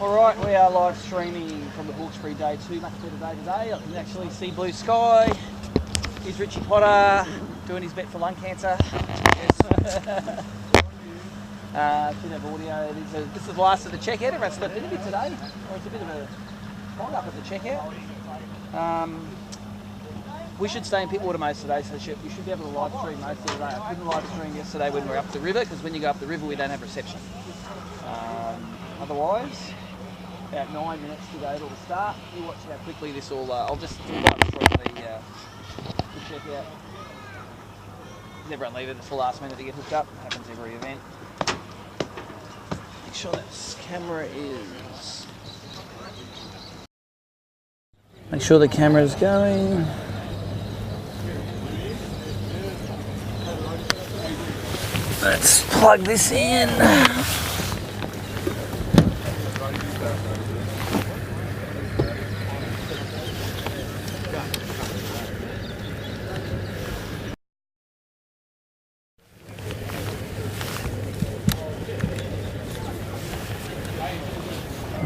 Alright, we are live streaming from the Hawkesbury Day 2, much better day today. I can actually see blue sky. Here's Richie Potter doing his bet for lung cancer. Yes. Should have audio. This is the last of the checkout. Everyone's slept in a bit today. Or it's a bit of a hold up at the checkout. We should stay in Pittwater most today, so we should be able to live stream most of the day. I couldn't live stream yesterday when we were up the river, because when you go up the river we don't have reception. Otherwise, about 9 minutes to go till the start. You watch how quickly this all. I'll just do that from the checkout. Everyone leave it for the last minute to get hooked up. Happens every event. Make sure this camera is. Make sure the camera's going. Let's plug this in.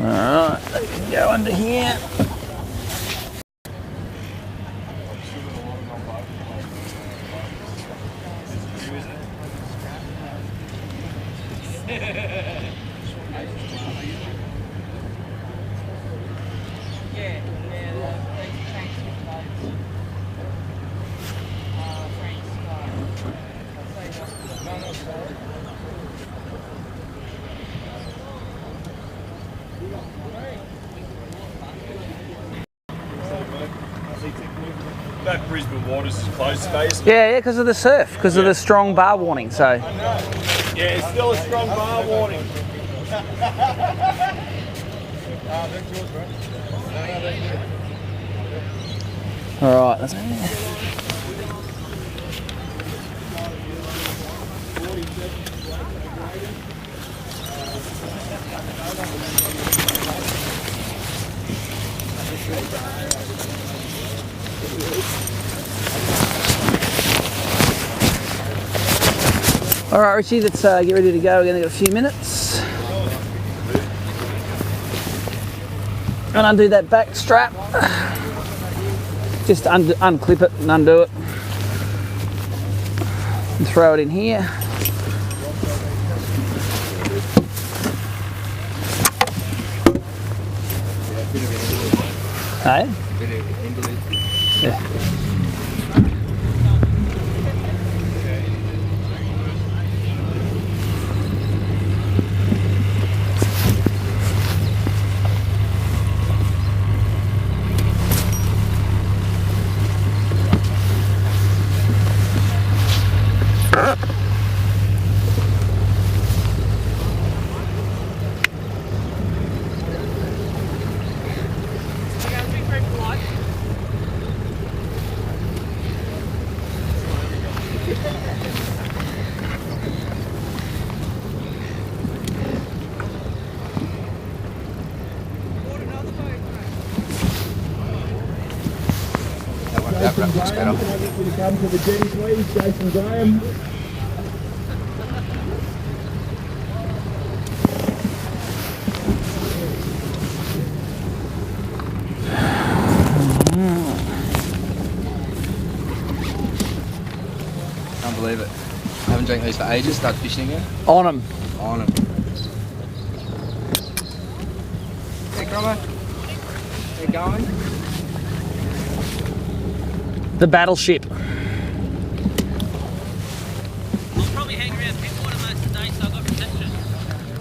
Alright, they can go under here. That Brisbane waters is closed space. Yeah, because of the surf, because of the strong bar warning. So. I know. Yeah, it's still a strong bar warning. All right, that's all right, Richie, let's get ready to go. We're going to get a few minutes. And undo that back strap. Just unclip it and undo it. And throw it in here. Hey? Yeah. That wrap looks better. Come to the jetty, please, Jason Graham. Can't believe it. I haven't drank these for ages. Start fishing again. On them. On them. Hey, Cromer. How you going? The battleship. I'll probably hang around Pittwater most of the day, so I've got reception.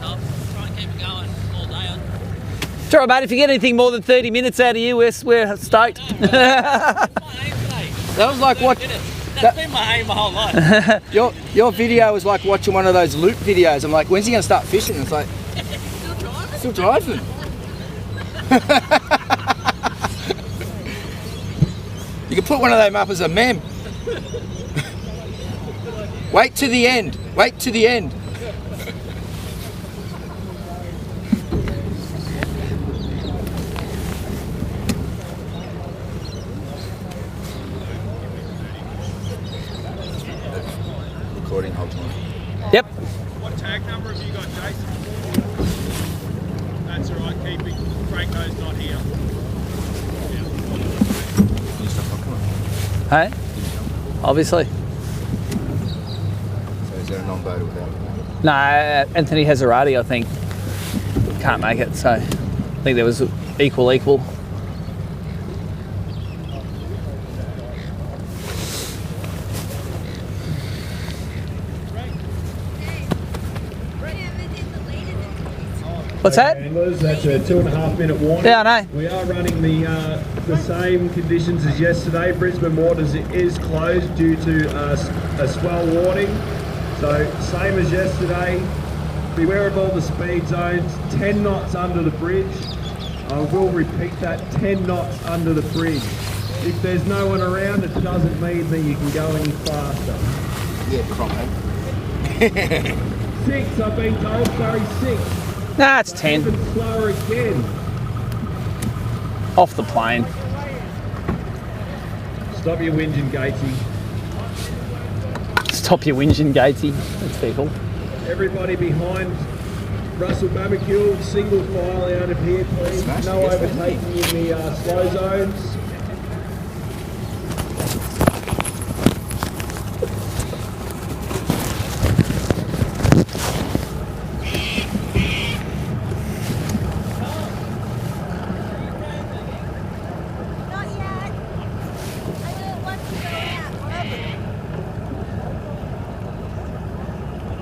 I'll try and keep it going all day. It's all right, mate. If you get anything more than 30 minutes out of you, we're stoked. That's my aim today. That was like what. That's been my aim my whole life. Your video was like watching one of those loop videos. I'm like, when's he gonna start fishing? It's like, still driving. You can put one of them up as a meme. Wait to the end. Wait to the end. Recording whole time. Yep. What tag number have you got, Jason? That's all right. Keeping Franco's not here. Hey? Obviously. So is there a non-voter without it? No, Anthony Hazarati, I think, can't make it, so I think there was equal. What's that? Handlers, that's a 2.5 minute warning. Yeah, I know. We are running the same conditions as yesterday. Brisbane Waters is closed due to a swell warning. So same as yesterday. Beware of all the speed zones. 10 knots under the bridge. I will repeat that, 10 knots under the bridge. If there's no one around, it doesn't mean that you can go any faster. Yeah, crop, 6, I've been told, sorry, 6. Nah, it's 10. Even slower again. Off the plane. Stop your whinging, Gatesy. Stop your whinging, Gatesy. That's people. Everybody behind Russell Barbecue, single file out of here, please. No overtaking in the slow zones.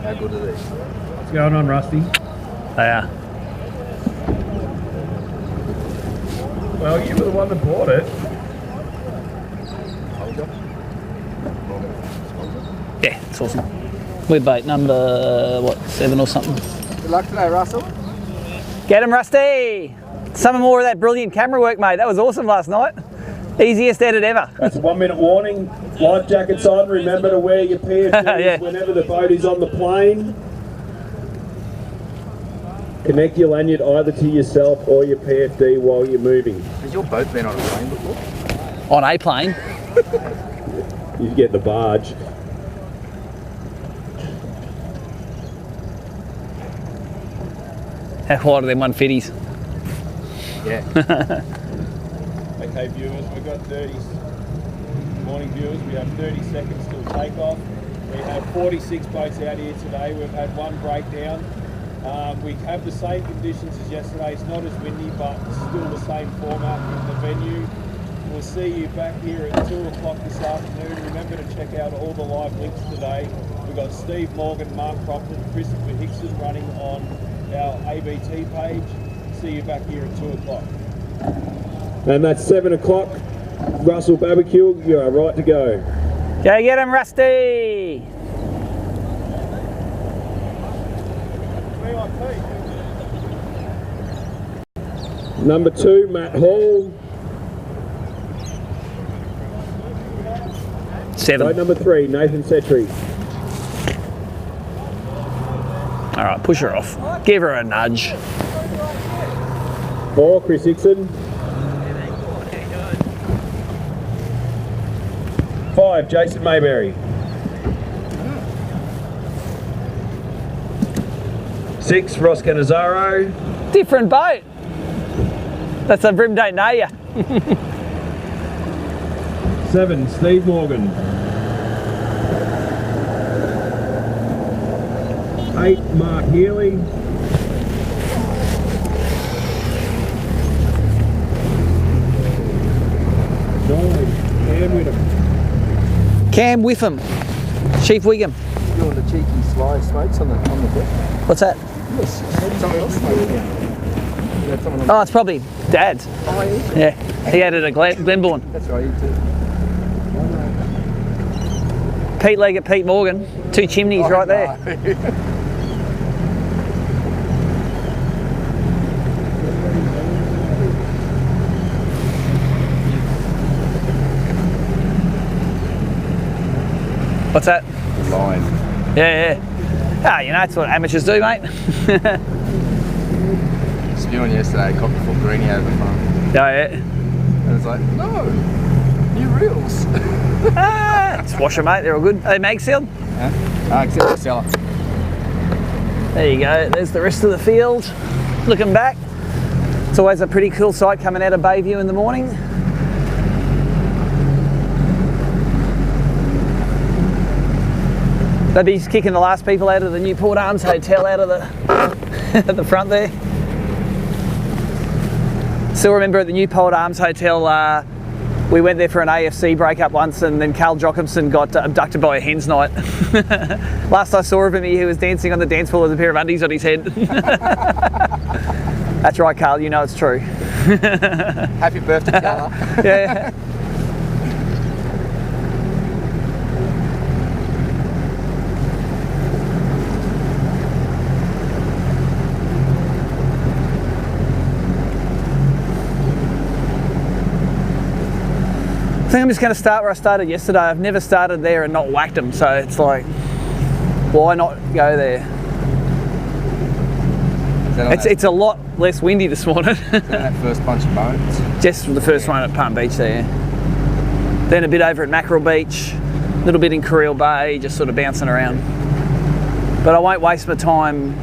How good are these? What's going on, Rusty? They are. Well, you were the one that bought it. Yeah, it's awesome. We're bait number, what, 7 or something. Good luck today, Russell. Get him, Rusty! Some more of that brilliant camera work, mate. That was awesome last night. Easiest edit ever. That's a 1 minute warning. Life jackets on. Remember to wear your PFDs Yeah. whenever the boat is on the plane. Connect your lanyard either to yourself or your PFD while you're moving. Has your boat been on a plane before? On a plane. You get the barge. How wide are them 150s? Yeah. Okay, viewers, we've got 30. Morning, viewers. We have 30 seconds till takeoff. We have 46 boats out here today. We've had one breakdown. We have the same conditions as yesterday. It's not as windy, but still the same format in the venue. We'll see you back here at 2 o'clock this afternoon. Remember to check out all the live links today. We've got Steve Morgan, Mark Crompton, Christopher Hickson running on our ABT page. See you back here at 2 o'clock. And that's 7 o'clock. Russell Barbecue, you are right to go. Go get him, Rusty! Number 2, Matt Hall. 7. Boat number 3, Nathan Setri. All right, push her off. Give her a nudge. 4, Chris Hickson. 5, Jason Mayberry. 6, Ross Canizaro. Different boat. That's a BREAM don't know ya. 7, Steve Morgan. 8, Mark Healy. 9, Cam Whittam. Cam Whiffam. Chief Wiggum. Doing the cheeky sly smokes on the deck. What's that? Yes. Someone else smoking. You had someone on Oh, it's probably Dad. Oh, yeah. Yeah, he had it at Glenbourne. That's right, you too. Pete Leggett, Pete Morgan. 2 chimneys Oh, right there. no. What's that? Line. Yeah. Ah, you know, that's what amateurs do, mate. Spewing yesterday, cocked the full greenie out of the front. Yeah. And it's like, no, new reels. Just wash them, mate. They're all good. Are they mag sealed? Huh? Except the seller. There you go. There's the rest of the field. Looking back. It's always a pretty cool sight coming out of Bayview in the morning. They'd be kicking the last people out of the Newport Arms Hotel out of the at the front there. Still remember at the Newport Arms Hotel, we went there for an AFC breakup once, and then Carl Jochimson got abducted by a hen's night. Last I saw of him, he was dancing on the dance floor with a pair of undies on his head. That's right, Carl, you know it's true. Happy birthday, Carla. Yeah. I think I'm just going to start where I started yesterday. I've never started there and not whacked them, so it's like, why not go there? It's a lot less windy this morning. That first bunch of bones? Just the first one at Palm Beach there. Then a bit over at Mackerel Beach, a little bit in Carril Bay, just sort of bouncing around. But I won't waste my time.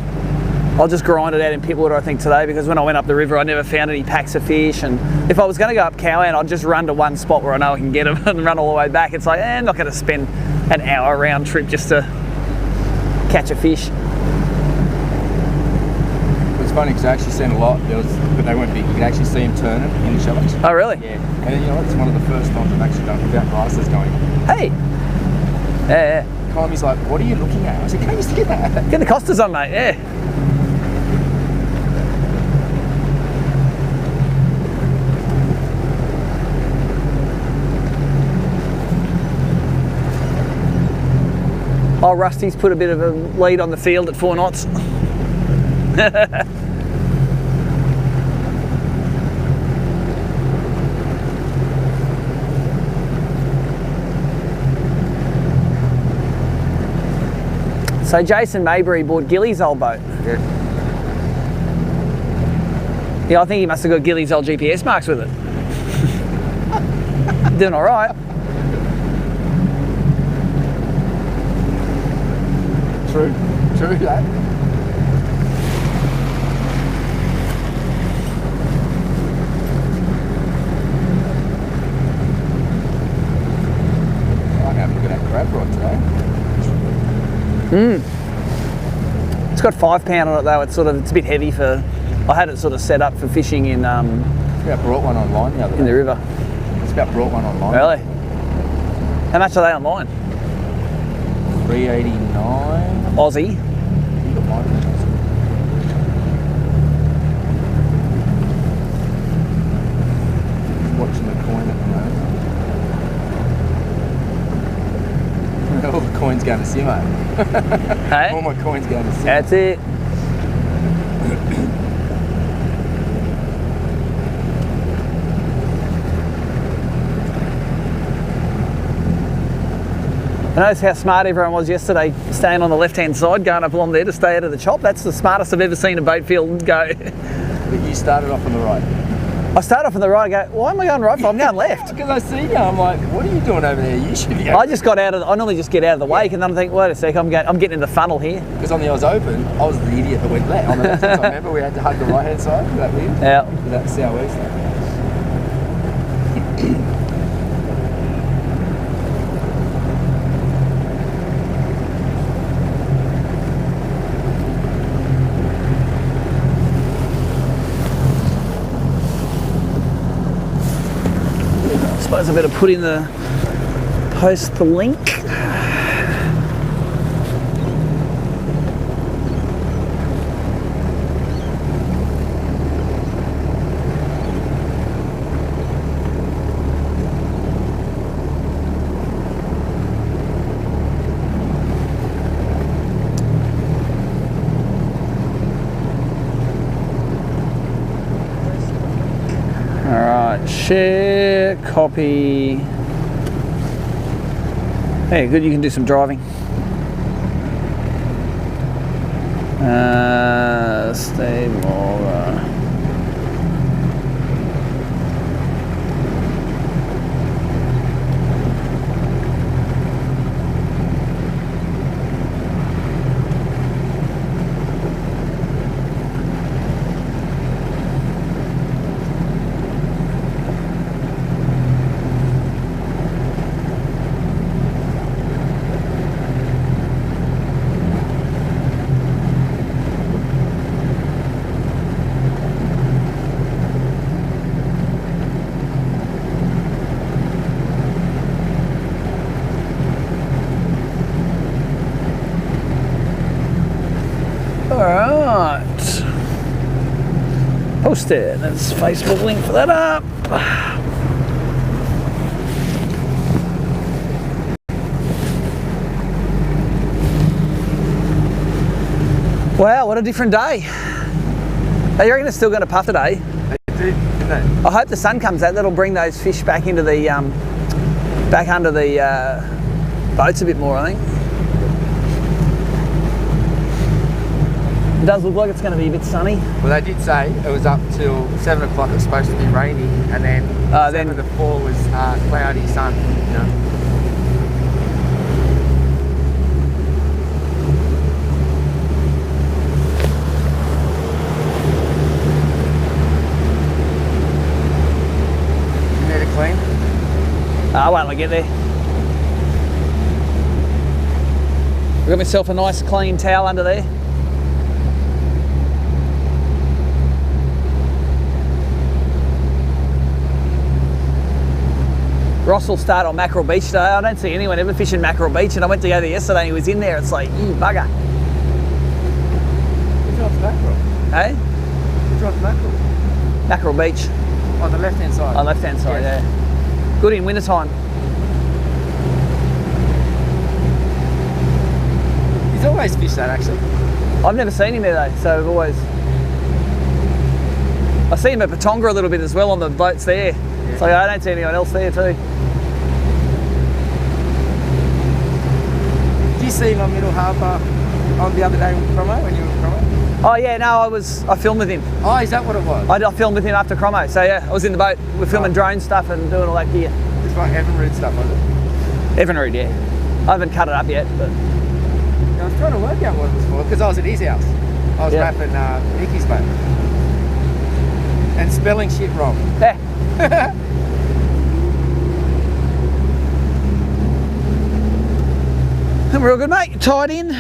I'll just grind it out in Pittwater, I think, today, because when I went up the river, I never found any packs of fish. And if I was going to go up Cowan, I'd just run to one spot where I know I can get them and run all the way back. It's like, I'm not going to spend an hour round trip just to catch a fish. It's funny because I actually seen a lot, but they weren't big. You could actually see them turning in the shallows. Oh, really? Yeah. And then, you know what? It's one of the first times I've actually done without glasses going, hey. Yeah. Kylie's like, what are you looking at? I said, can you see that? Get the Costas on, mate, yeah. Oh, Rusty's put a bit of a lead on the field at 4 knots. So Jason Maybury bought Gilly's old boat. Yeah, I think he must have got Gilly's old GPS marks with it. Doing all right. True that. I like having a look at that crab rod today. It's got 5 pound on it though. It's a bit heavy for. I had it sort of set up for fishing in. It's about brought one online the other day. In the river. It's about brought one online. Really? How much are they online? $3.89 Aussie. You got mine. Watching the coin at the moment. All the coins going to Simo. Hey? All my coins going to Simo. That's it. I noticed how smart everyone was yesterday, staying on the left-hand side, going up along there to stay out of the chop. That's the smartest I've ever seen a boat field go. But you started off on the right. I started off on the right, I go, why am I going right? I'm going left. Because I see you, I'm like, what are you doing over there? You should be going. I just got out of, I normally just get out of the wake, and then I think, wait a sec, I'm getting in the funnel here. Because on the Oz Open, I was the idiot that went left. On the left hand side, remember we had to hug the right hand side for that wind? Yeah. For that southeast. I suppose I better put in the post the link. Alright, share, copy. Hey, good, you can do some driving. Stay more. Alright. Post it. There's a Facebook link for that up. Wow, what a different day. Hey, you reckon it's still going to puff today? They do, don't they? I hope the sun comes out. That'll bring those fish back into the back under the boats a bit more, I think. It does look like it's going to be a bit sunny. Well, they did say it was up till 7 o'clock. It was supposed to be rainy, and then 7 to 4 was cloudy sun. You know. You need it clean? I won't let I get there. I've got myself a nice clean towel under there. Ross will start on Mackerel Beach today. I don't see anyone ever fishing Mackerel Beach, and I went to go there yesterday and he was in there. It's like, you bugger. Which one's mackerel? Hey? Which one's mackerel? Mackerel Beach. On the left-hand side? On the left-hand side, Yes. yeah. Good in winter time. He's always fished that, actually. I've never seen him there though, so I've always... I see him at Patonga a little bit as well on the boats there. Yeah. So I don't see anyone else there too. Did you see him on Middle Harbour on the other day with Cromo, when you were with Cromo? Oh yeah, no, I filmed with him. Oh, is that what it was? I filmed with him after Cromo, so yeah, I was in the boat. We're filming drone stuff and doing all that gear. It's like Evanrude stuff, was it? Evanrude, yeah. I haven't cut it up yet, but... I was trying to work out what it was for, because I was at his house. I was mapping Nicky's boat. And spelling shit wrong. Yeah. And we're all good, mate. Tied in.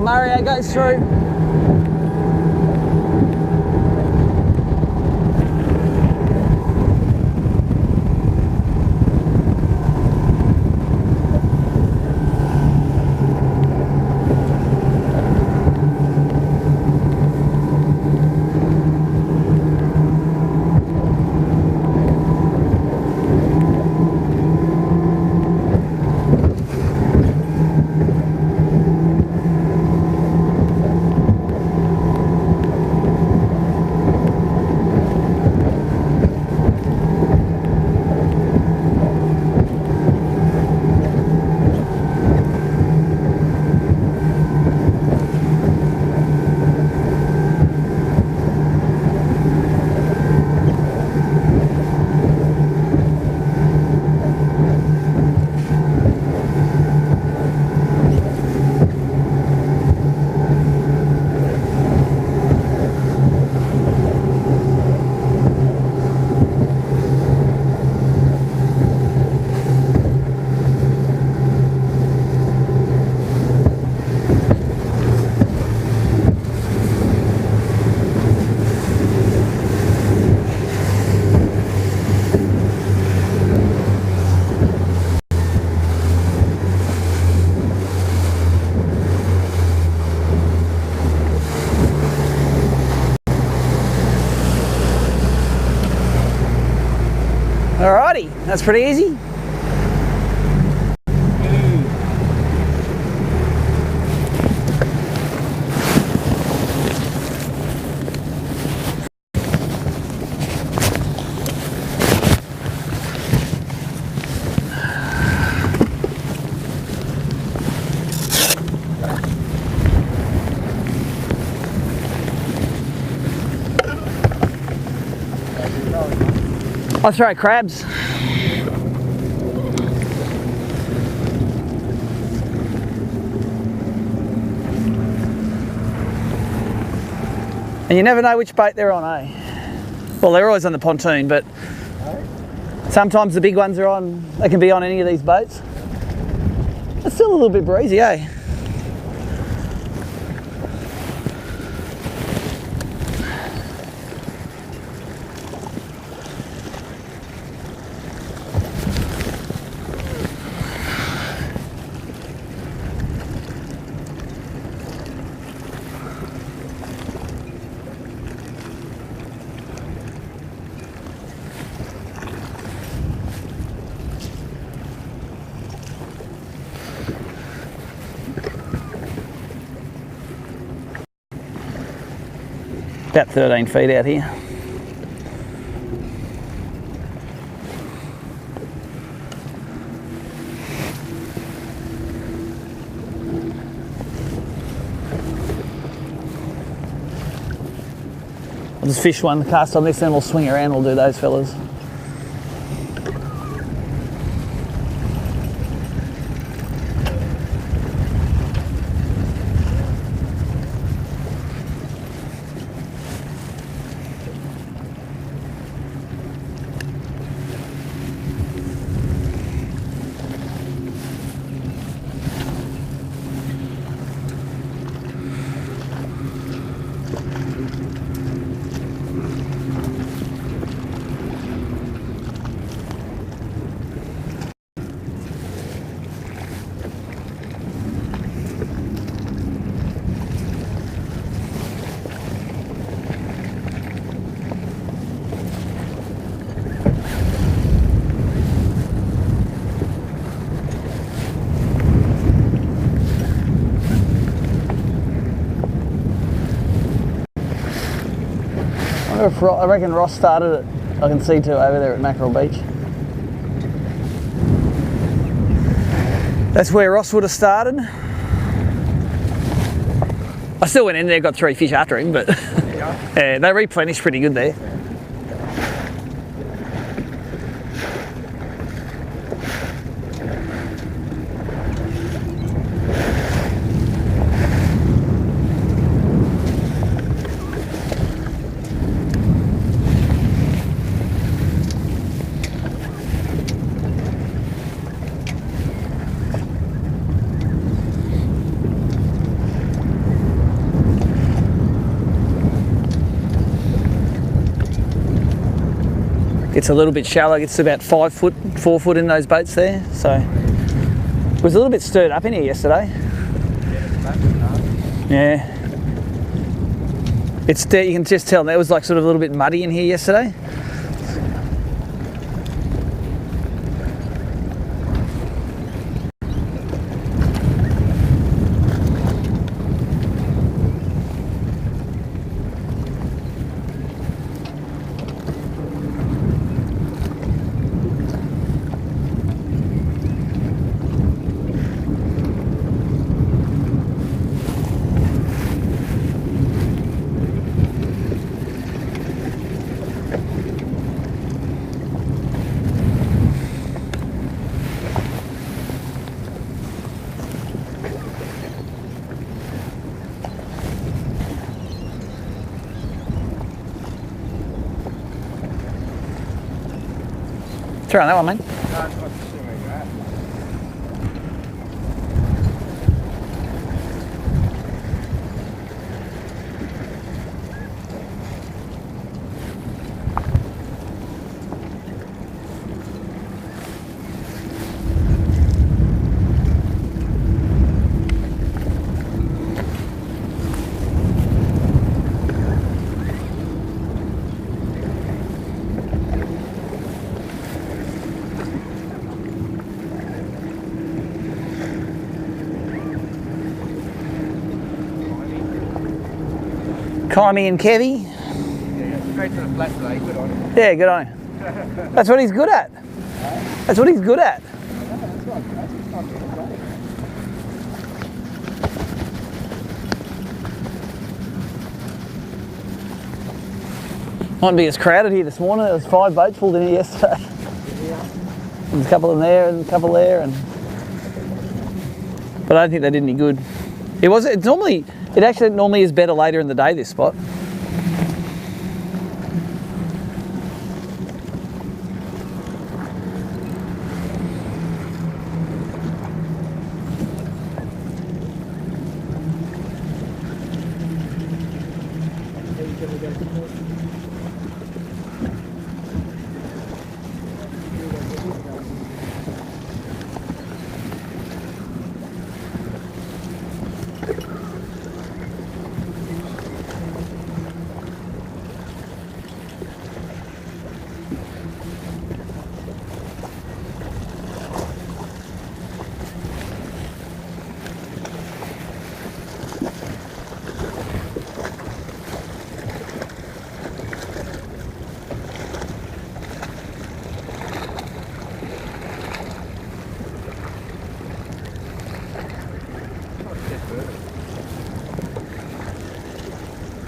Mario goes through. Alrighty, that's pretty easy. I'll throw crabs. And you never know which boat they're on, eh? Well, they're always on the pontoon, but sometimes the big ones are on, they can be on any of these boats. It's still a little bit breezy, eh? About 13 feet out here. I'll just fish one, cast on this, then we'll swing around, we'll do those fellas. I reckon Ross started it. I can see two over there at Mackerel Beach. That's where Ross would have started. I still went in there, got 3 fish after him, but yeah, they replenished pretty good there. Gets a little bit shallow, gets to about 5 foot, 4 foot in those boats there. So it was a little bit stirred up in here yesterday. Yeah. It's you can just tell that was like sort of a little bit muddy in here yesterday. Try on that one, mate. Kimey and Kevy. Yeah, straight to the flat today. Good on him. Yeah, good on him. That's what he's good at. That's what he's good at. Mightn't be as crowded here this morning. There was 5 boats pulled in here yesterday. There's a couple in there and a couple there, but I don't think they did any good. It actually normally is better later in the day, this spot.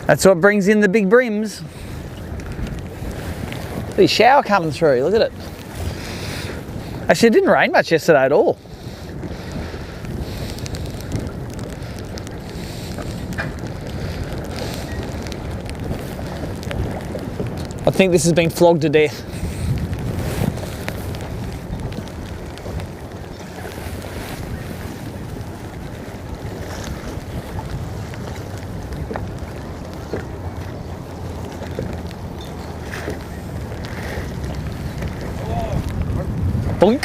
That's what brings in the big brims. The shower coming through, look at it. Actually, it didn't rain much yesterday at all. I think this has been flogged to death. Boink.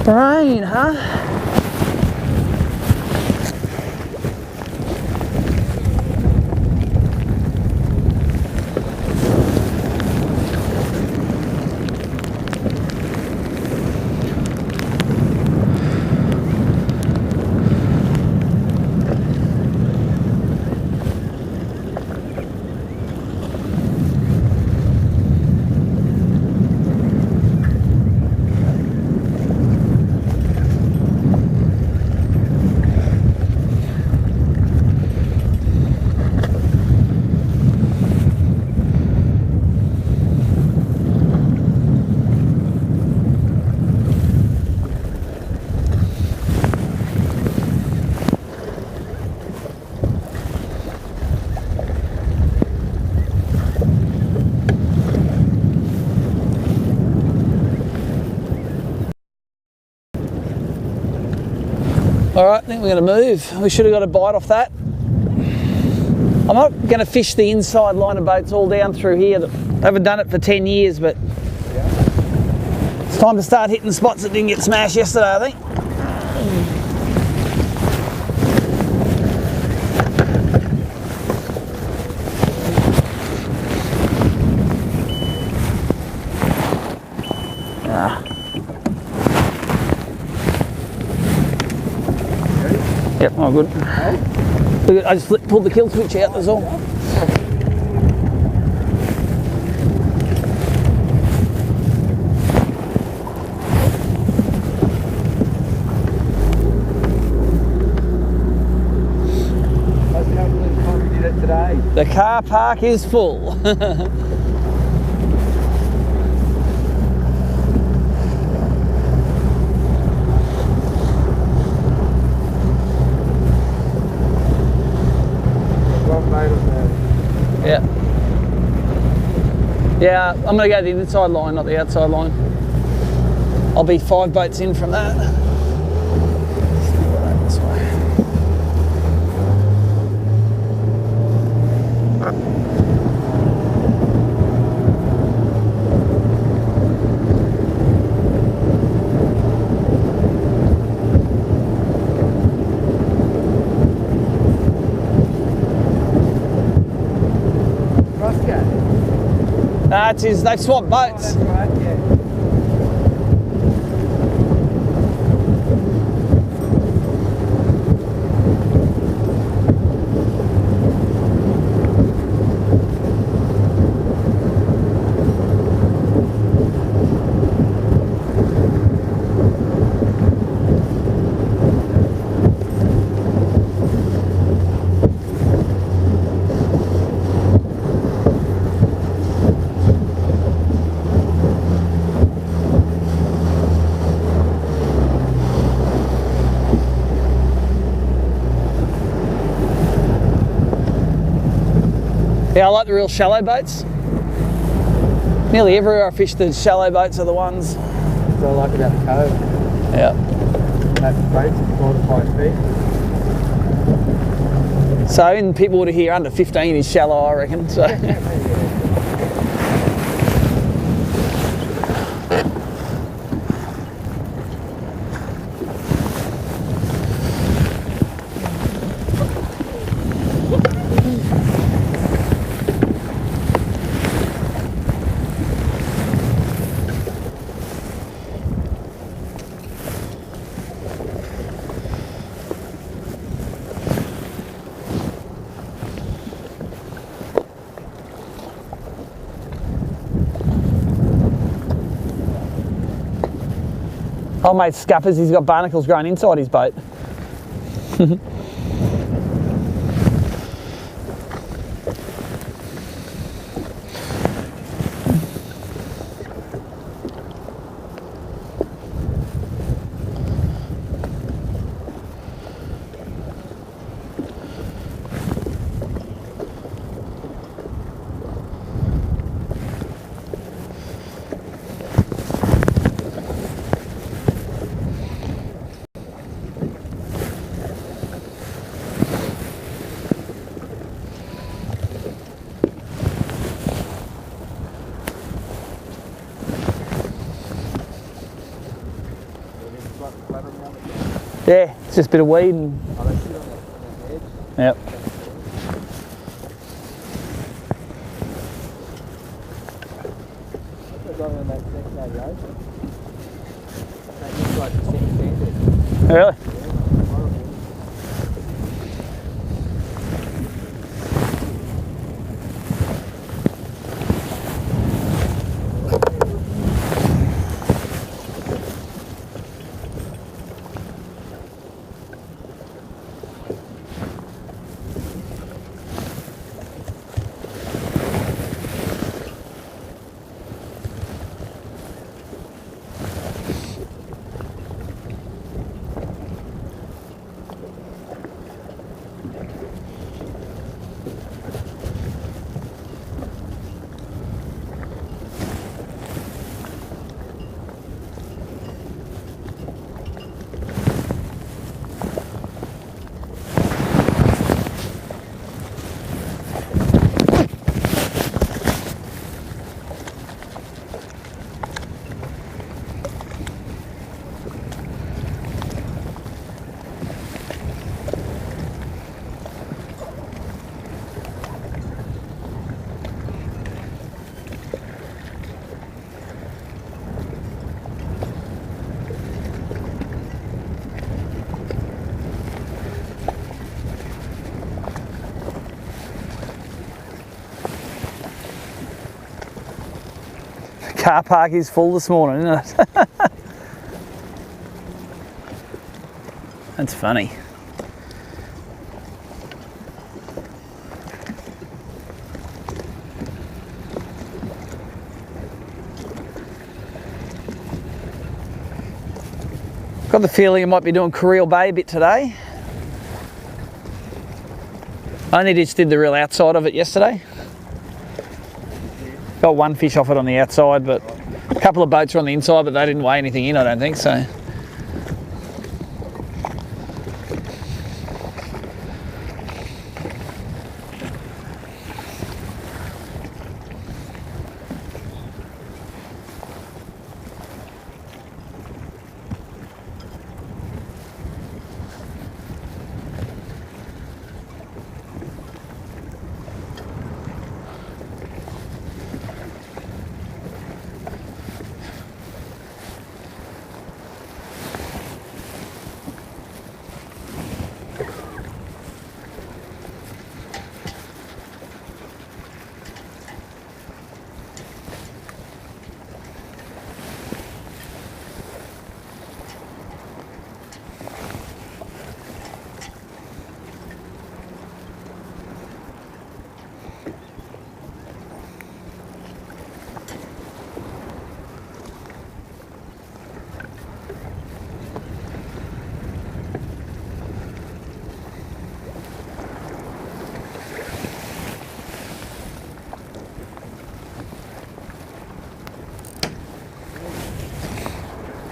Rain, huh? All right, I think we're going to move. We should have got a bite off that. I'm not going to fish the inside line of boats all down through here. I haven't done it for 10 years, but it's time to start hitting the spots that didn't get smashed yesterday, I think. Yep, oh good. I just pulled the kill switch out, that's all. The car park is full. Yeah. Yeah, I'm going to go the inside line, not the outside line. I'll be 5 boats in from that. This way. It's his, they've swapped boats. Oh, that's right, yeah. Yeah, I like the real shallow boats. Nearly everywhere I fish, the shallow boats are the ones. That's what I like about the cove. Yeah. That boat's 4 to 5 feet. So in people would hear under 15 is shallow, I reckon. So. Old mate scuppers, he's got barnacles growing inside his boat. Yeah, it's just a bit of weed and... Oh, they sit on the edge. Yep. They're going on that second aviation. That looks like the second standard. Really? Car park is full this morning, isn't it? That's funny. Got the feeling I might be doing Carreel Bay a bit today. I only just did the real outside of it yesterday. Got one fish off it on the outside, but a couple of boats were on the inside, but they didn't weigh anything in, I don't think so.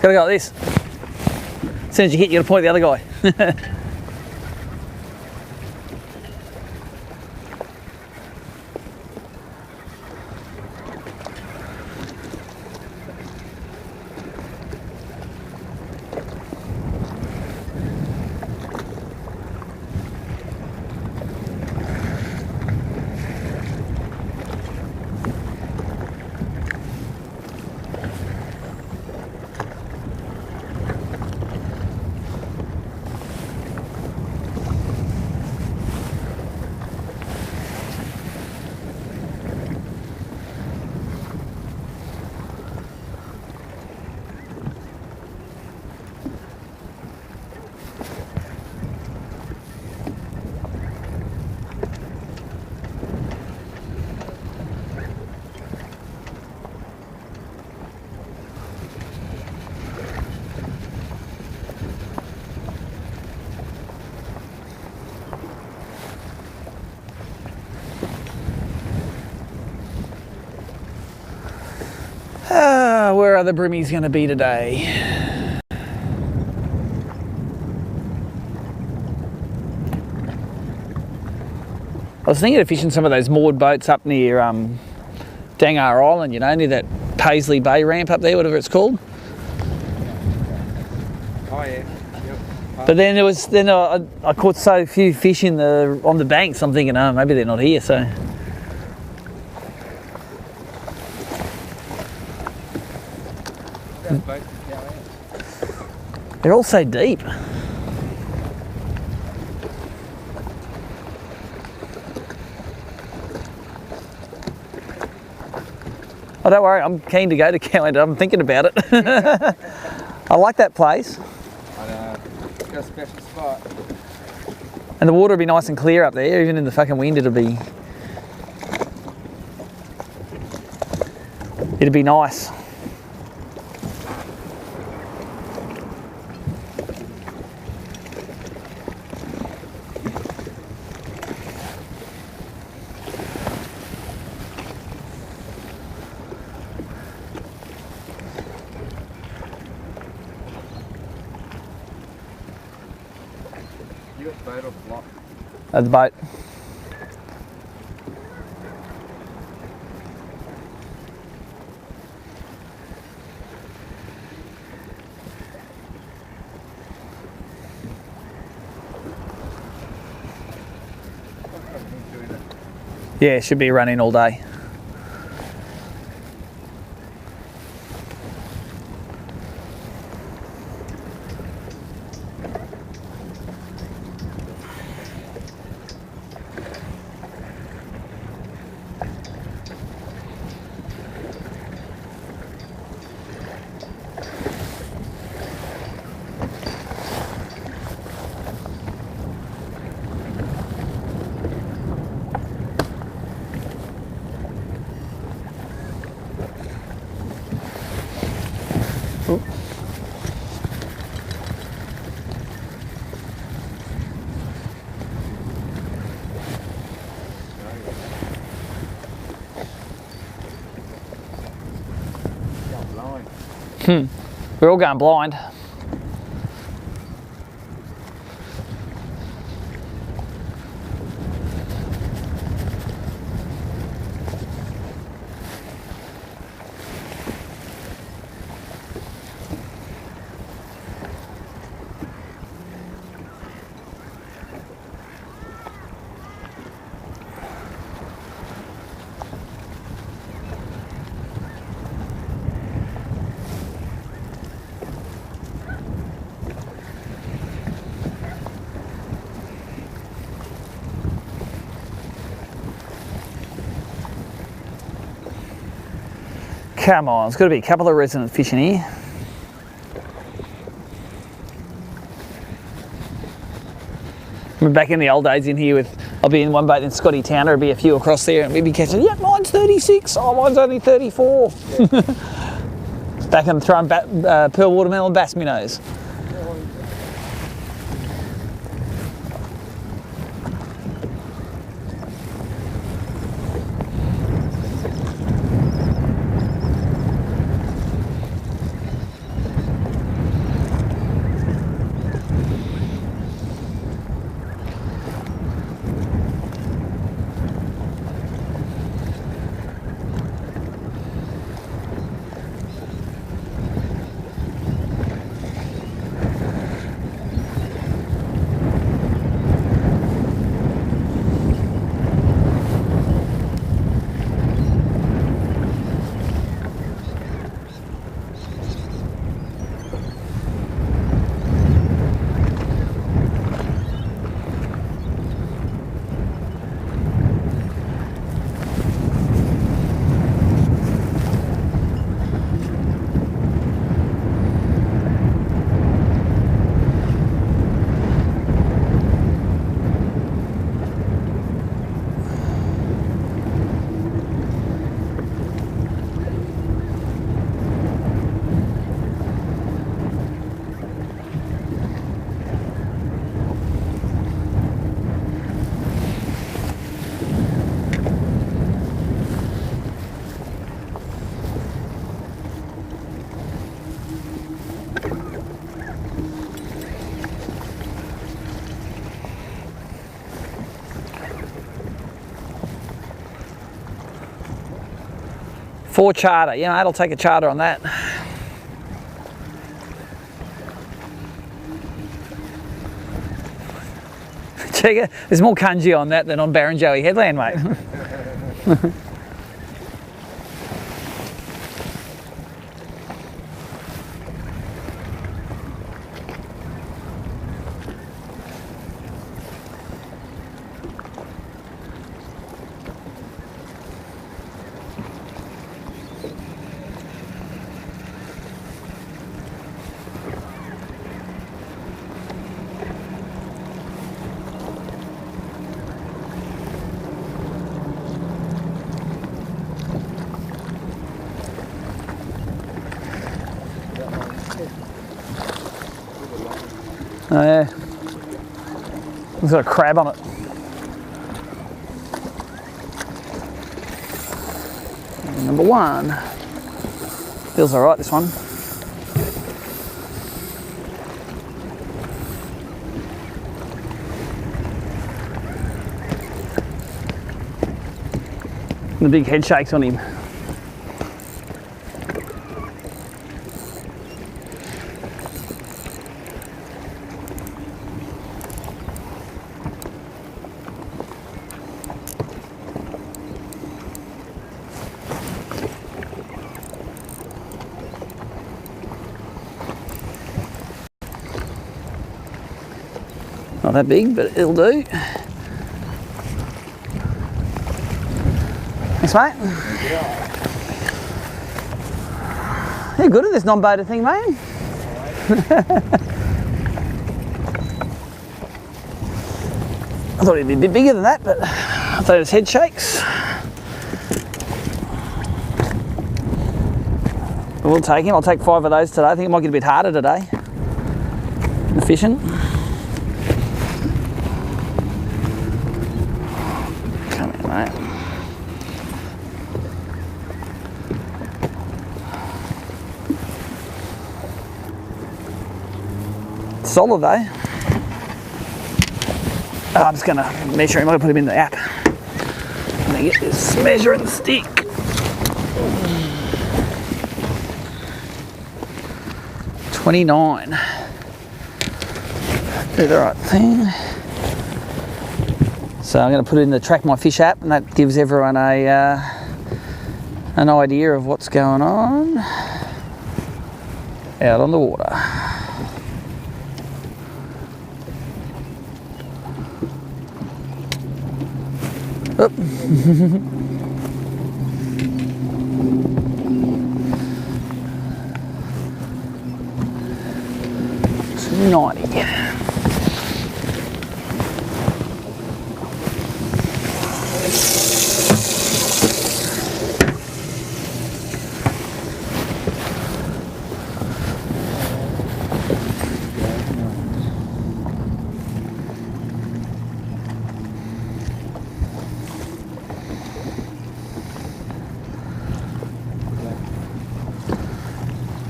Gotta go like this. As soon as you hit, you gotta point at the other guy. Where are the brimmies going to be today? I was thinking of fishing some of those moored boats up near Dangar Island, you know, near that Paisley Bay ramp up there, whatever it's called. Oh yeah. Yep. But then I caught so few fish on the banks. I'm thinking, oh, maybe they're not here. So they're all so deep. Oh, don't worry, I'm keen to go to Cowan. I'm thinking about it. I like that place. I know. It's got a special spot. And the water will be nice and clear up there, even in the fucking wind it'll be nice. You got the boat off block. At the boat. Yeah, should be running all day. We're all going blind. Come on, there's got to be a couple of resident fish in here. We're back in the old days in here with, I'll be in one boat in Scotty Town, there'll be a few across there and we'd be catching, yeah, mine's 36, oh, mine's only 34. Back and throwing pearl watermelon bass minnows. For charter, you know, I'll take a charter on that. Check it, there's more kanji on that than on Barrenjoey Headland, mate. Oh yeah, it's got a crab on it. Number one. Feels alright, this one. The big head shakes on him. Not that big, but it'll do. Thanks, mate. You're good at this non-boater thing, mate. I thought he'd be a bit bigger than that, but I thought his head shakes. But we'll take him. I'll take 5 of those today. I think it might get a bit harder today. The fishing. Come here, mate. Solid though. Oh, I'm just going to measure him. I'm going to put him in the app. I'm going to get this measuring stick. 29. Do the right thing. So I'm going to put it in the Track My Fish app, and that gives everyone a an idea of what's going on out on the water. Oop. 290.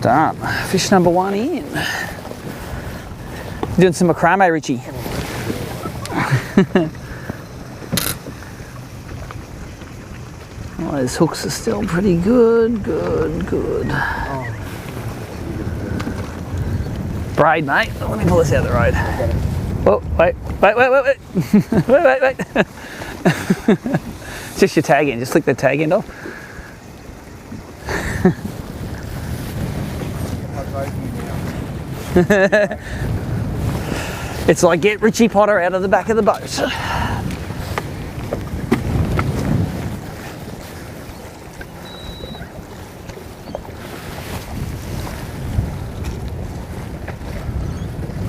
Done. Fish number 1 in. Doing some macrame, Richie. Oh, his hooks are still pretty good. Good. Braid, mate. Let me pull this out of the road. Oh, wait. Wait. Just your tag end. Just flick the tag end off. It's like get Richie Potter out of the back of the boat.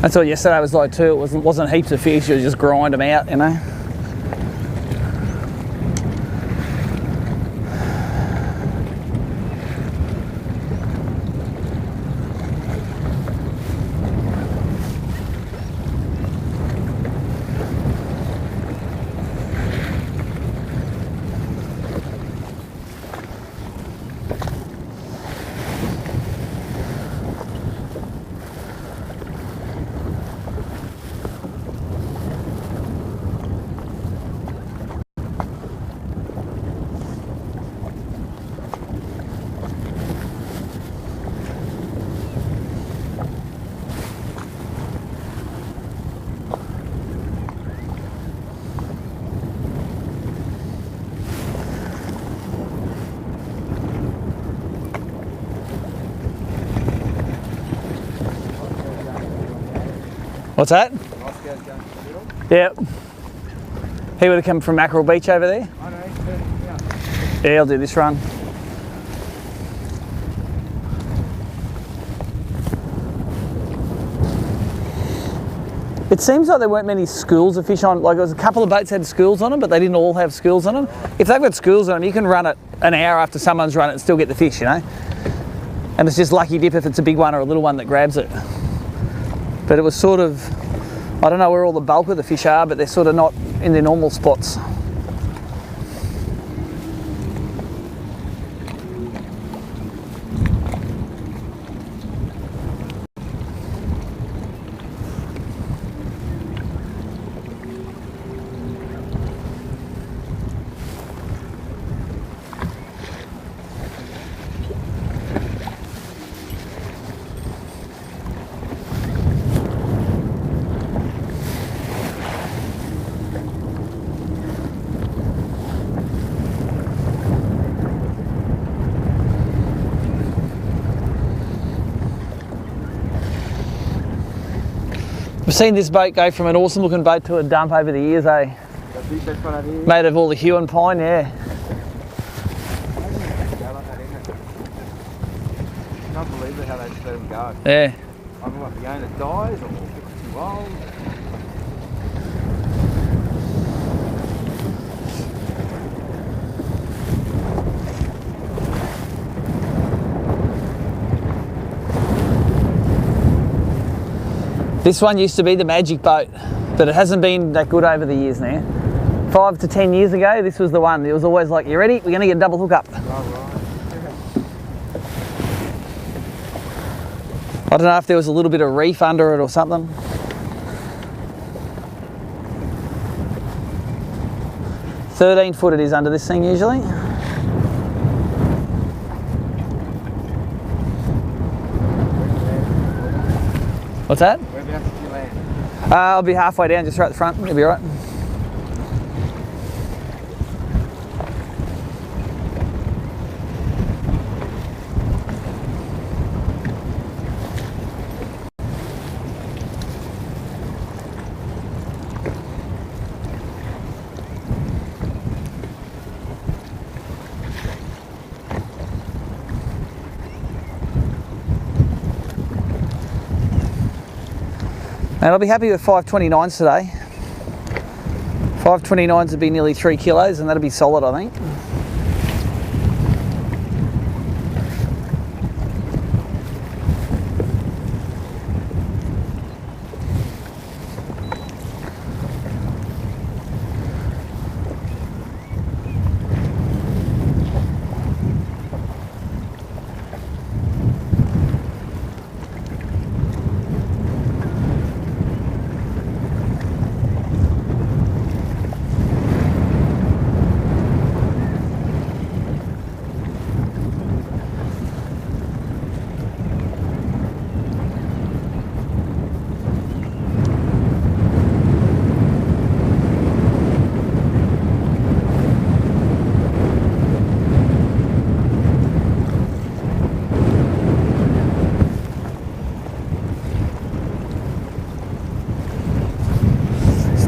That's what yesterday was like too. It wasn't heaps of fish. You just grind them out, you know. What's that? Yep. He would have come from Mackerel Beach over there? I know, yeah, I'll do this run. It seems like there weren't many schools of fish on, like there was a couple of boats had schools on them, but they didn't all have schools on them. If they've got schools on them, you can run it an hour after someone's run it and still get the fish, you know? And it's just lucky dip if it's a big one or a little one that grabs it. But it was sort of, I don't know where all the bulk of the fish are, but they're sort of not in their normal spots. I've seen this boat go from an awesome looking boat to a dump over the years, eh? That's the best one over here. Made of all the hue and pine, yeah. I can't believe it how they just let them go. Yeah. I'm like the owner dies or it's too old. This one used to be the magic boat, but it hasn't been that good over the years now. 5 to 10 years ago, this was the one. It was always like, you ready? We're going to get a double hook up. Oh, right. I don't know if there was a little bit of reef under it or something. "13 foot it is under this thing usually. What's that? Whereabouts did you land? I'll be halfway down, just right at the front. You'll be all right. And I'll be happy with 529s today. 529s would be nearly 3 kilos, and that'll be solid, I think.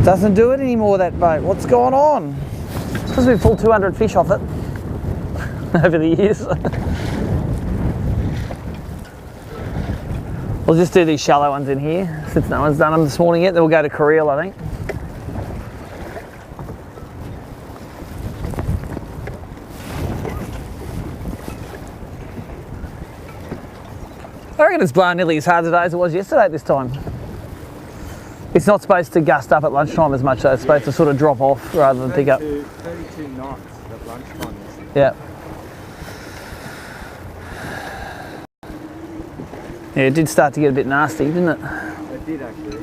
Doesn't do it anymore, that boat. What's going on? Supposed to be full 200 fish off it over the years. We'll just do these shallow ones in here since no one's done them this morning yet. Then we'll go to Korea, I think. I reckon it's blowing nearly as hard today as it was yesterday at this time. It's not supposed to gust up at lunchtime as much though. It's supposed to sort of drop off rather than pick up. 32 knots at lunchtime. Yeah. Yeah, it did start to get a bit nasty, didn't it? It did actually.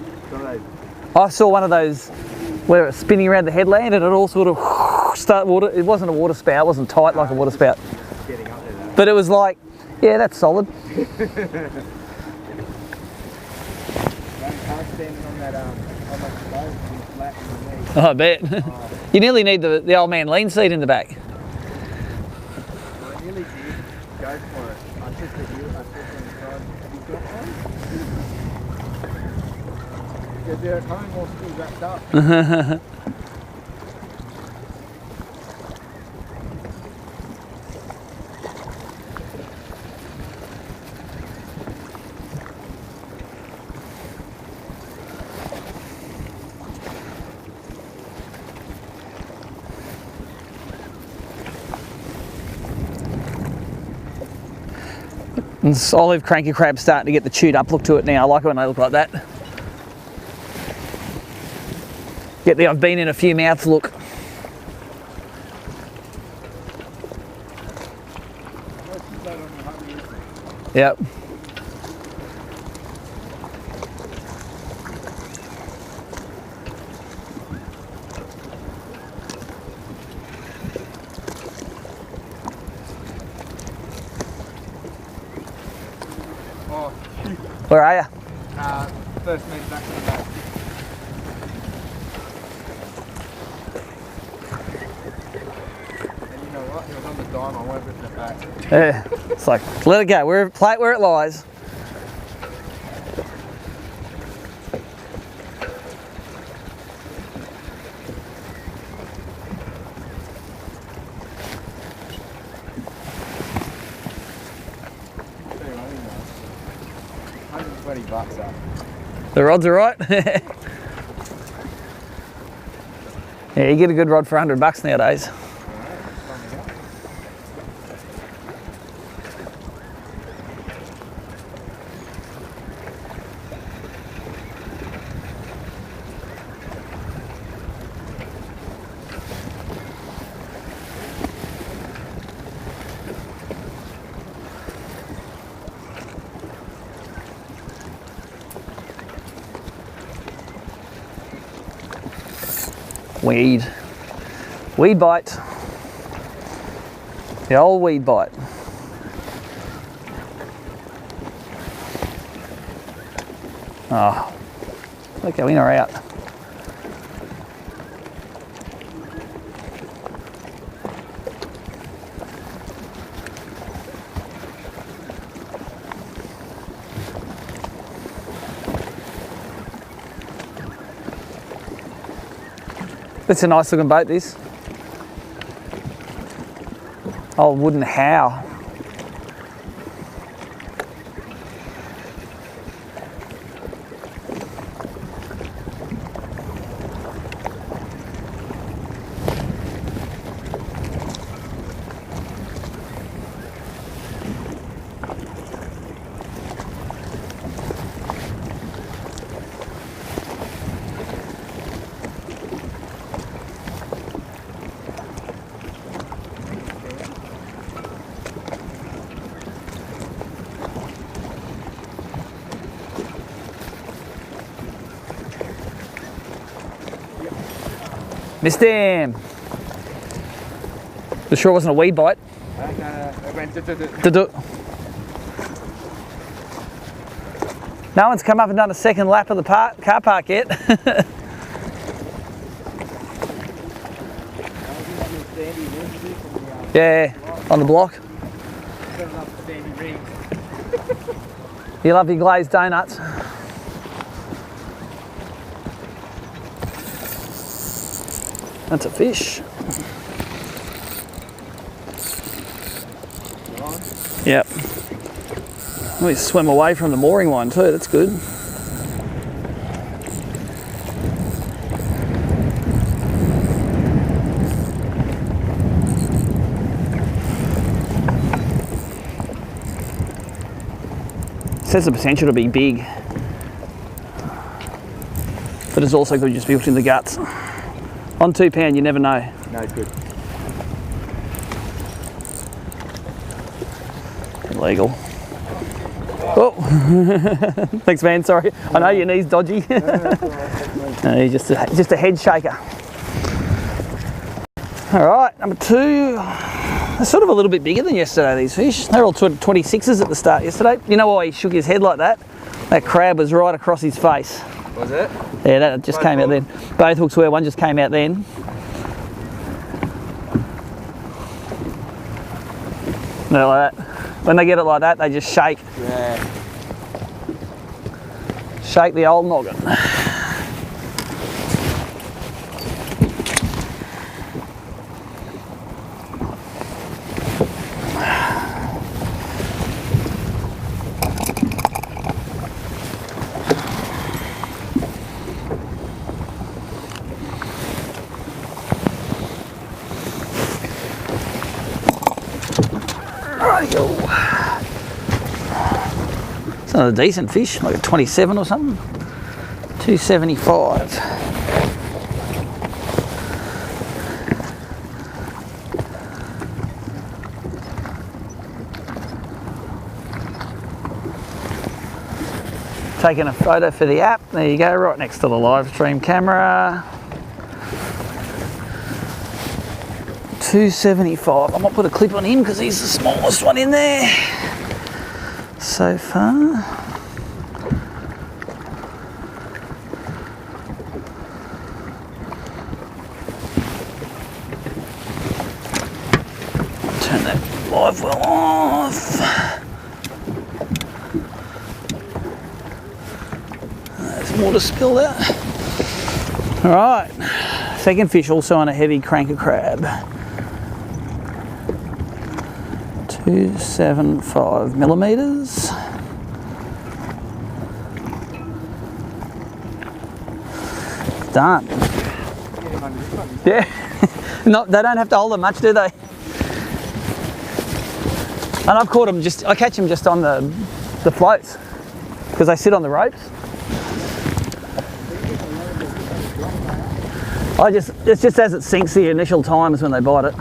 I saw one of those where it was spinning around the headland and it all sort of start water. It wasn't a water spout, it wasn't tight like a water spout. Getting up there though. But it was like, yeah, that's solid. Oh, I bet. You nearly need the old man lean seat in the back. Well, I nearly did go for it. I took the heel, I took on the side. Have you got one? Because they're at home all still wrapped up. And this olive cranky crab's starting to get the chewed up look to it now. I like it when they look like that. Get the I've been in a few mouths look. Yep. Where are you? First meet back to the back. And you know what? It was on the dime, I won't rip it back. Yeah. It's like, let it go. Play it where it lies. $120 up. The rod's are right. Yeah, you get a good rod for $100 nowadays. Weed. Weed bite. The old weed bite. Oh, they go in or out. It's a nice looking boat, this. Old wooden how. Missed him. You sure it wasn't a weed bite? It went No one's come up and done a second lap of the car park yet. Yeah, on the block. You love your glazed donuts. That's a fish. Yep. We swim away from the mooring line too, that's good. Says the potential to be big, but it's also good just built in the guts. On 2 pound, you never know. No, good. Illegal. Oh, thanks, man. Sorry, I know your knee's dodgy. No, you're just a head shaker. All right, number 2. They're sort of a little bit bigger than yesterday, these fish. They're all 26s at the start yesterday. You know why he shook his head like that? That crab was right across his face. Was it? Yeah, that just came out then. Both hooks were, one just came out then. They're like that. When they get it like that, they just shake. Yeah. Shake the old noggin. It's another decent fish, like a 27 or something. 275. Taking a photo for the app. There you go, right next to the live stream camera. 275. I might put a clip on him because he's the smallest one in there so far. Turn that live well off. There's more to spill out. All right, second fish also on a heavy cranker crab. 275 millimeters. Done. Yeah. No, they don't have to hold them much, do they? And I've caught them I catch them just on the floats because they sit on the ropes. It's just as it sinks the initial times when they bite it.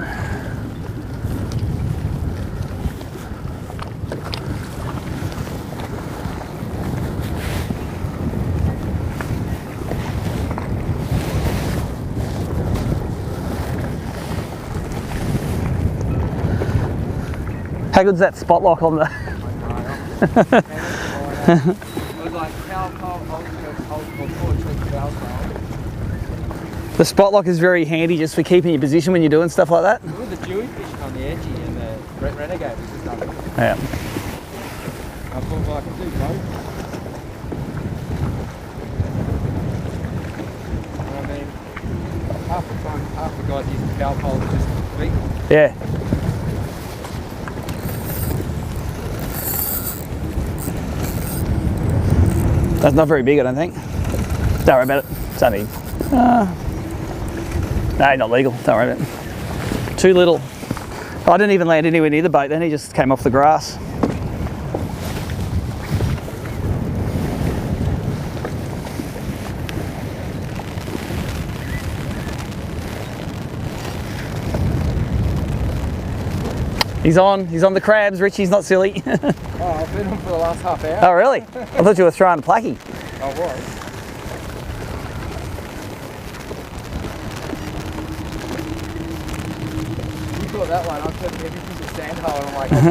How good's that spot lock on the... It was like power pole, power pole. The spot lock is very handy just for keeping your position when you're doing stuff like that. With the Dewey fishing on the edgy and the Renegade was just done. Yeah. I thought, well, I could do both. I mean, half the time, half the guys use the power pole to just beat. Yeah. That's not very big, I don't think. Don't worry about it. It's only... no, not legal. Don't worry about it. Too little. I didn't even land anywhere near the boat then. He just came off the grass. He's on the crabs, Richie's not silly. Oh, I've been on for the last half hour. Oh really? I thought you were throwing a placky. I was. You caught that one, I took every piece of sand hole and I'm like, okay.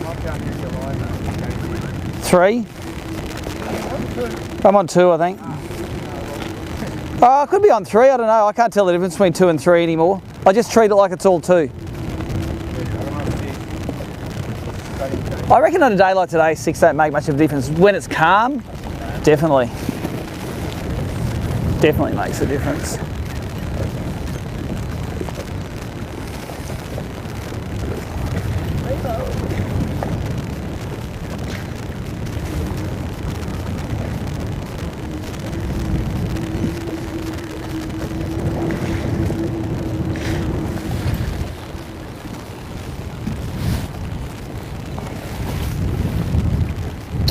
I'm going to use the line though. 3? I'm on 2, I think. Oh, I could be on 3, I don't know. I can't tell the difference between 2 and 3 anymore. I just treat it like it's all 2. I reckon on a day like today, 6 don't make much of a difference. When it's calm, definitely. Definitely makes a difference.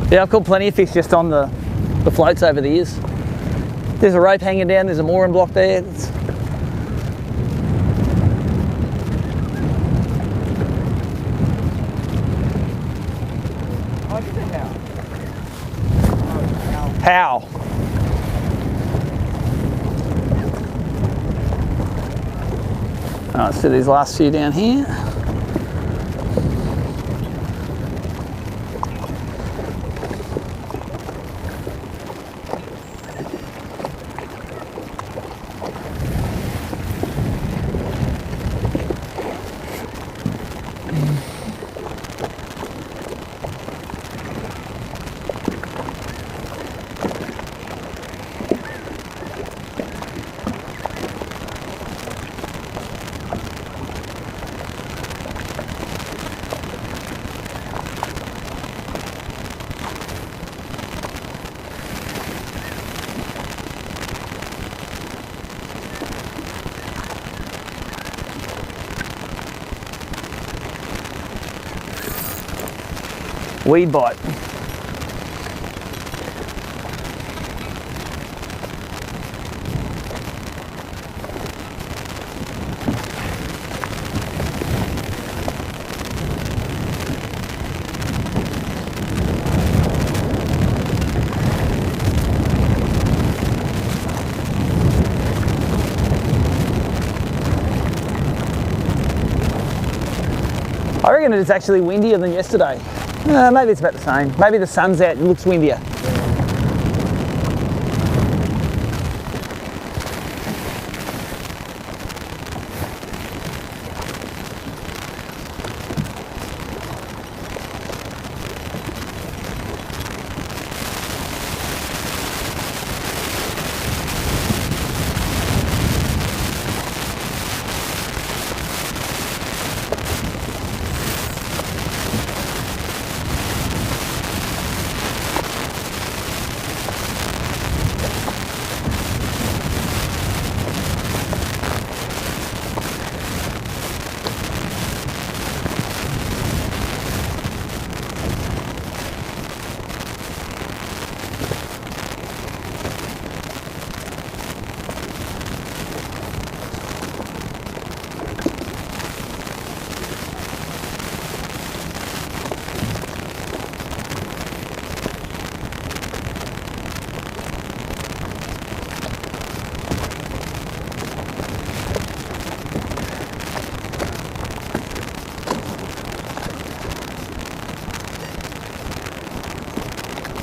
Yeah, I've caught plenty of fish just on the floats over the years. There's a rope hanging down, there's a mooring block there. How? Let's do these last few down here. Weed bite. I reckon it's actually windier than yesterday. Maybe it's about the same. Maybe the sun's out, it looks windier.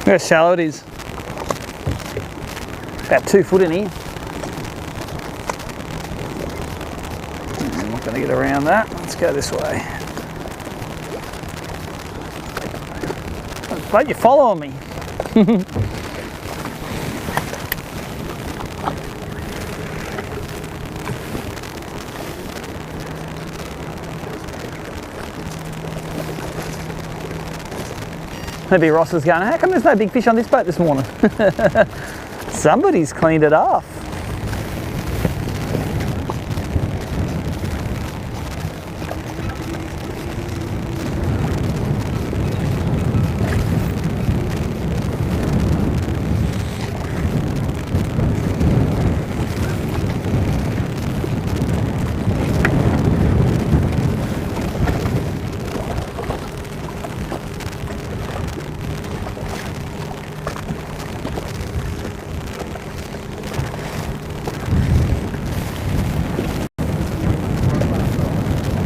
Look how shallow it is. About 2 foot in here. I'm not going to get around that. Let's go this way. Mate, you're following me. Maybe Ross is going, how come there's no big fish on this boat this morning? Somebody's cleaned it off.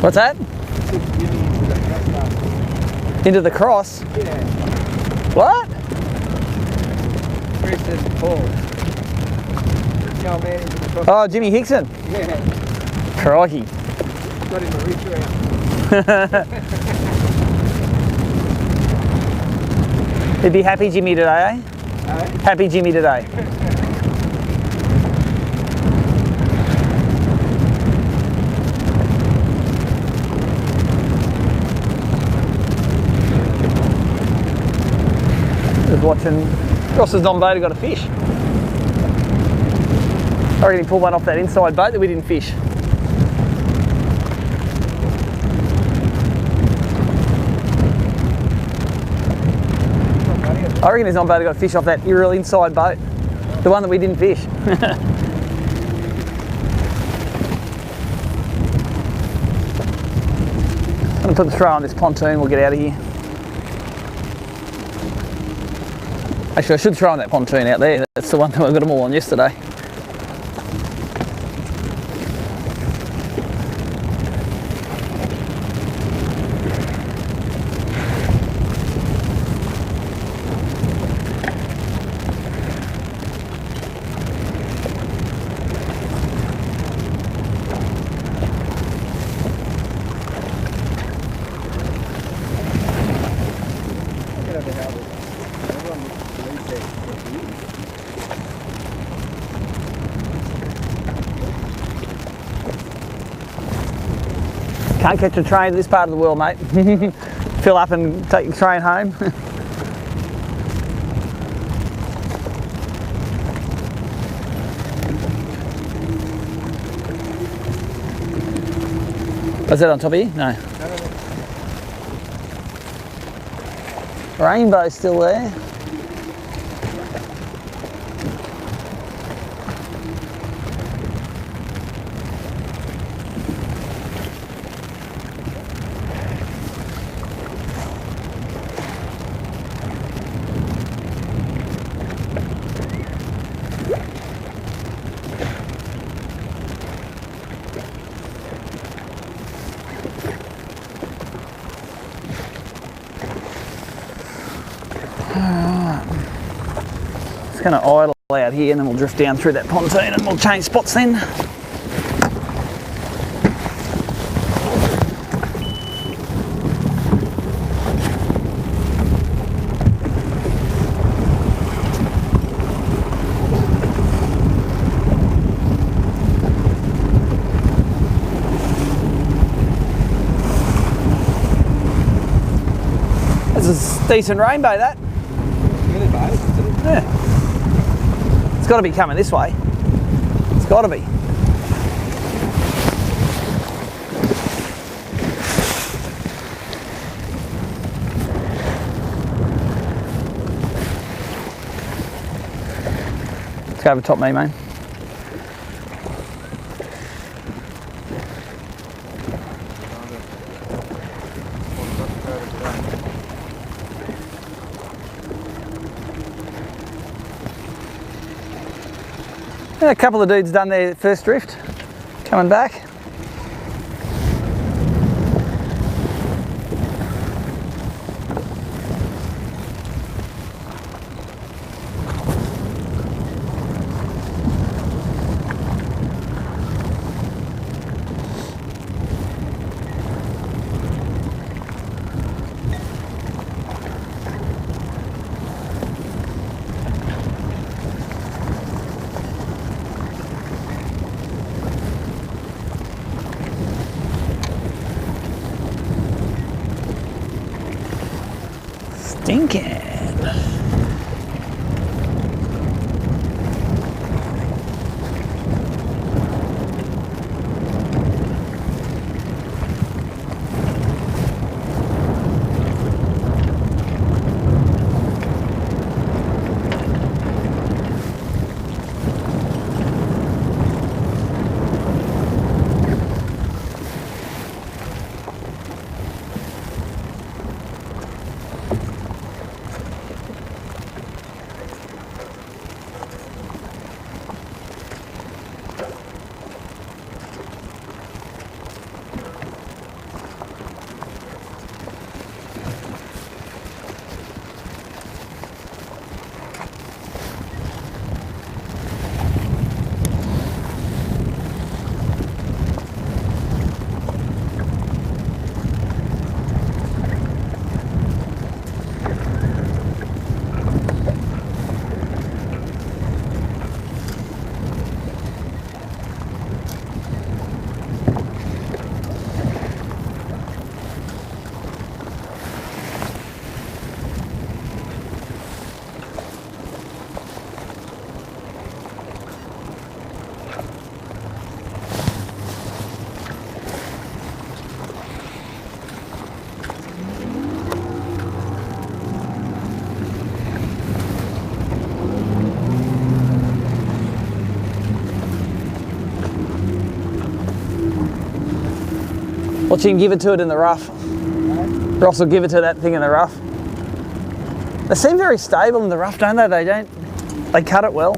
What's that? Into the cross? Yeah. What? Chris says Paul. No, man, into the cross. Oh, Jimmy Hickson. Yeah. Crikey. Got him to reach around. He'd be happy Jimmy today, eh? Happy Jimmy today. Just watching Ross's on-boat, got a fish. I reckon he pulled one off that inside boat that we didn't fish. I reckon his on-boat got a fish off that real inside boat, the one that we didn't fish. I'm going to put the throw on this pontoon, we'll get out of here. Actually, I should throw on that pontoon out there. That's the one that I got them all on yesterday. Can't catch a train to this part of the world, mate. Fill up and take the train home. Was that on top of you? No. Rainbow's still there. It's going to idle out here and then we'll drift down through that pontoon and we'll change spots then. It's a decent rainbow, that. Really bad, isn't it? Yeah. It's got to be coming this way. It's got to be. Let's go over top me, mate. Yeah, a couple of dudes done their first drift, coming back. tin can. Watch him give it to it in the rough. Ross will give it to that thing in the rough. They seem very stable in the rough, don't they? They cut it well.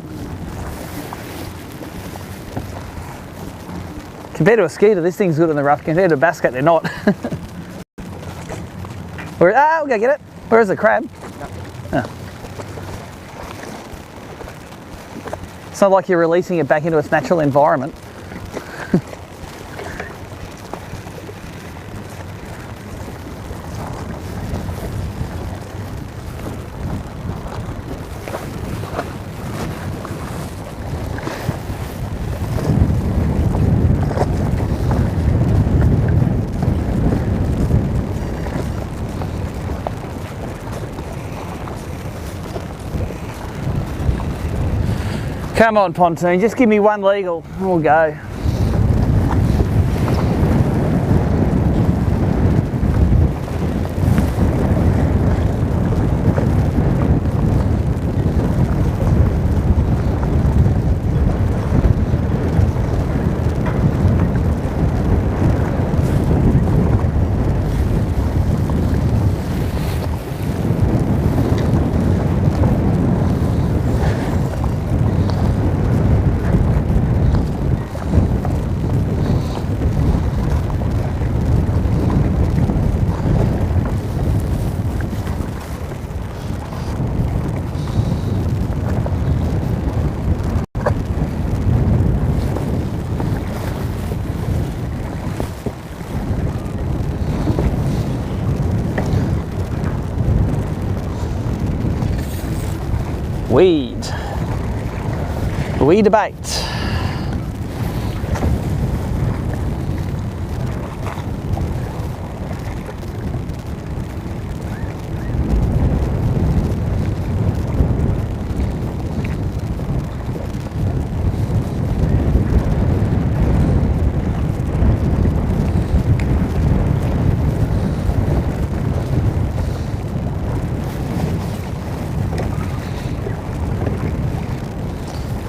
Compared to a skeeter, this thing's good in the rough. Compared to a basket, they're not. We'll go get it. Where is the crab? Oh. It's not like you're releasing it back into its natural environment. Come on, pontoon, just give me one legal and we'll go. We debate.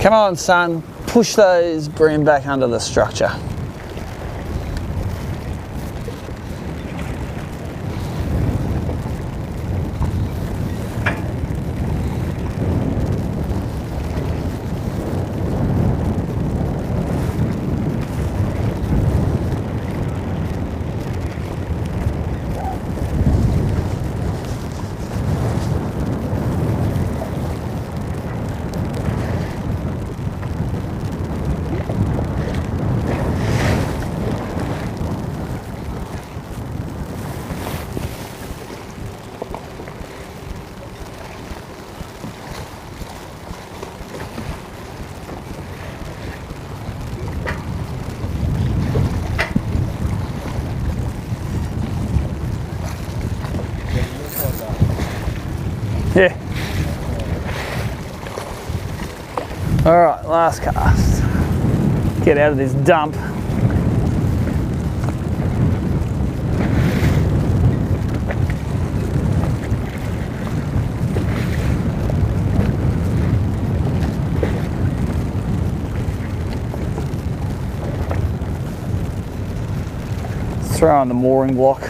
Come on, son, push those BREAM back under the structure. All right, last cast. Get out of this dump. Throw on the mooring block.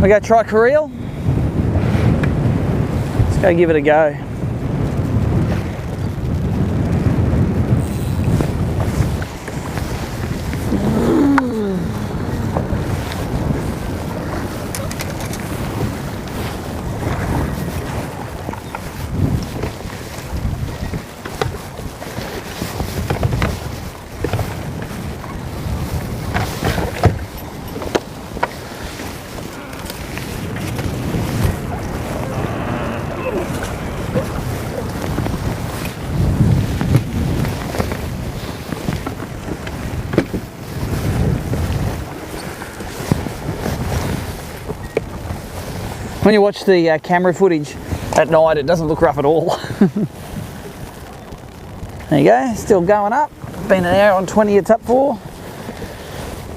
We go try Kareel? Let's go give it a go. When you watch the camera footage at night, it doesn't look rough at all. There you go, still going up. Been an hour and 20 it's up for.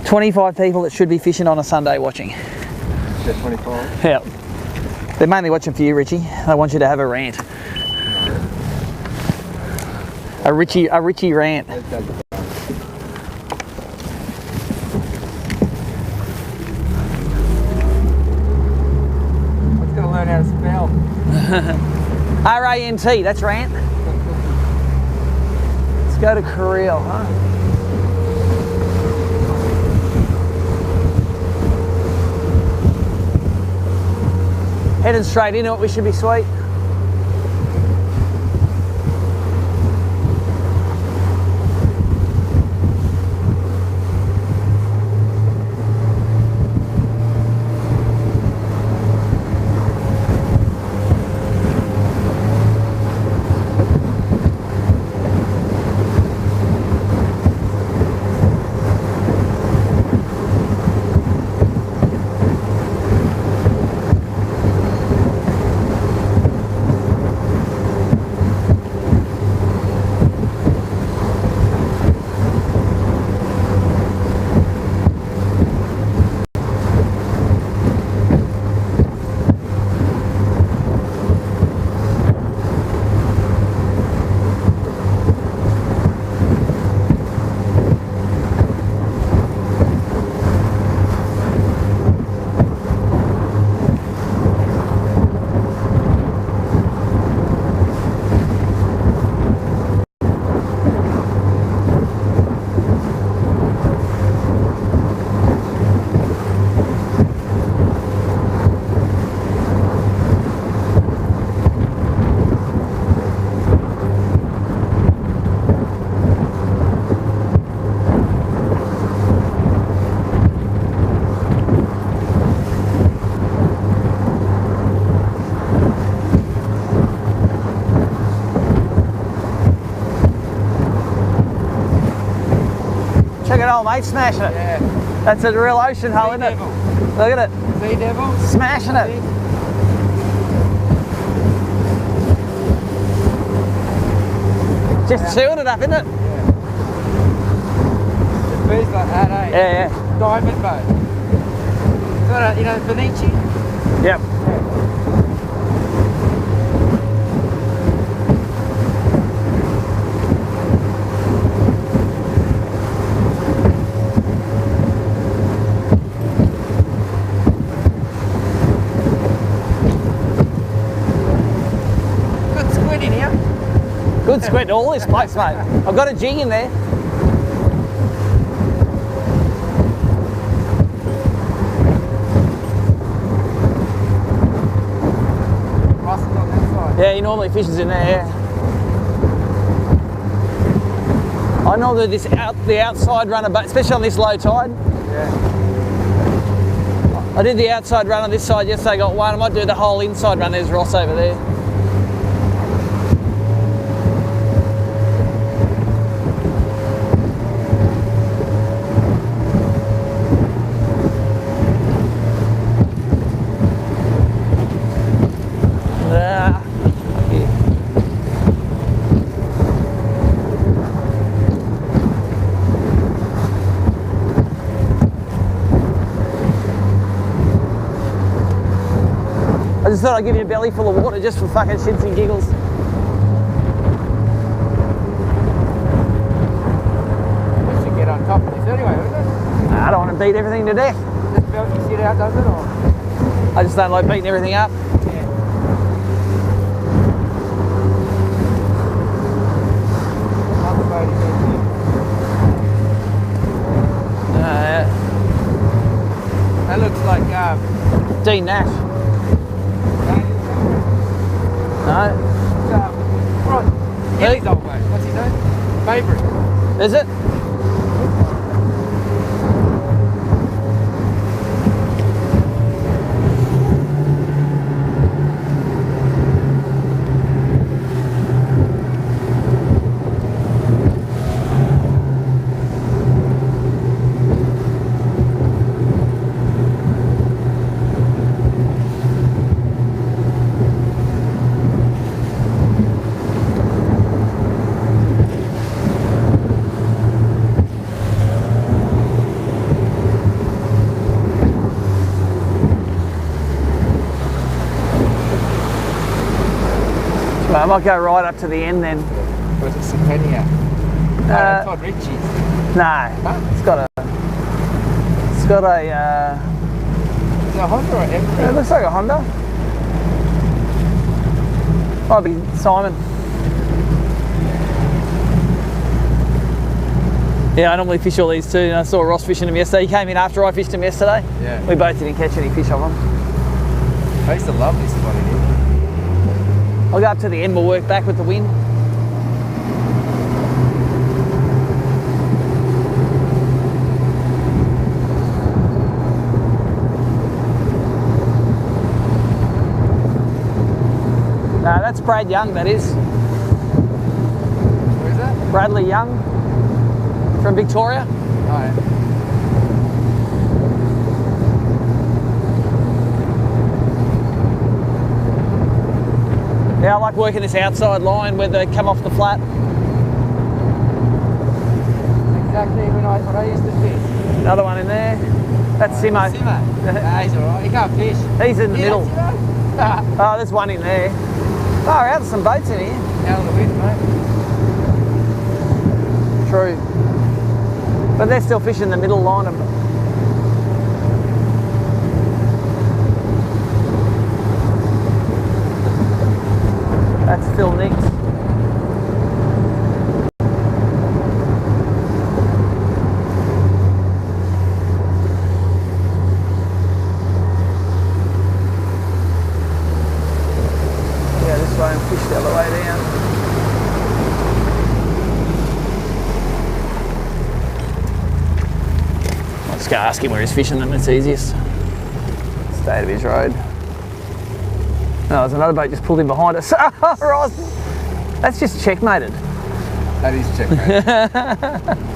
25 people that should be fishing on a Sunday watching. Is that 25? Yeah. They're mainly watching for you, Richie. They want you to have a rant. A Richie rant. Learn how to spell. R-A-N-T, that's rant. Let's go to Kareel, huh? Heading straight into it, we should be sweet. Check it out, mate, smashing it. Yeah. That's a real ocean hull, isn't it? Devil. Look at it. Sea devil. Smashing it. Just chewing it up, isn't it? The beast like that, eh? Yeah, yeah. Diamond boat. Got a, you know, Benici? Yep. Good squid in here. Good squid, all this place, mate. I've got a jig in there. Russell's on that side. Yeah, he normally fishes in there, yeah. I know that the outside runner, but especially on this low tide. Yeah. I did the outside run on this side yesterday, got one. I might do the whole inside run. There's Ross over there. I just thought I'd give you a belly full of water just for fucking shits and giggles. We should get on top of this anyway, wouldn't it? Nah, I don't want to beat everything to death. Just belt your shit out, does it? Or? I just don't like beating everything up. Yeah. Another boat is that looks like Dean Nash. No. Right. Kelly's old mate. What's his name? Favourite. Is it? I might go right up to the end then. Or is it Centennial? Todd Ritchie's. No, Huh? it's got a. It's got a. Is it a Honda or It M3? looks like a Honda. Might be Simon. Yeah, I normally fish all these too. And I saw Ross fishing them yesterday. He came in after I fished them yesterday. Yeah. We both didn't catch any fish of them. I used to love this spot here. I'll go up to the end. We'll work back with the wind. No, that's Brad Young, that is. Where is that? Bradley Young from Victoria. Oh, yeah. Yeah, I like working this outside line where they come off the flat. Exactly when I used to fish. Another one in there. That's Simo. Simo. Nah, he's alright. He can't fish. He's in the middle. Out Oh, there's one in there. Oh, out some boats in here. of the wind, mate. True. But they're still fishing the middle line of them. That's Phil Nicks. Yeah, this way and fish the other way down. I'll just go ask him where he's fishing them, it's easiest. State of his road. No, there's another boat just pulled in behind us. Oh, Ross! That's just checkmated. That is checkmate.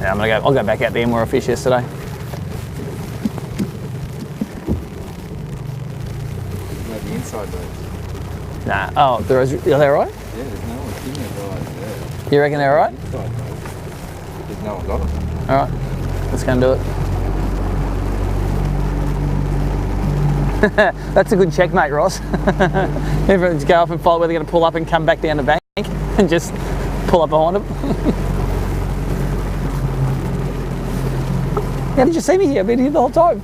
Yeah, I'll go back out there where I fished yesterday. Like the inside boats. Nah, oh, are they right? Yeah, there's no one in there guys there. You reckon they're right? Inside boats. There's no one got them. All right, let's go and do it. That's a good checkmate, Ross. Everyone's go up and follow where they're going to pull up and come back down the bank and just pull up behind them. How did you see me here? I've been here the whole time.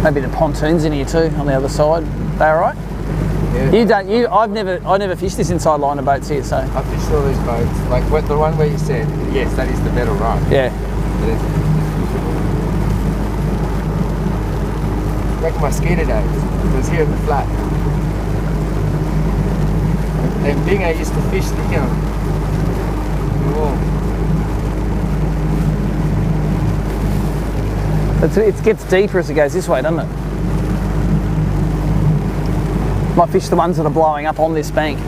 Maybe the pontoons in here too on the other side. They all right? Yeah. I never fished this inside line of boats here, so. I fished all these boats. Like the one where you said, yes, that is the better run. Yeah. Like my skater days. It was here in the flat. And Bing, I used to fish the It gets deeper as it goes this way, doesn't it? Might fish the ones that are blowing up on this bank.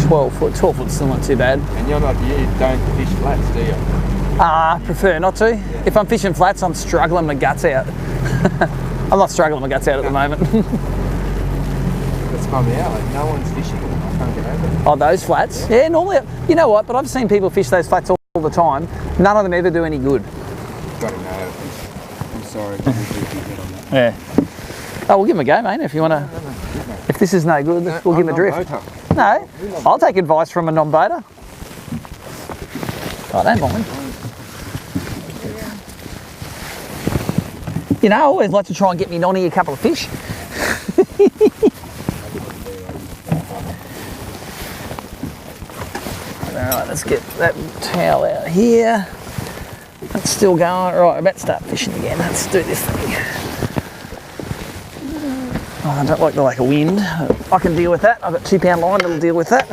$12 foot. 12 foot's still not too bad. And you don't fish flats, do you? I prefer not to. Yeah. If I'm fishing flats, I'm struggling my guts out. I'm not struggling my guts out at the moment. That's my out. Like, no one's fishing them. I can't get over it. Oh, those flats? Yeah, normally, you know what? But I've seen people fish those flats all the time. None of them ever do any good. Got to know. I'm sorry. Yeah. Oh, we'll give them a go, mate. If you want to. If this is no good, we'll give them a drift. No, I'll take advice from a non-boater. I don't mind. You know, I always like to try and get me nonny a couple of fish. Alright, let's get that towel out here. That's still going. Right, we're about to start fishing again. Let's do this thing. Oh, I don't like the lack of wind. I can deal with that. I've got 2 pound line that'll deal with that.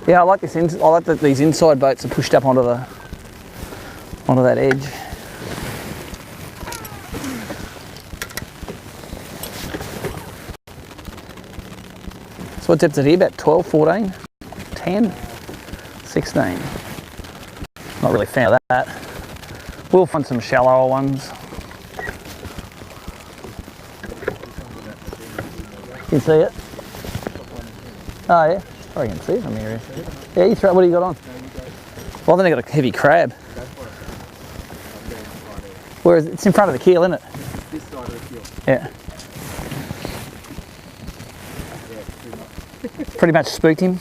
Yeah, I like this. I like that these inside boats are pushed up onto that edge. So what depth is it here? About 12, 14, 10, 16. Not really a fan of that. We'll find some shallower ones. Can you see it? Oh yeah, I can see it from here. Yeah, you throw. What do you got on? Well, then I got a heavy crab. Where is it? It's in front of the keel, isn't it? This side of the keel. Yeah. Pretty much spooked him.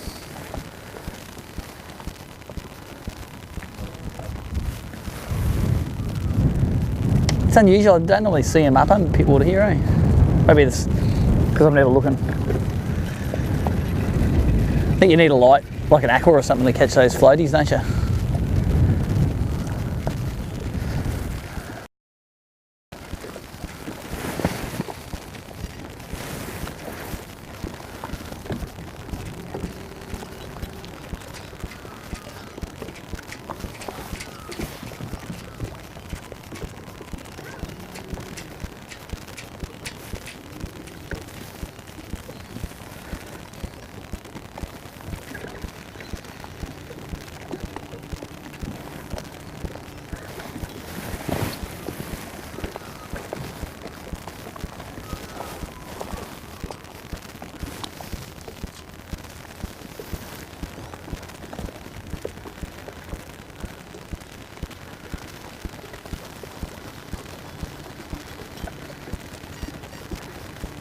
It's unusual. I don't normally see him up under pit water here, eh? Maybe it's because I'm never looking. I think you need a light, like an aqua or something, to catch those floaties, don't you?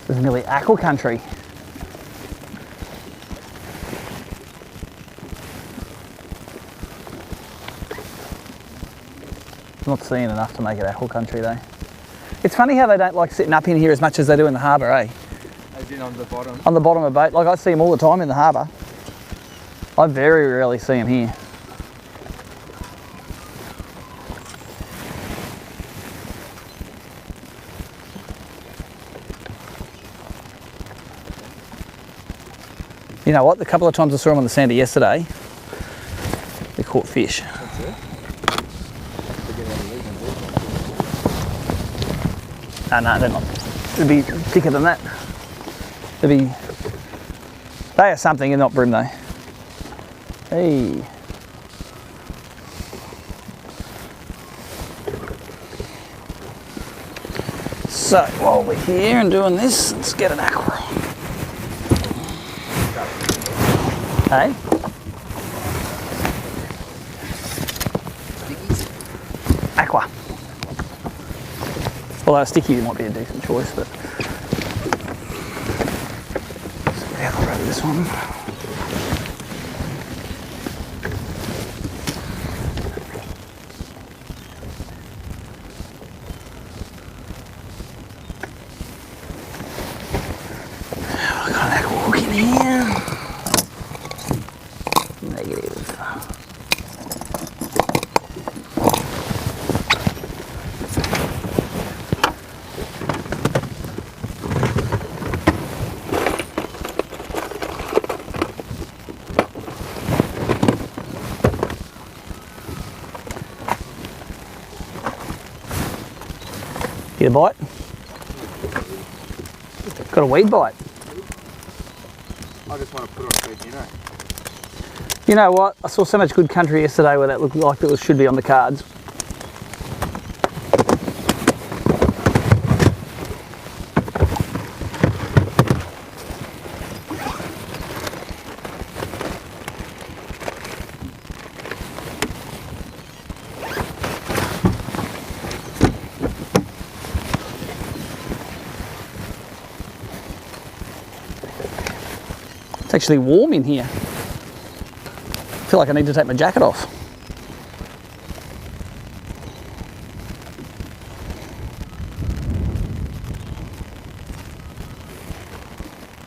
This is nearly aqua country. Not seeing enough to make it aqua country though. It's funny how they don't like sitting up in here as much as they do in the harbour, eh? As in on the bottom? On the bottom of a boat. Like I see them all the time in the harbour. I very rarely see them here. You know what? The couple of times I saw them on the sander yesterday, they caught fish. That's it? No, they're not. It'd be thicker than that. They are something and not bream though. Hey. So while we're here and doing this, let's get an aqua. Hey? Aqua. Although a sticky might be a decent choice, but this one. I got that walk in here. Negative. Get a bite? Got a weed bite. I just want to put on a bit, you know. You know what? I saw so much good country yesterday where that looked like it should be on the cards. It's actually warm in here. I feel like I need to take my jacket off.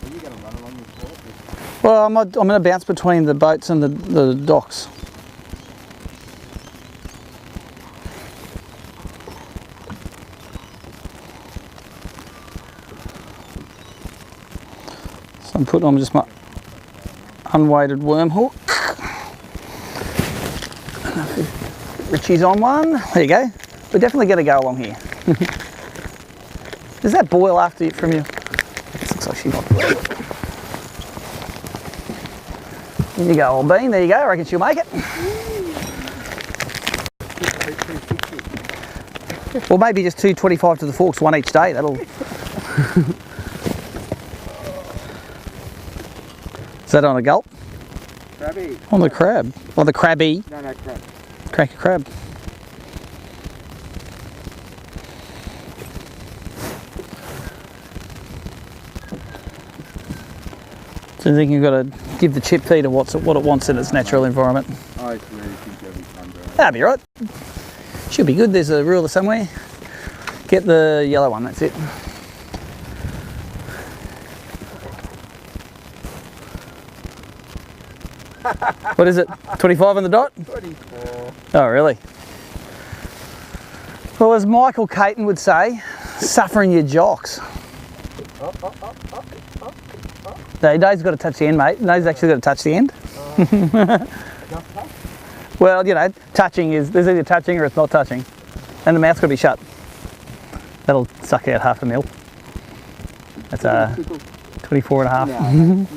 Are you going to run along this wall? Well, I'm going to bounce between the boats and the docks. So I'm putting on just my unweighted worm hook. Richie's on one. There you go. We're definitely going to go along here. Does that boil after from you? This looks like she's not. There you go, old bean. There you go. I reckon she'll make it. Well, maybe just 2.25 to the forks, one each day. That'll. Is that on a gulp? Crabby. On the crab. Or the crabby. No, crab. Crack a crab. So I think you've got to give the chip feeder what it wants in its natural environment. I really think they'll be fun, bro. That'll be right. Should be good. There's a ruler somewhere. Get the yellow one, that's it. What is it? 25 on the dot? 24. Oh, really? Well, as Michael Caton would say, suffering your jocks. No, Dave's got to touch the end, mate. Dave's actually got to touch the end. Well, you know, touching is, there's either touching or it's not touching. And the mouth's got to be shut. That'll suck out half a mil. That's 24 and a half. No.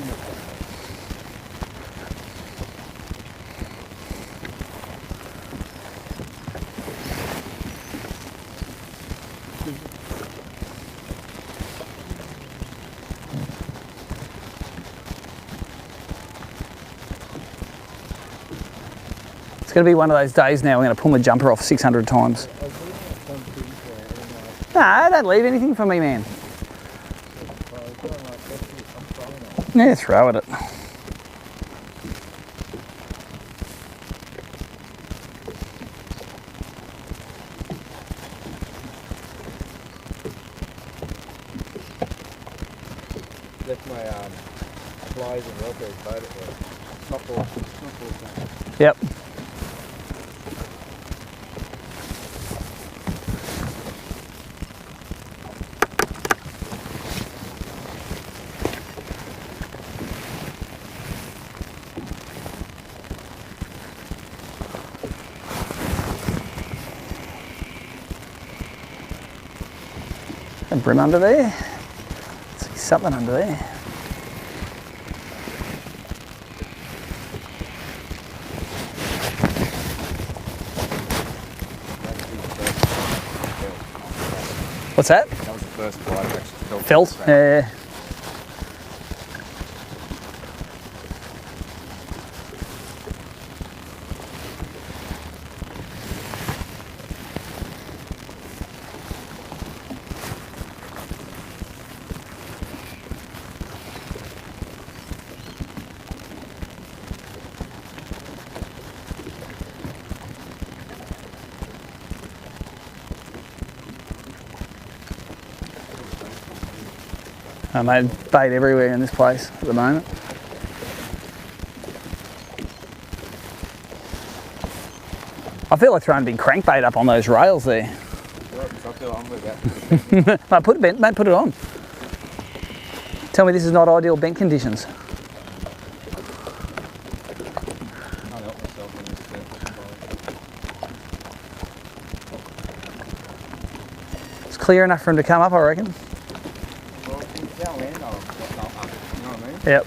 It's going to be one of those days now. We're going to pull my jumper off 600 times. No, don't leave anything for me, man. Yeah, throw at it. That's my flies and welfare boat at the top ball. Yep. A brim under there. See something under there. What's that? That was the first flight I actually Felt? Yeah. I made bait everywhere in this place at the moment. I feel like throwing a big crankbait up on those rails there. Mate, put it on. Tell me this is not ideal bent conditions. It's clear enough for him to come up, I reckon. Yep.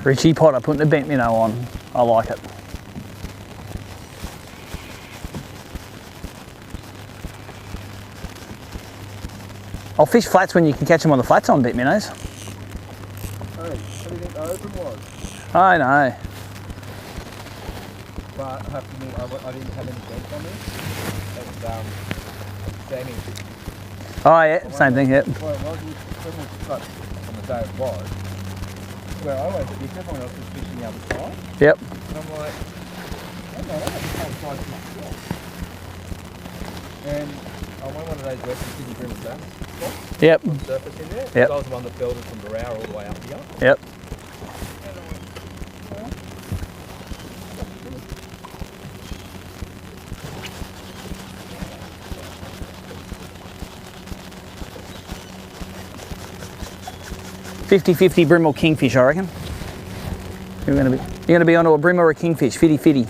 'Richie Potter putting the bent minnow on. I like it. I'll fish flats when you can catch them on the flats on bent minnows. Hey, what do you think the open was? I know. But I have to admit, I didn't have any bent on this. That was Sammy. Oh yeah, same thing, yep. Well, it was cut on the day it was. Where I always fish, everyone else was fishing the other side. Yep. And I'm like, I don't know, I have the same size as myself. And I went one of those Western Sydney Bream Bass spots. Yep. On surface in there. Yep. I was the one that builded from Barrow all the way up here. Yep. And I went, well, that's good. 50-50 brim or kingfish, I reckon. You're gonna be onto a brim or a kingfish, 50-50.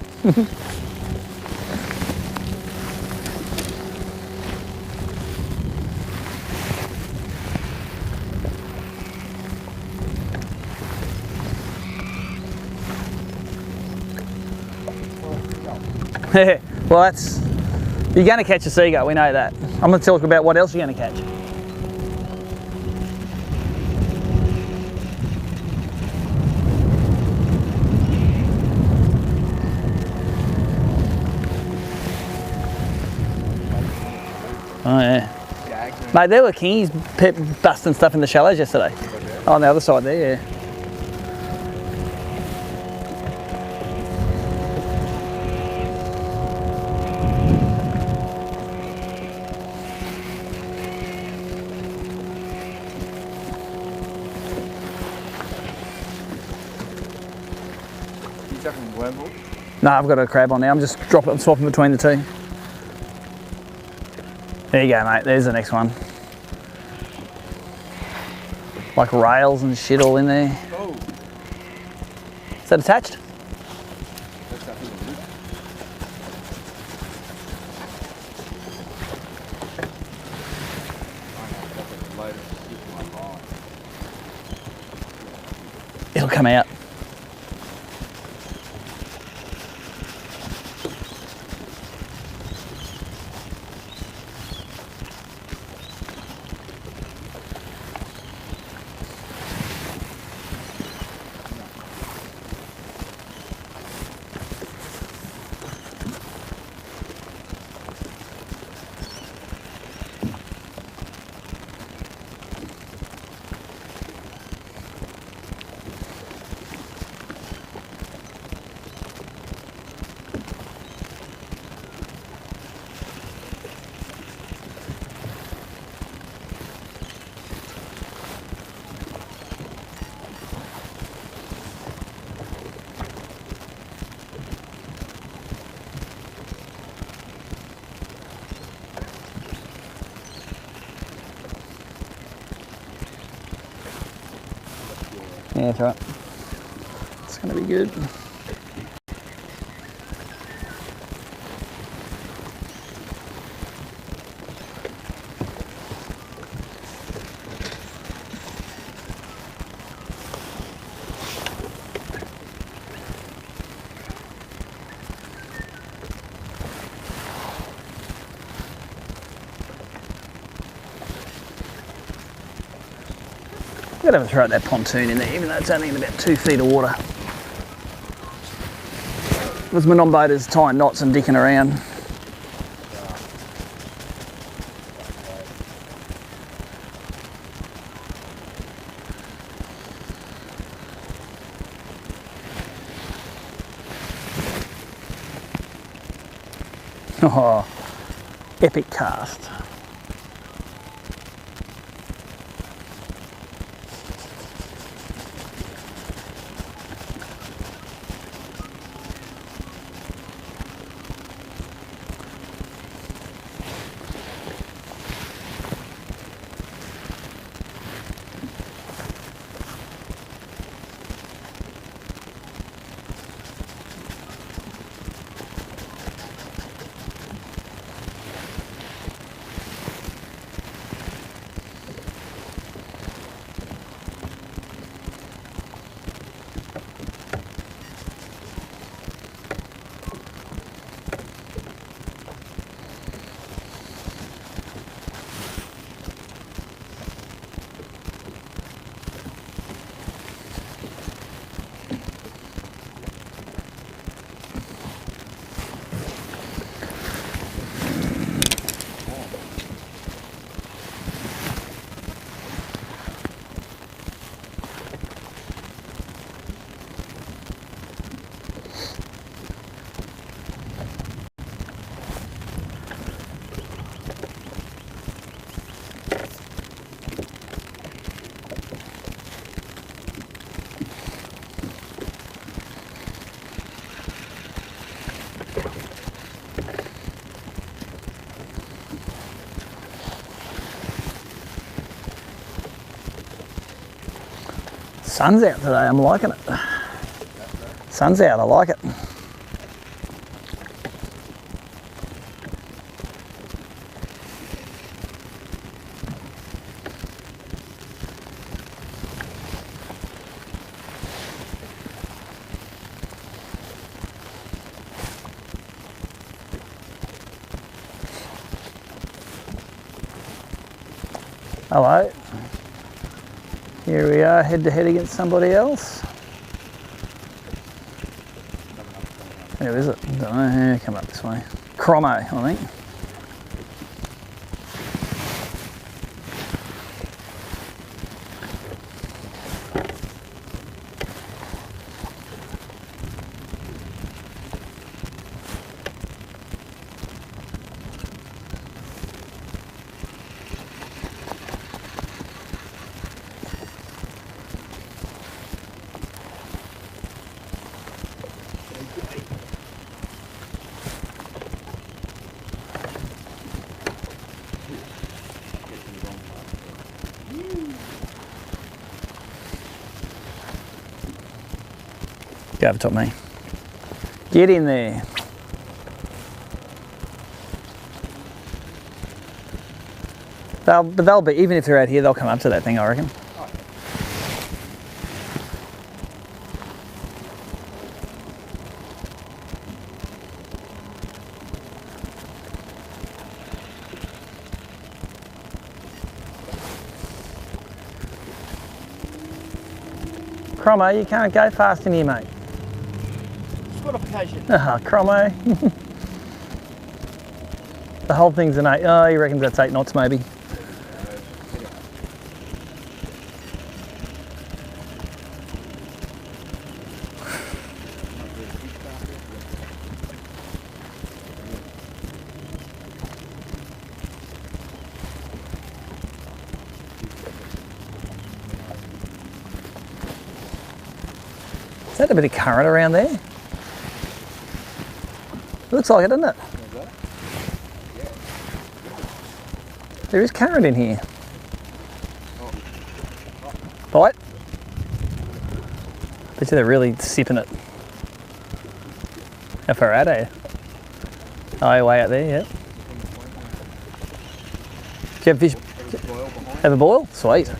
Well, that's, you're going to catch a seagull, we know that. I'm going to talk about what else you're going to catch. Oh yeah. Mate, there were kingies busting stuff in the shallows yesterday. Oh, on the other side there, yeah. No, I've got a crab on now. I'm just swapping between the two. There you go, mate. There's the next one. Like rails and shit all in there. Oh. Is that attached? It'll come out. Yeah, that's right. going to be good. I'm going to throw that pontoon in there, even though it's only in about 2 feet of water. Because my non-boater's tying knots and dicking around. Oh, epic cast. Sun's out today, I'm liking it. Sun's out, I like it. Hello. Here we are, head to head against somebody else. Where is it? I don't know. Come up this way. Cromo, I think. Go over top me. Get in there. They'll be, even if they're out here, they'll come up to that thing, I reckon. Cromo, you can't go fast in here, mate. Disqualification. Ah, Cromo. The whole thing's an 8. Oh, he reckons that's 8 knots, maybe. Is that a bit of current around there? Looks like it, doesn't it? There is current in here. Bite. Bet you they're really sipping it. How far out are you? Oh, way out there, yeah. Do you have fish? Have a boil? Sweet.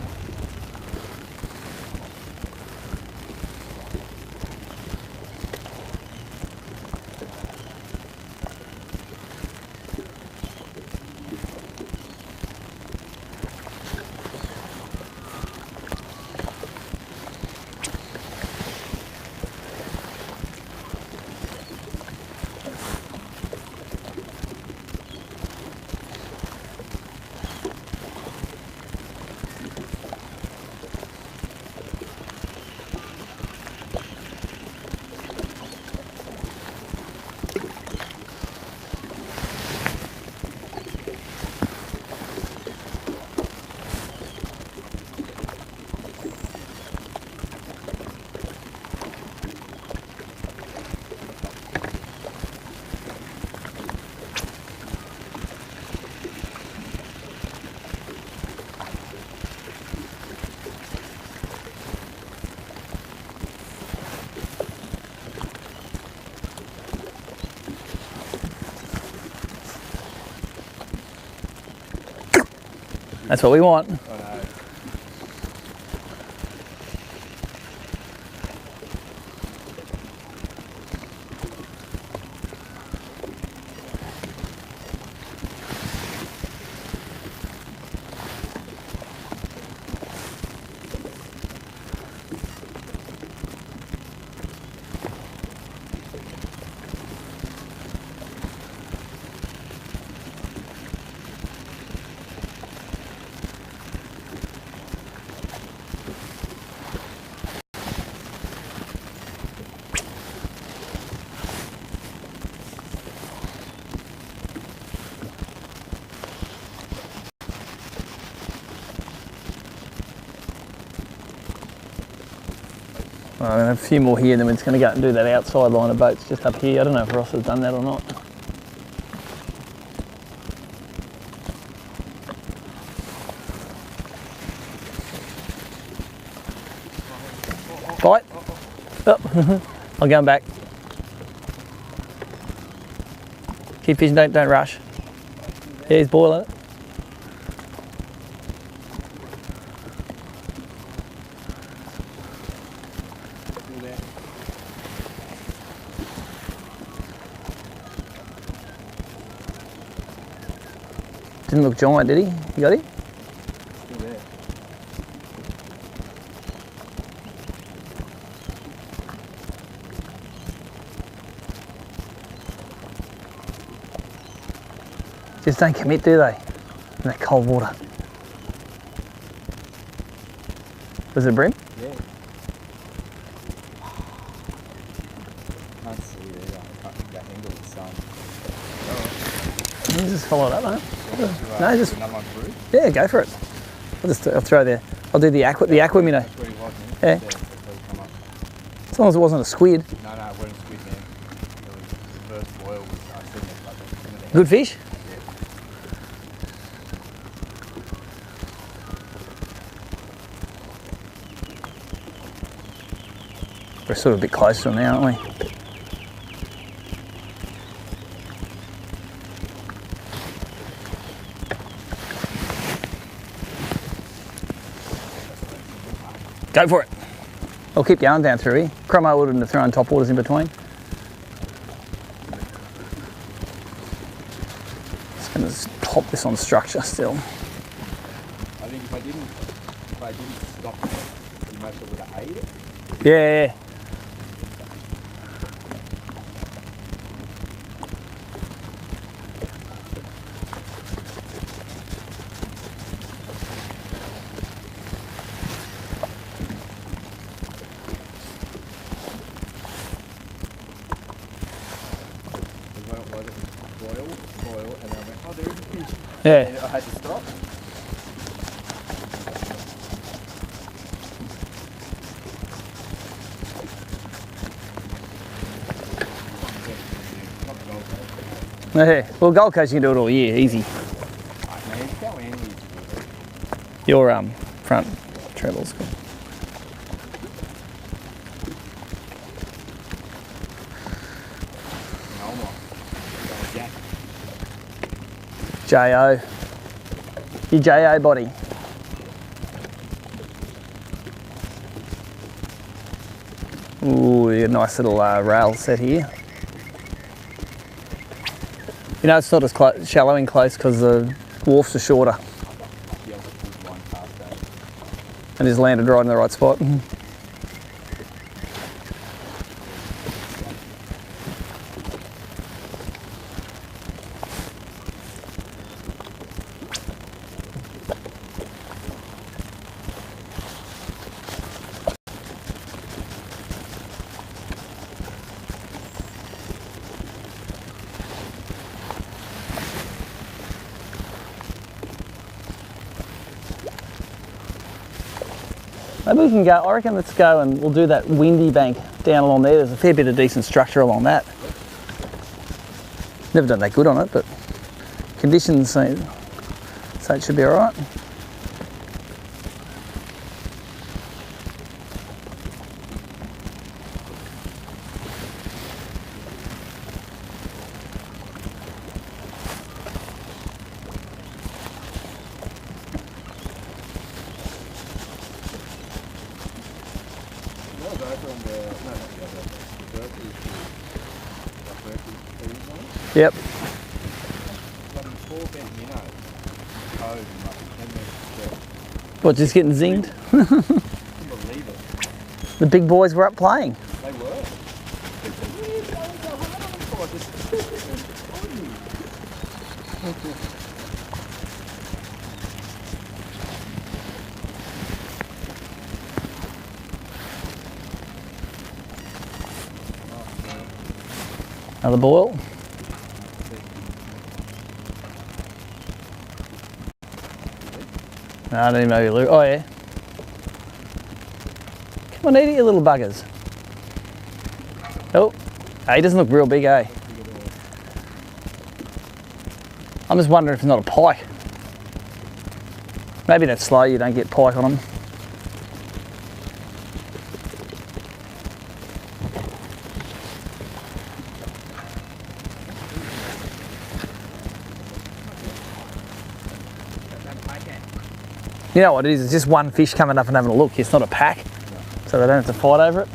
That's what we want. I know. I have a few more here, and then we're just going to go and do that outside line of boats just up here. I don't know if Ross has done that or not. Bite. Oh. I'll go back. Keep fishing, don't rush. Yeah, he's boiling it. Didn't look giant, did he? You got him? Still there. Just don't commit, do they? In that cold water. Was it a bream? Yeah. Can't see there. I can't get that angle of the sun. You just follow it up, mate. No, just another one through. Yeah, go for it. I'll throw there. I'll do the aqua minnow. That's where he was, Yeah. yeah. That's where he come up. As long as it wasn't a squid. No, it wasn't a squid, man. It was the first boil was sitting there. Good fish? We're sort of a bit close to them now, aren't we? Go for it. I'll keep going down through here. Chromo wouldn't have thrown top waters in between. Just going to pop this on structure still. I think if I didn't stop it, you might have would have ate it. Yeah. Boil, and then I went, oh, there is a fish. Yeah. And I had to stop. Yeah. Well, Gold Coast you can do it all year, easy. Your front treadle's good. J.O. Your J.O. body. Ooh, a nice little rail set here. You know, it's not as shallow in close because the wharfs are shorter. And just landed right in the right spot. Maybe we can go, I reckon let's go and we'll do that windy bank down along there. There's a fair bit of decent structure along that. Never done that good on it, but conditions say it should be all right. Yep. What, just getting zinged? The big boys were up playing. They were. Another boil. No, I don't even know you, Luke. Oh, yeah. Come on, eat it, you little buggers. Oh, hey, he doesn't look real big, eh? I'm just wondering if it's not a pike. Maybe that's slow, you don't get pike on them. You know what it is, it's just one fish coming up and having a look. It's not a pack, so they don't have to fight over it.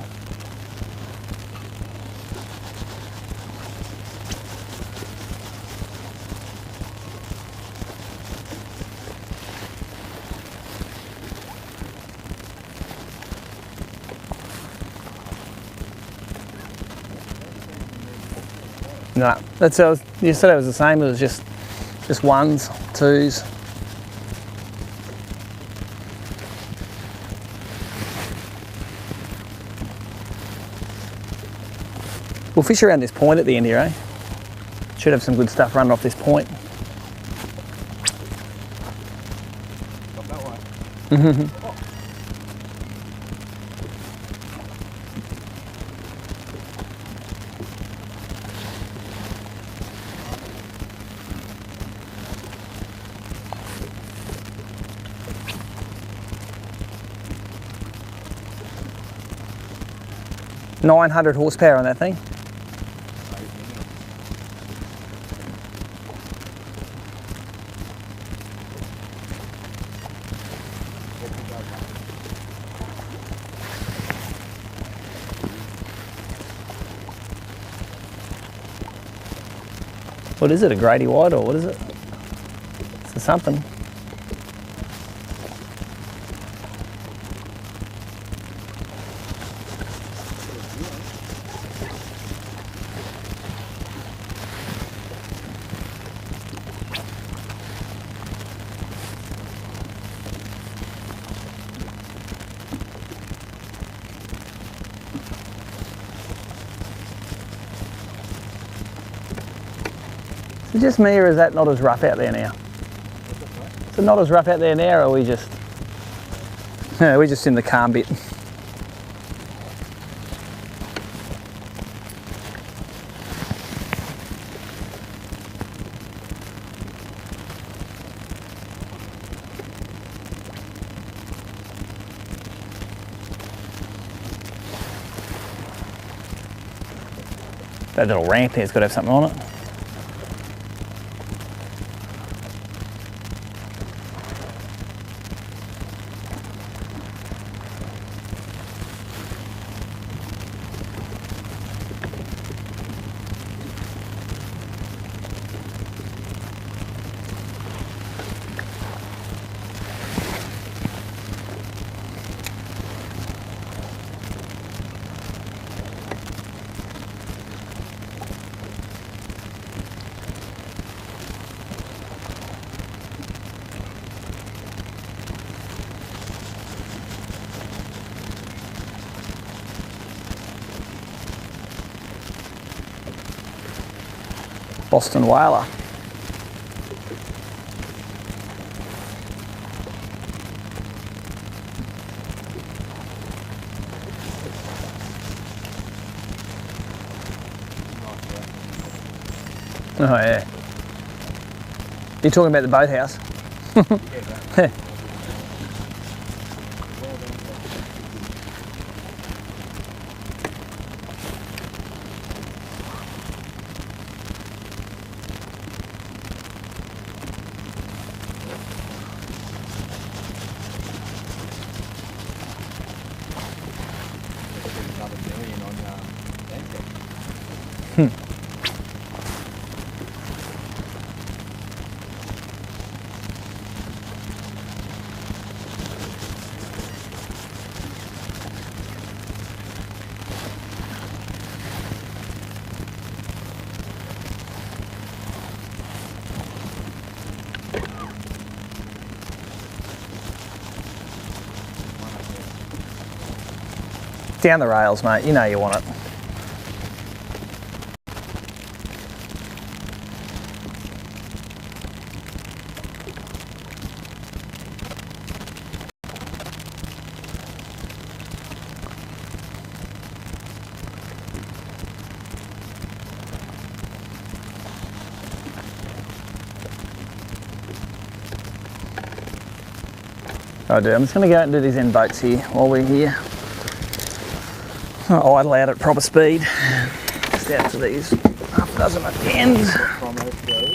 No, that's you said it was the same. It was just ones, twos. We'll fish around this point at the end here, eh? Should have some good stuff running off this point. Not that way. Oh. 900 horsepower on that thing. What is it, a Grady White or what is it? It's something. Is it just me or is that not as rough out there now? Is it not as rough out there now or are we just... Yeah, we're just in the calm bit. That little ramp there's got to have something on it. Boston whaler. Oh yeah. You're talking about the boathouse? Down the rails, mate. You know you want it. I do. I'm just going to go out and do these end boats here while we're here. I'll idle out at proper speed. Just out to these half dozen at the end.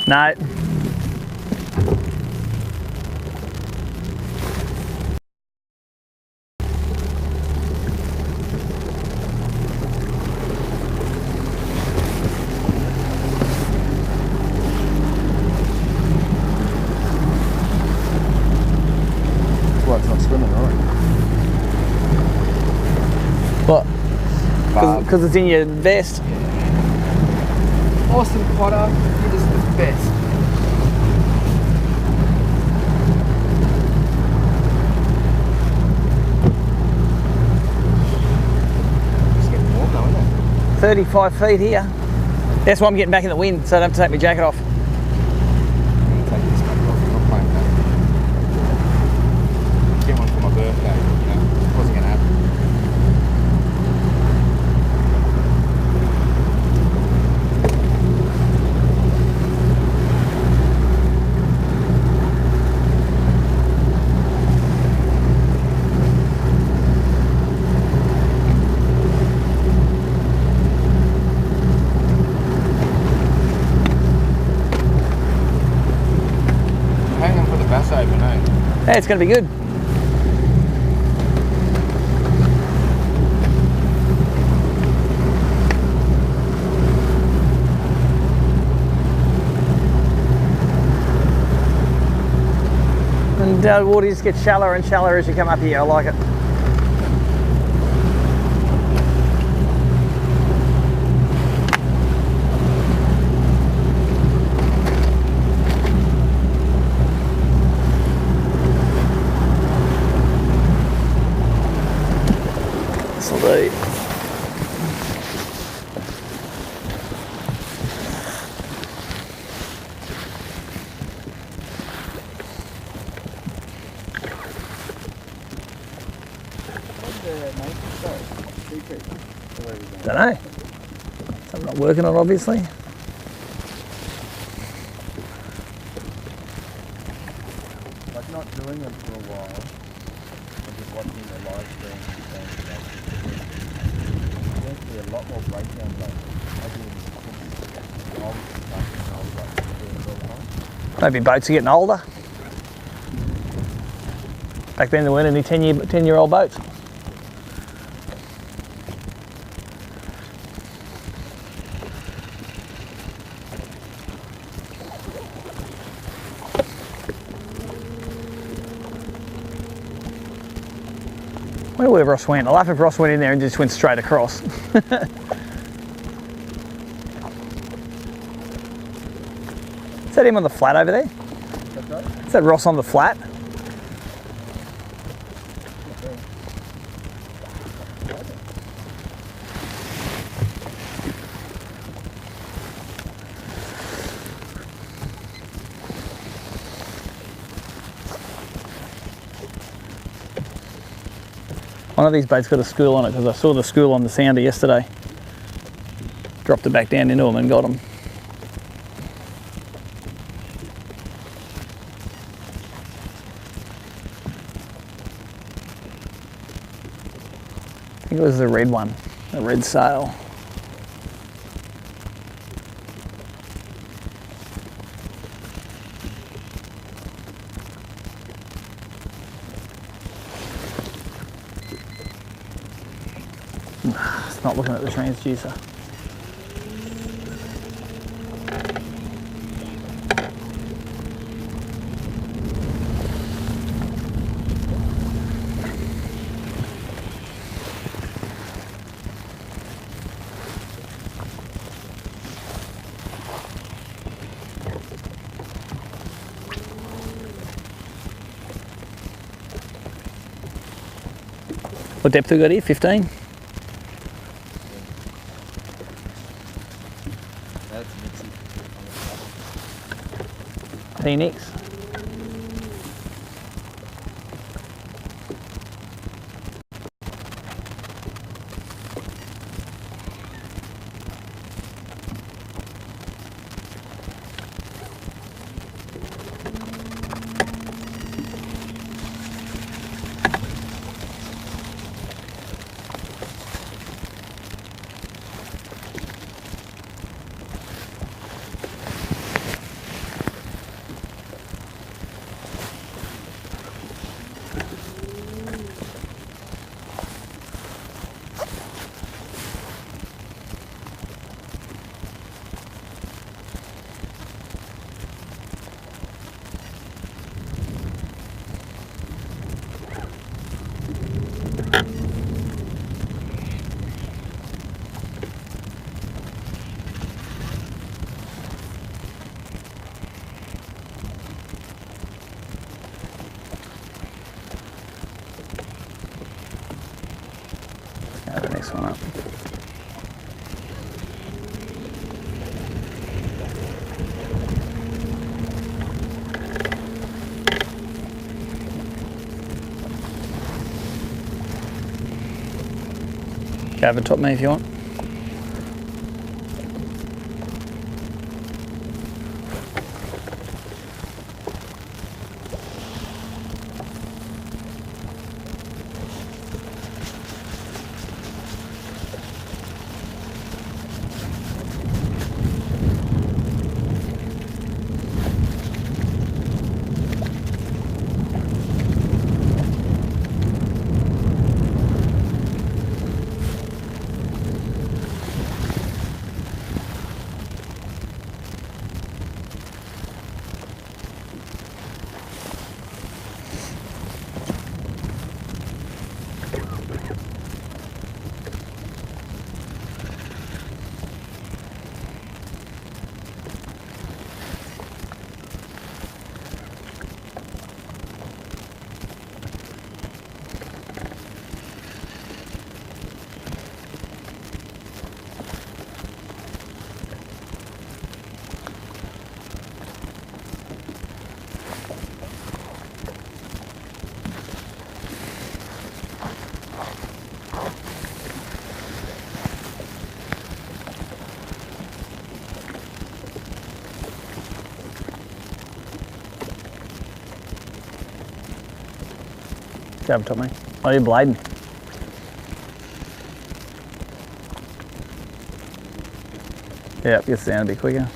No. Well, it's not swimming, right? What? Because it's in your vest. Awesome, Potter. You're just the best. It's getting warm though, isn't it? 35 feet here. That's why I'm getting back in the wind, so I don't have to take my jacket off. Take this back off. I'm not playing that. Get one for my birthday. You know, wasn't going to happen. Hey, it's going to be good. And the water just gets shallower and shallower as you come up here. I like it. Don't know. I'm not working on, obviously. Like not doing them for a while, but just watching the live stream and there's to be a lot more breakdowns like Maybe boats are getting older. Back then there weren't any 10-year-old boats. I wonder where Ross went. I'll laugh if Ross went in there and just went straight across. Is that him on the flat over there? That's right. Is that Ross on the flat? of these baits got a school on it because I saw the school on the sounder yesterday. Dropped it back down into them and got them. I think it was the red one, the red sail. It's not looking at the transducer. What depth have we got here? 15? That's mixy. Phoenix. The next one up. Gavin, top me if you want. Gavin, top me. Oh, you're blading. Yeah, gets down a bit quicker.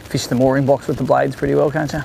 Fish the mooring box with the blades pretty well, can't you?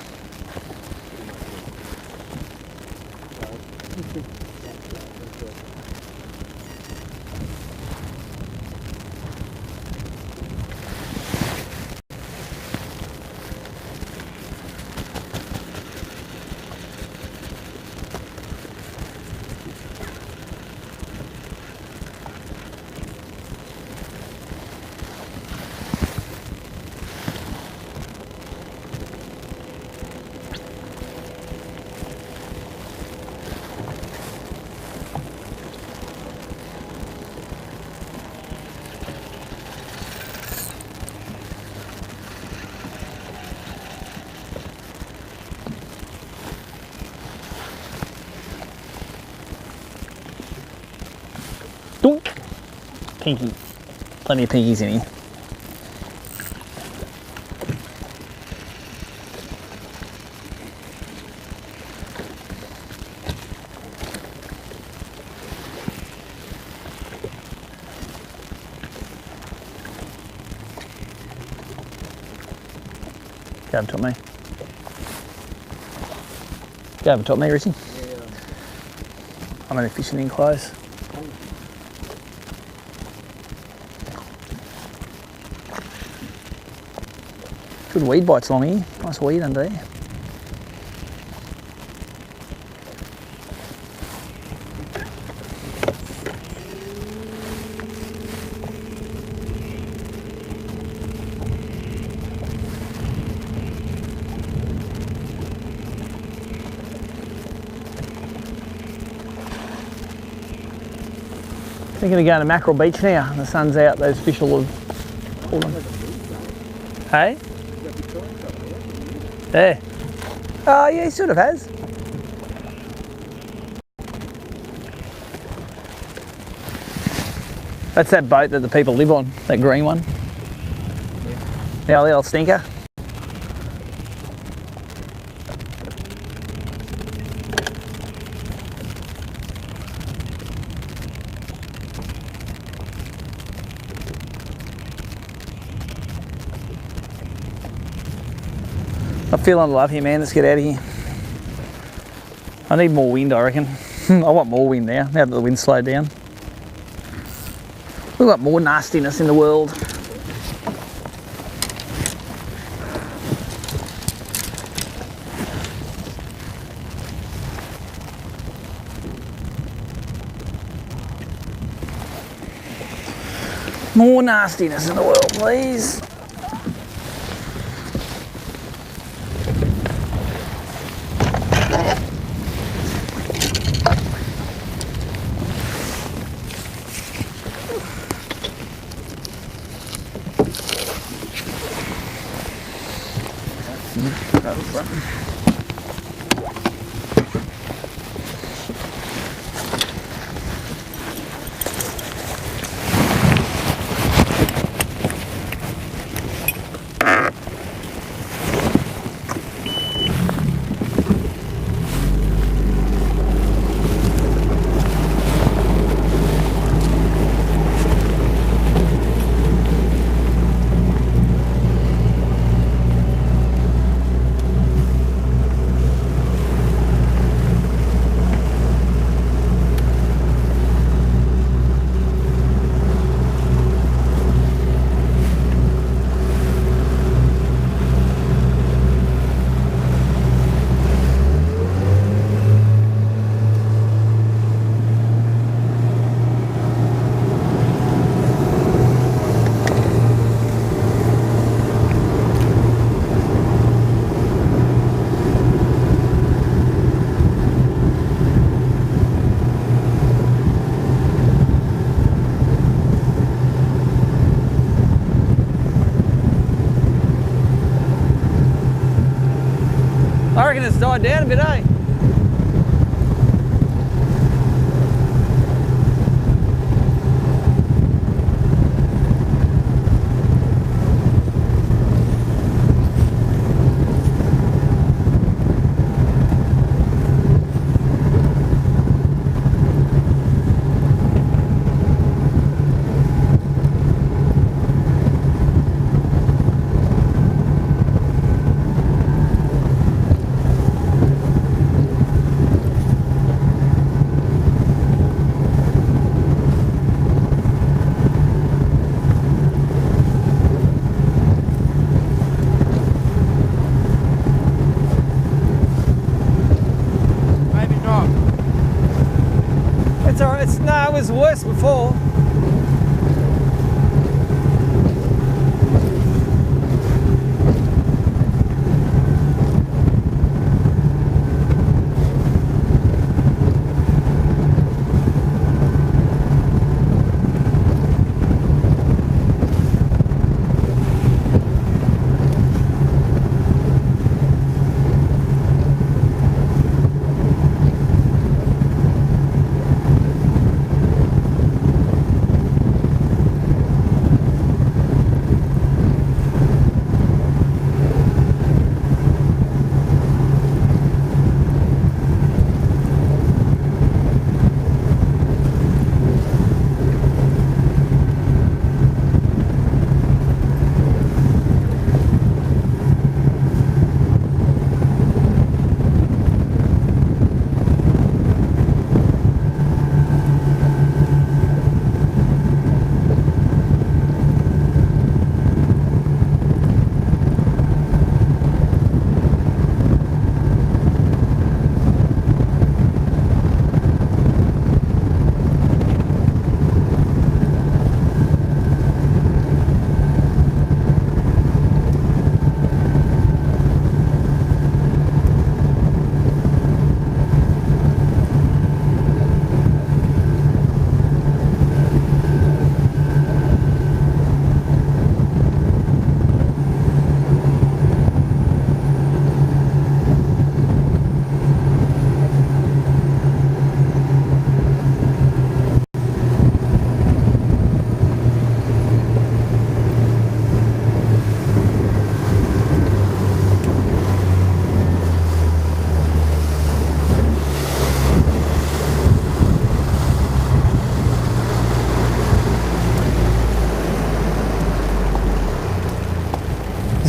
Pinky. Plenty of pinkies in here. Go over top me. Go over top me, Richie. I'm only fishing in close. Good weed bites along here. Nice weed under there. Thinking of going to Mackerel Beach now. The sun's out, those fish will have pulled them. Hey? There. Oh yeah, he sort of has. That's that boat that the people live on, that green one. Yeah, the old stinker. I'm feeling love here, man. Let's get out of here. I need more wind, I reckon. I want more wind now that the wind's slowed down. We want more nastiness in the world. More nastiness in the world, please. I reckon it's died down a bit, eh? No, it was worse before.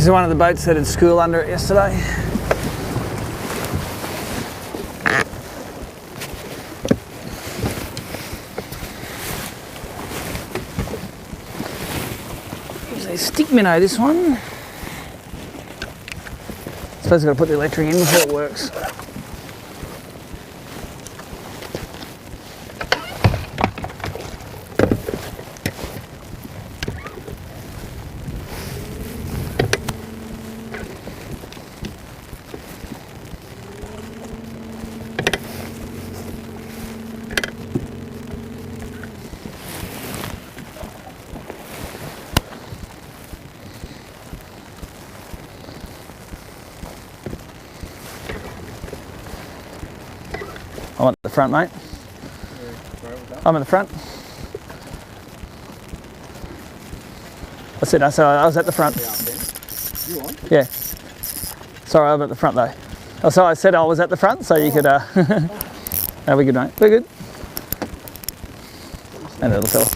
This is one of the boats that had school under it yesterday. There's a stick minnow, this one. I suppose I've got to put the electric in before it works. I'm at the front, mate. I'm at the front. I said, I was at the front. You on? Yeah. Sorry, I'm at the front though. Oh, so I said I was at the front, so you could. No, we're good, mate. We're good. And little fella.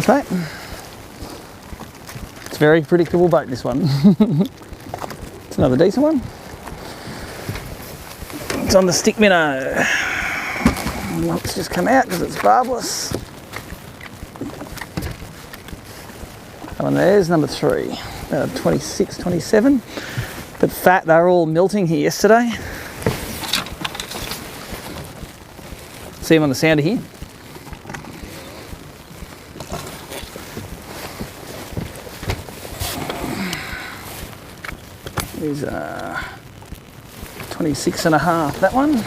Mate. It's a very predictable boat, this one. It's another decent one. It's on the stick minnow. Let's just come out because it's barbless. That one there's number 3. 26, 27. But fat, they were all melting here yesterday. See them on the sounder here. Is 26 and a half, that one.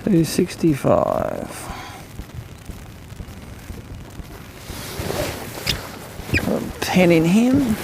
$265. Pen in him.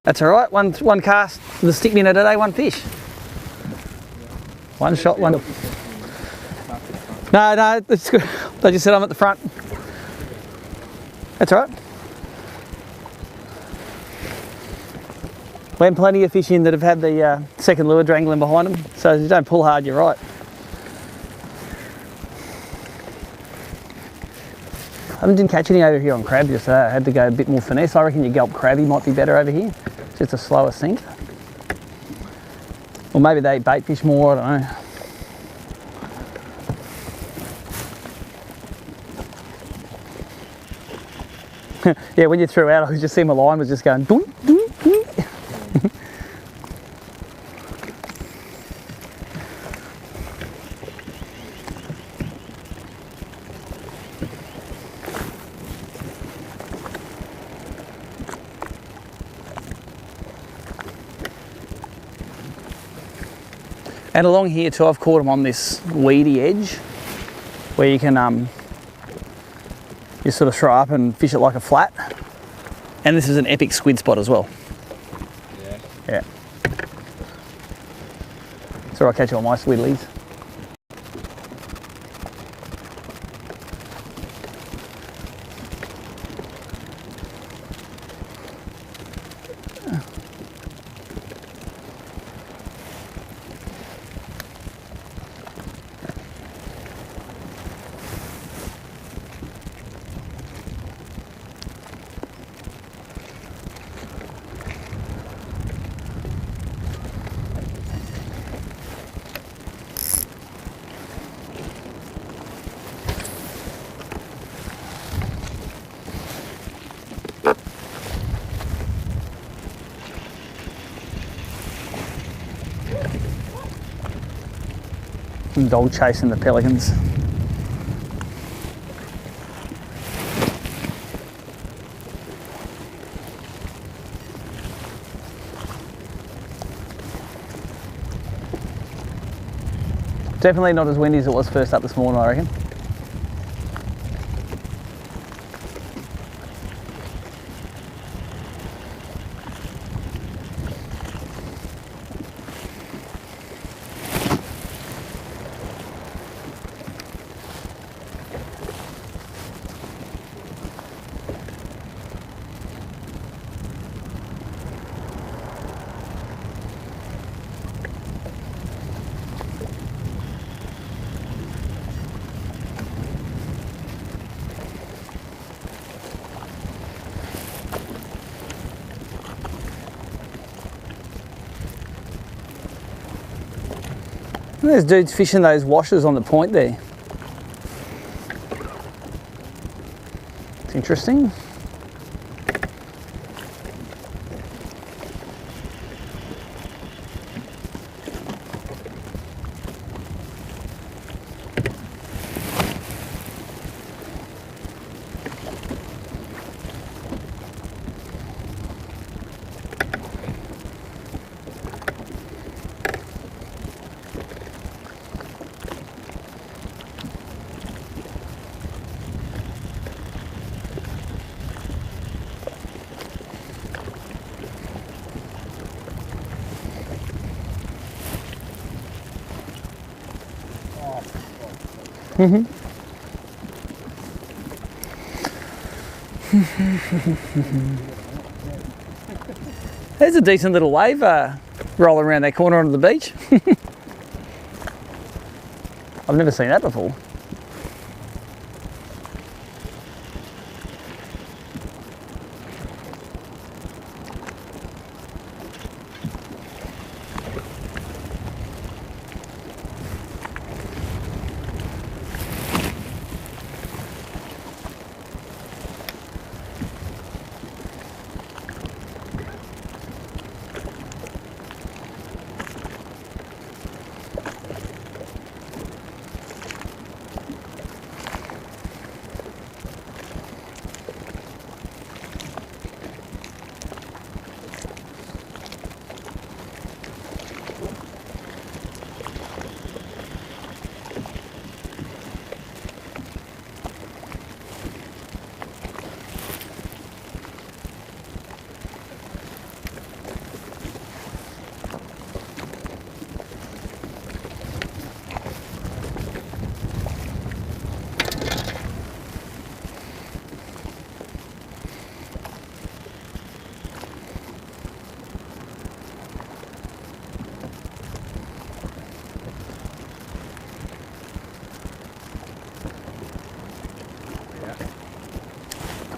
That's all right. One cast, the stick minnow today, one fish. One shot, one. No, it's good. They just said I'm at the front. That's all right. We have plenty of fish in that have had the second lure dangling behind them, so if you don't pull hard, you're right. I didn't catch any over here on crab yesterday. I had to go a bit more finesse. I reckon your gulp crabby might be better over here. Just a slower sink. Or maybe they eat bait fish more, I don't know. Yeah, when you threw out, I could just see my line was just going doink, doink, doink. And along here too, I've caught them on this weedy edge where you can just sort of throw up and fish it like a flat. And this is an epic squid spot as well. Yeah. Yeah. So I catch all my squidlies. some dog chasing the pelicans. Definitely not as windy as it was first up this morning, I reckon. There's dudes fishing those washers on the point there. It's interesting. There's a decent little wave rolling around that corner onto the beach. I've never seen that before.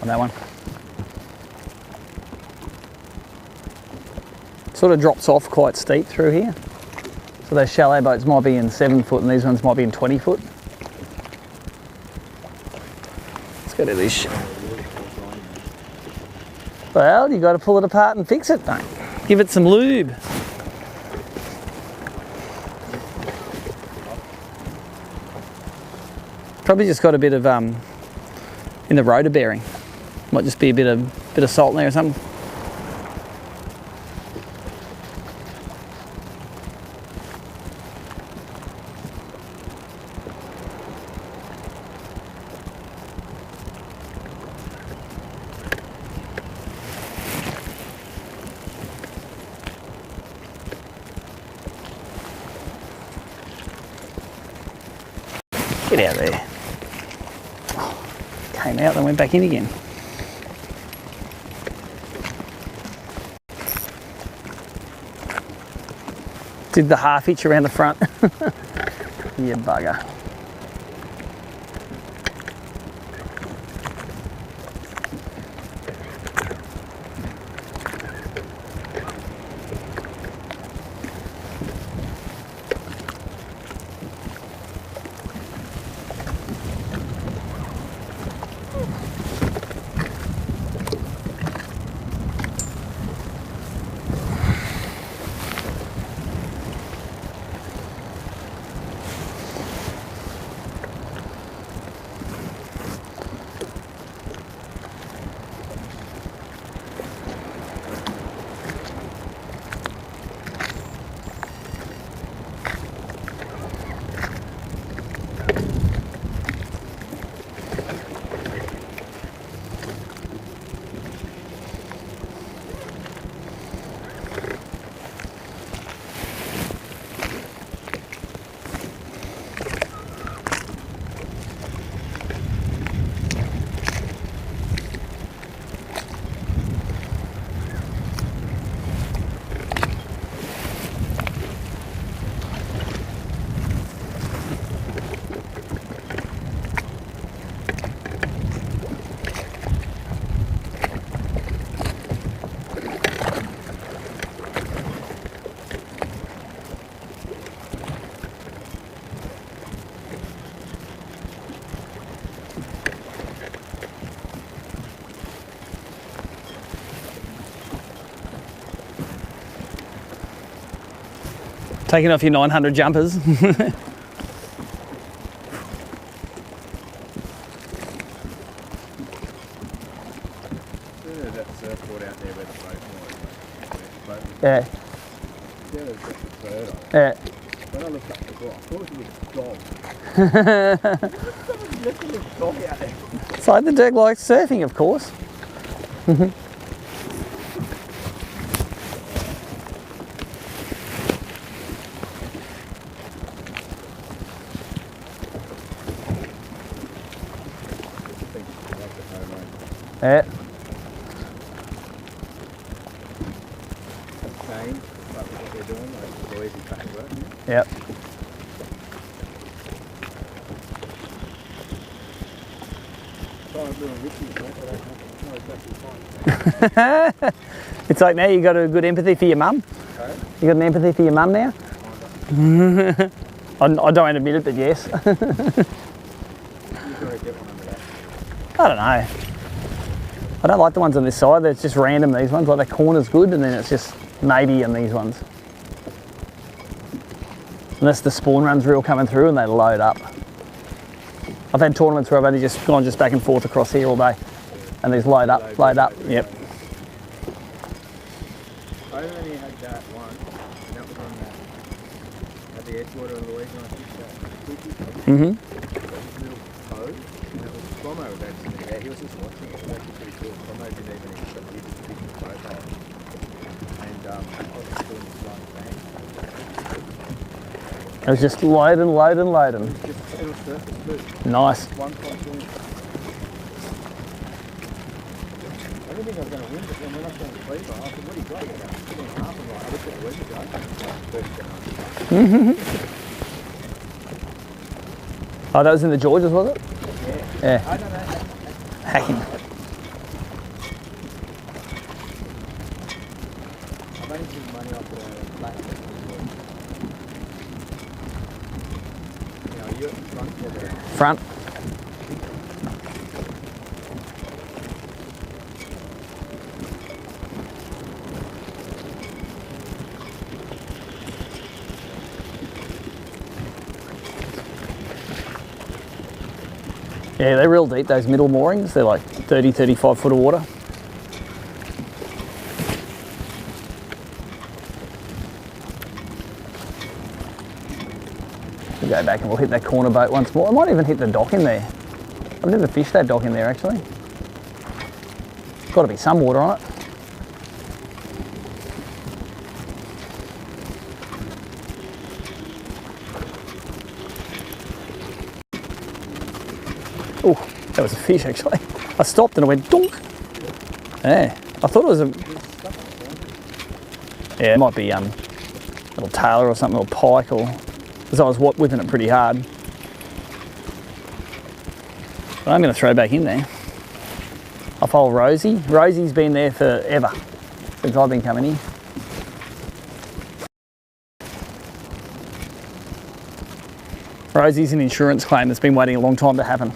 On that one. Sort of drops off quite steep through here. So those shallow boats might be in 7 foot and these ones might be in 20 foot. Let's go to this. Well, you got to pull it apart and fix it, mate. Give it some lube. Probably just got a bit of in the rotor bearing. Might just be a bit of salt in there or something. Get out there. Oh, came out then went back in again. Did the half hitch around the front. You bugger. Taking off your 900 jumpers. That surfboard out there where the boat was. Yeah. Yeah, there's just a bird on it. Yeah. When I looked up the door, I thought it was a dog. Someone's left a little dog out there. It's like the dog likes surfing, of course. Yeah. Same, like what they're doing, like boys and cutting work. Yep. It's like now you got a good empathy for your mum. Okay. You got an empathy for your mum now? I don't admit it, but yes. You've got to get one under that. I don't know. I don't like the ones on this side. They're just random, these ones. Like the corner's good and then it's just maybe in these ones. Unless the spawn run's real coming through and they load up. I've had tournaments where I've only just gone back and forth across here all day. And these load up. Yep. I only had that one, and that was on that, at the Edgewater and Louise, and I fished that quickie. Mm-hmm. This little cove, and it was Slomo was actually there. He was just watching it. It was actually pretty cool. Slomo didn't even expect he just picked the boat up. And I was just doing this one thing. It was just loading. It was just it was surface food. Nice. One pontoon. I didn't think I was going to win, but then when I saw the free bar, I said, what do you got? He goes, 2.5. I'm like, I looked at the week ago. Oh, that was in the Georges, was it? Yeah. Yeah. I don't know. Hacking. I've only seen money off the flat. You know, you're at the front for the... Front. Yeah, they're real deep, those middle moorings. They're like 30, 35 foot of water. We'll go back and we'll hit that corner boat once more. I might even hit the dock in there. I've never fished that dock in there actually. Got to be some water on it. Oh, that was a fish actually. I stopped and I went donk. Yeah, I thought it was a... Yeah, it might be little tailor or something, or pike, or... Because I was whipping it pretty hard. But I'm going to throw back in there. I'll follow Rosie. Rosie's been there forever, since I've been coming in. Rosie's an insurance claim that's been waiting a long time to happen.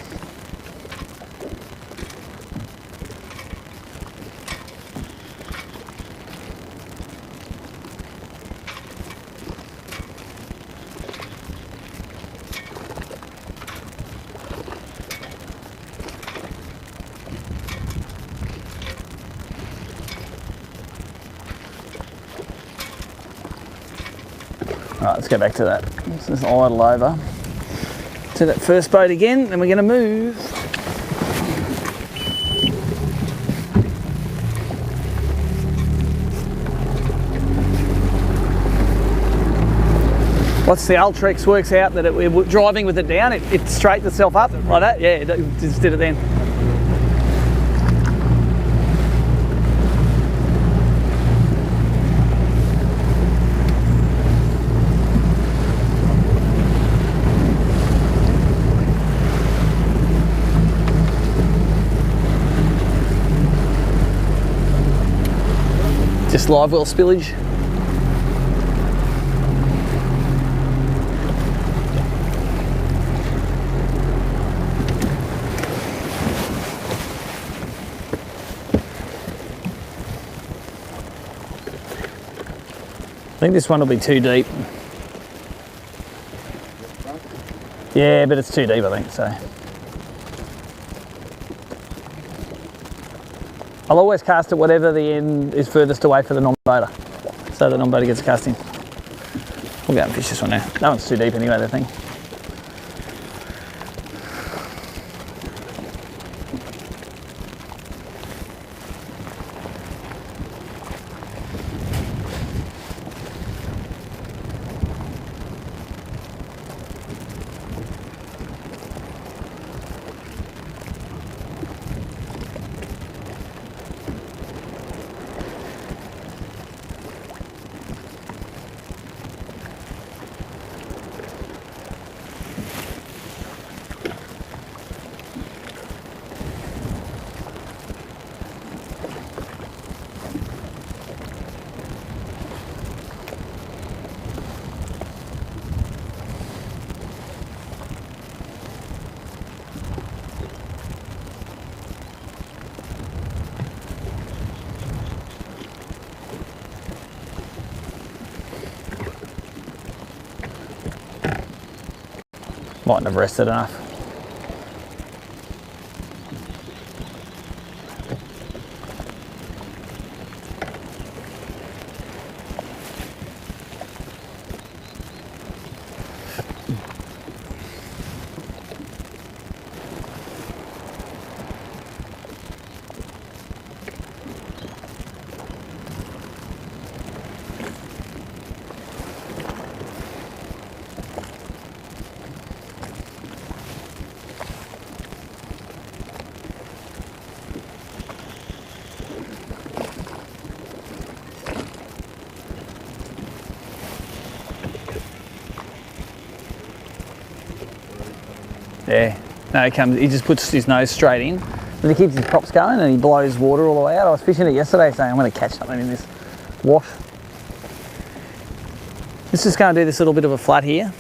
Right, let's go back to that. Let's just idle over to that first boat again, then we're going to move. Once the Ultrex works out that we're driving with it down, it straightens itself up like that. Yeah, it just did it then. Just live well spillage. I think this one will be too deep. Yeah, but it's too deep, I think, so. I'll always cast at whatever the end is furthest away for the non-boater. So the non-boater gets a cast in. We'll go and fish this one now. That one's too deep anyway, that thing. Mightn't have rested enough. Yeah, no, he just puts his nose straight in, and he keeps his props going and he blows water all the way out. I was fishing it yesterday saying I'm going to catch something in this wash. Let's just go and do this little bit of a flat here.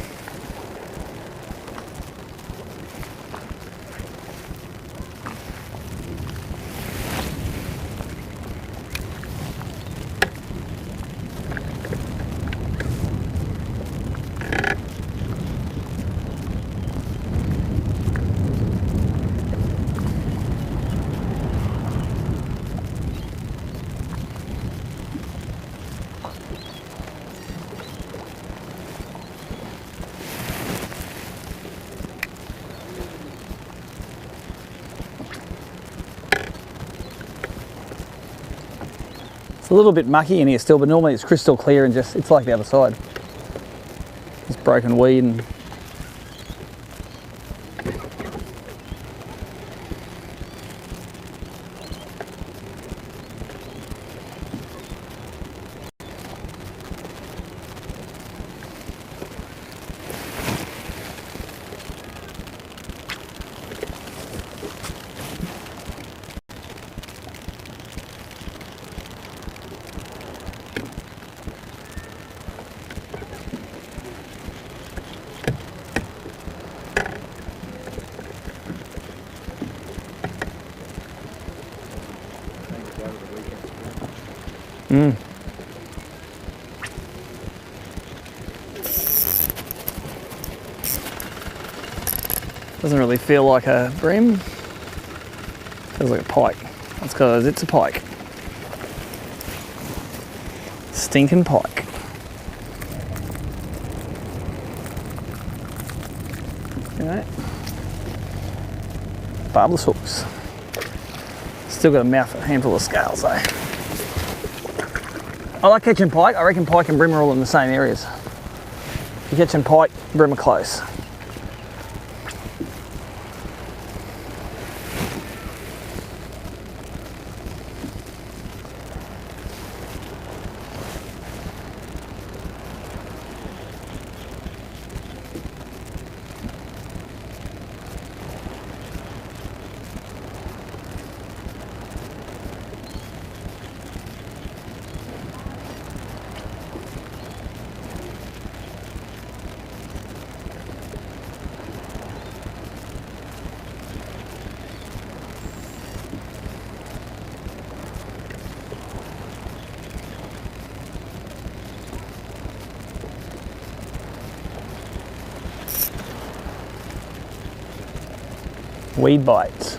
It's a little bit mucky in here still, but normally it's crystal clear and just, it's like the other side. It's broken weed and... Doesn't really feel like a bream. Feels like a pike. That's because it's a pike. Stinking pike. Alright. Barbless hooks. Still got a handful of scales though. I like catching pike. I reckon pike and bream are all in the same areas. If you're catching pike, bream are close. weed bites.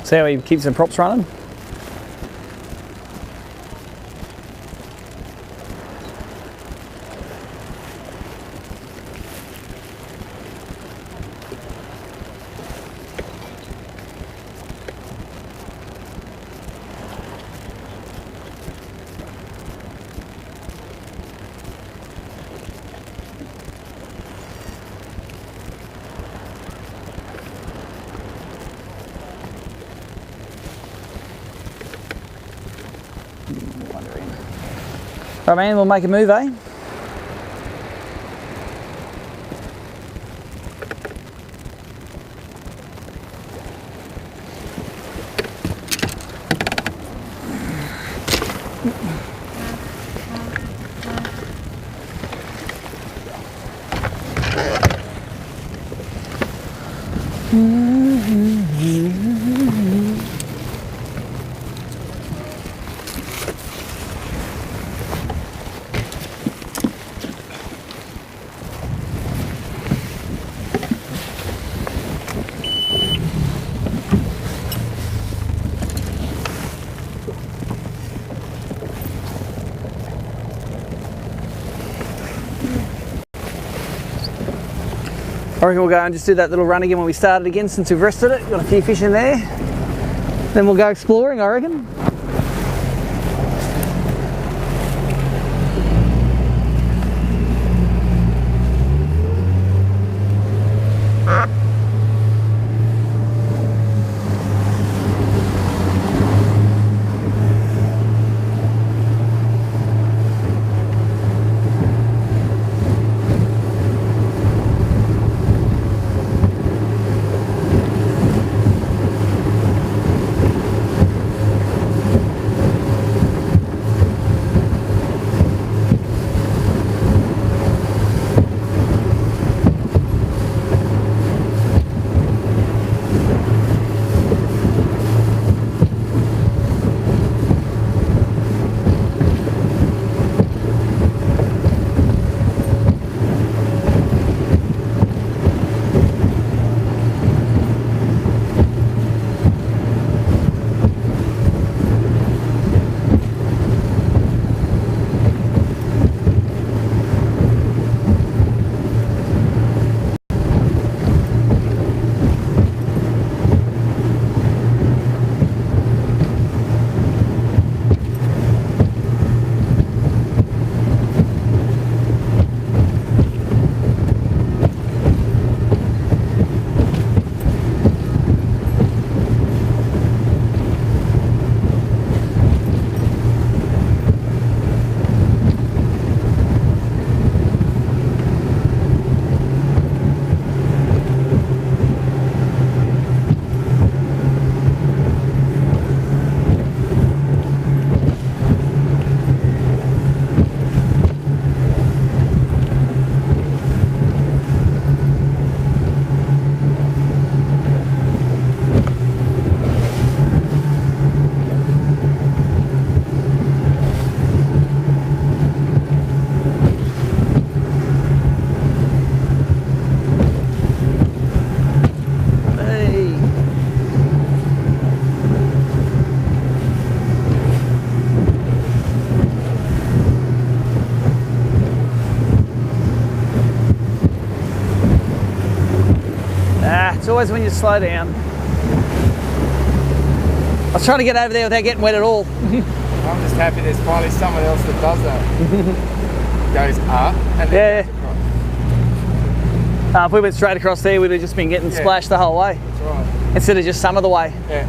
See how he keeps the props running? Right, man, we'll make a move, eh? I reckon we'll go and just do that little run again when we started again since we've rested it. Got a few fish in there. Then we'll go exploring, I reckon. It's always when you slow down. I was trying to get over there without getting wet at all. I'm just happy there's finally someone else that does that. Goes up and then goes across. If we went straight across there, we'd have just been getting splashed the whole way. That's right. Instead of just some of the way. Yeah.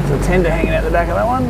There's a tender hanging out the back of that one.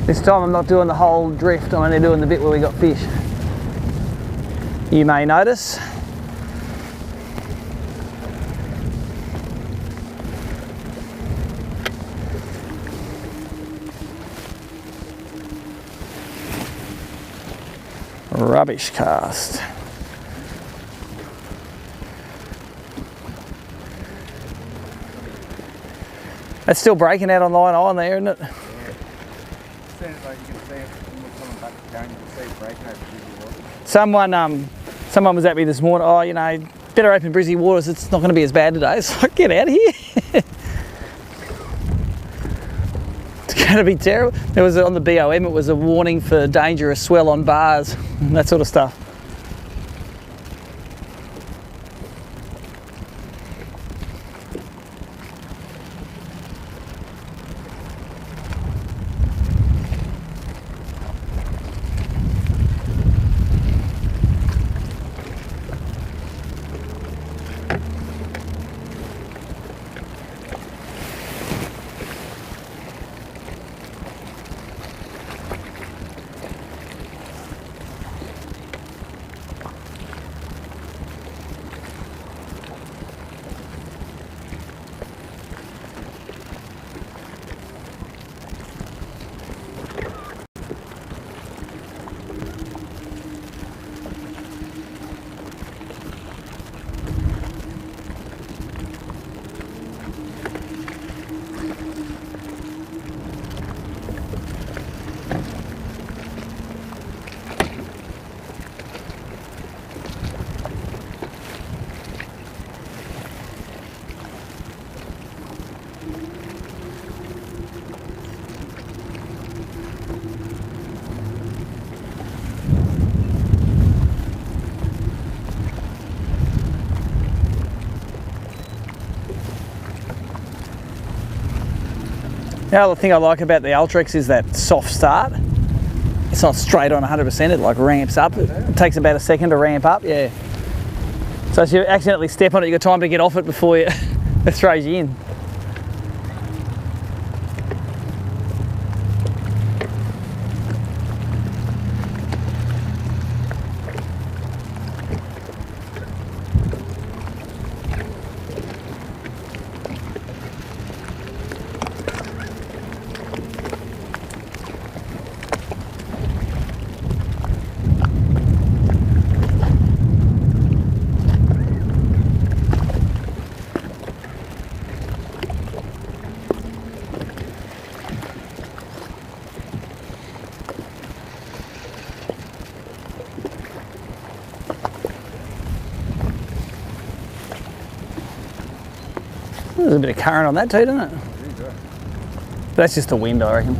This time I'm not doing the whole drift, I'm only doing the bit where we got fish. You may notice. Rubbish cast. That's still breaking out on line on there, isn't it? Yeah. Sounds like you can see it when you're coming back to going, you can see it breaking over busy water. Someone was at me this morning, oh, you know, better open Brizzy waters, it's not going to be as bad today. It's like, get out of here. It's going to be terrible. There was, on the BOM, it was a warning for dangerous swell on bars, and that sort of stuff. The other thing I like about the Ultrex is that soft start. It's not straight on 100%, it like ramps up. It takes about a second to ramp up, yeah. So if you accidentally step on it, you've got time to get off it before it throws you in. There's a bit of current on that too, doesn't it? That's just the wind, I reckon.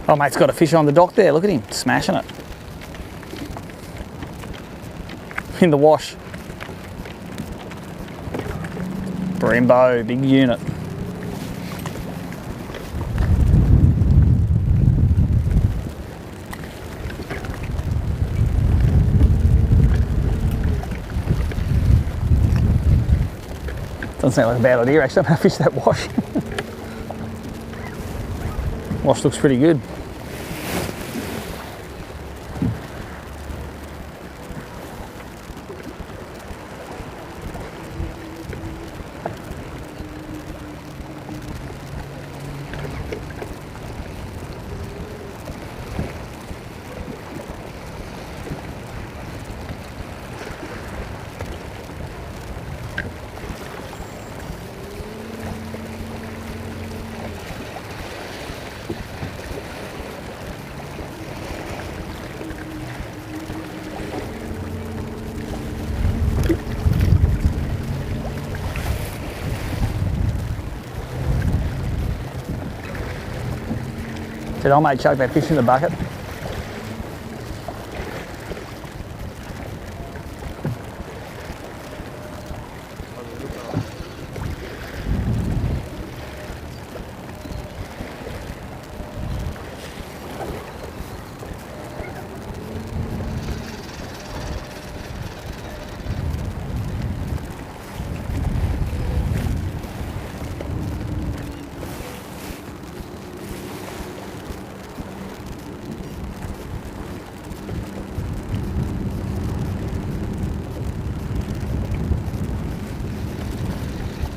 Oh, mate's got a fish on the dock there. Look at him, smashing it. In the wash. Brembo, big unit. Doesn't sound like a bad idea actually. I'm going to fish that wash. Wash looks pretty good. Said, I made chuck that fish in the bucket.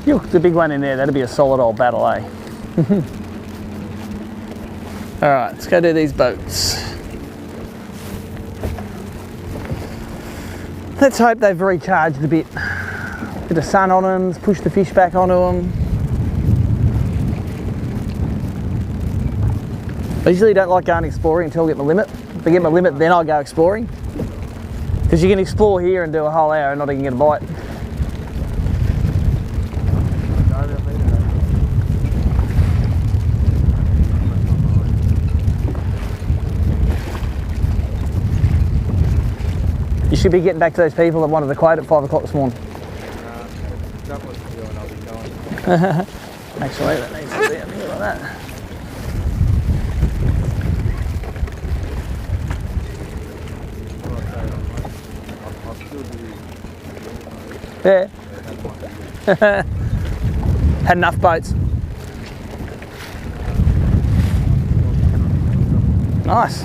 You hooked the big one in there, that'd be a solid old battle, eh? Alright, let's go do these boats. Let's hope they've recharged a bit. Bit of sun on them, push the fish back onto them. I usually don't like going exploring until I get my limit. If I get my limit, then I'll go exploring. Because you can explore here and do a whole hour and not even get a bite. You should be getting back to those people that wanted the quote at 5 o'clock this morning. That was the one I'll be going. Actually, that needs to be a bit like that. I'll still do. Yeah. Had enough boats. Nice.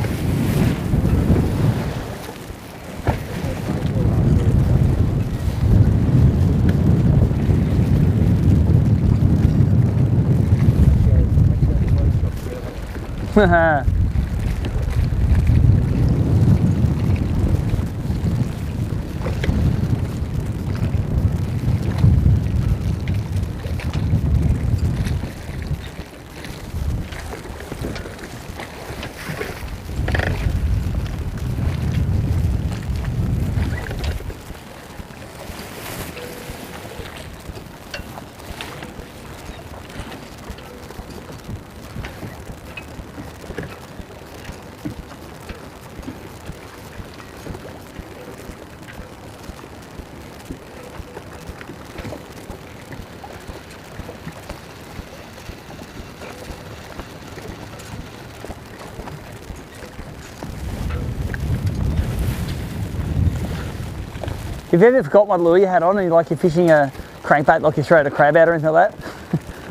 If you ever forgot what lure you had on and you're fishing a crankbait like you throw a crab out or anything like that,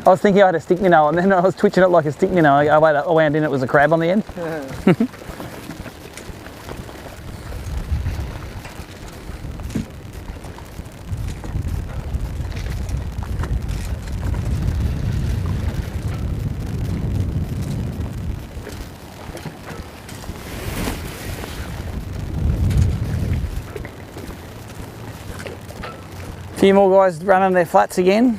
I was thinking I had a stick minnow and then I was twitching it like a stick minnow. I wound in, it was a crab on the end. A few more guys running their flats again.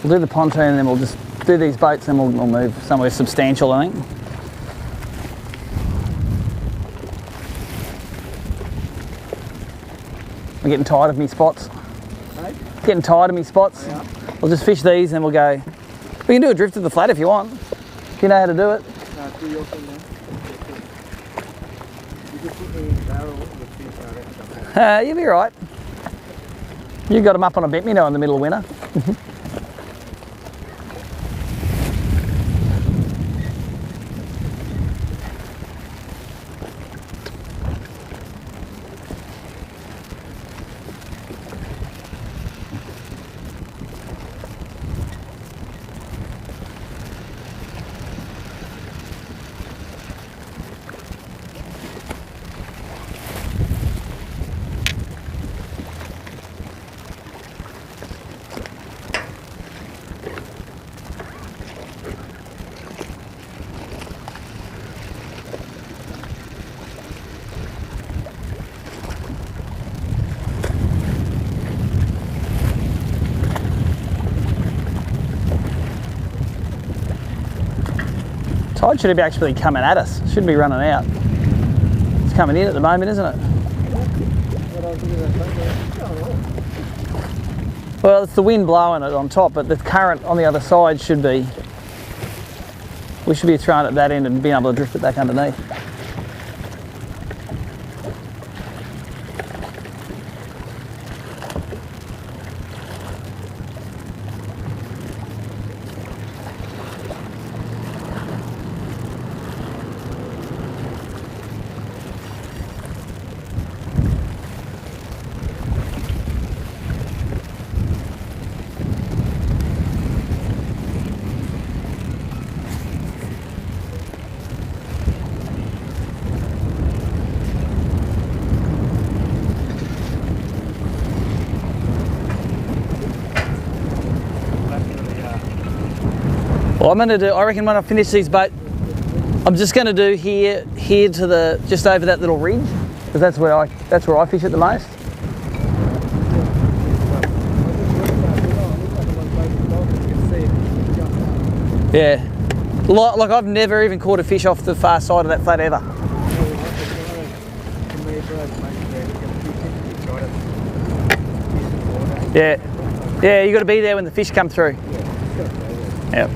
We'll do the pontoon and then we'll just do these boats and we'll move somewhere substantial, I think. I'm getting tired of me spots. Getting tired of me spots. Yeah. We'll just fish these and we'll go. We can do a drift of the flat if you want. If you know how to do it. No, do your thing then. You just put me in the barrel with the fish, I reckon. You'll be right. You got them up on a bent minnow in the middle of winter. Tide should be actually coming at us. Shouldn't be running out. It's coming in at the moment, isn't it? Well, it's the wind blowing it on top, but the current on the other side should be. We should be throwing it at that end and being able to drift it back underneath. Well, I'm going to do, I reckon when I finish these boats, I'm just going to do here to the, just over that little ridge, because that's where I fish at the most. Yeah. Like I've never even caught a fish off the far side of that flat ever. Yeah. Yeah, you got to be there when the fish come through. Yep.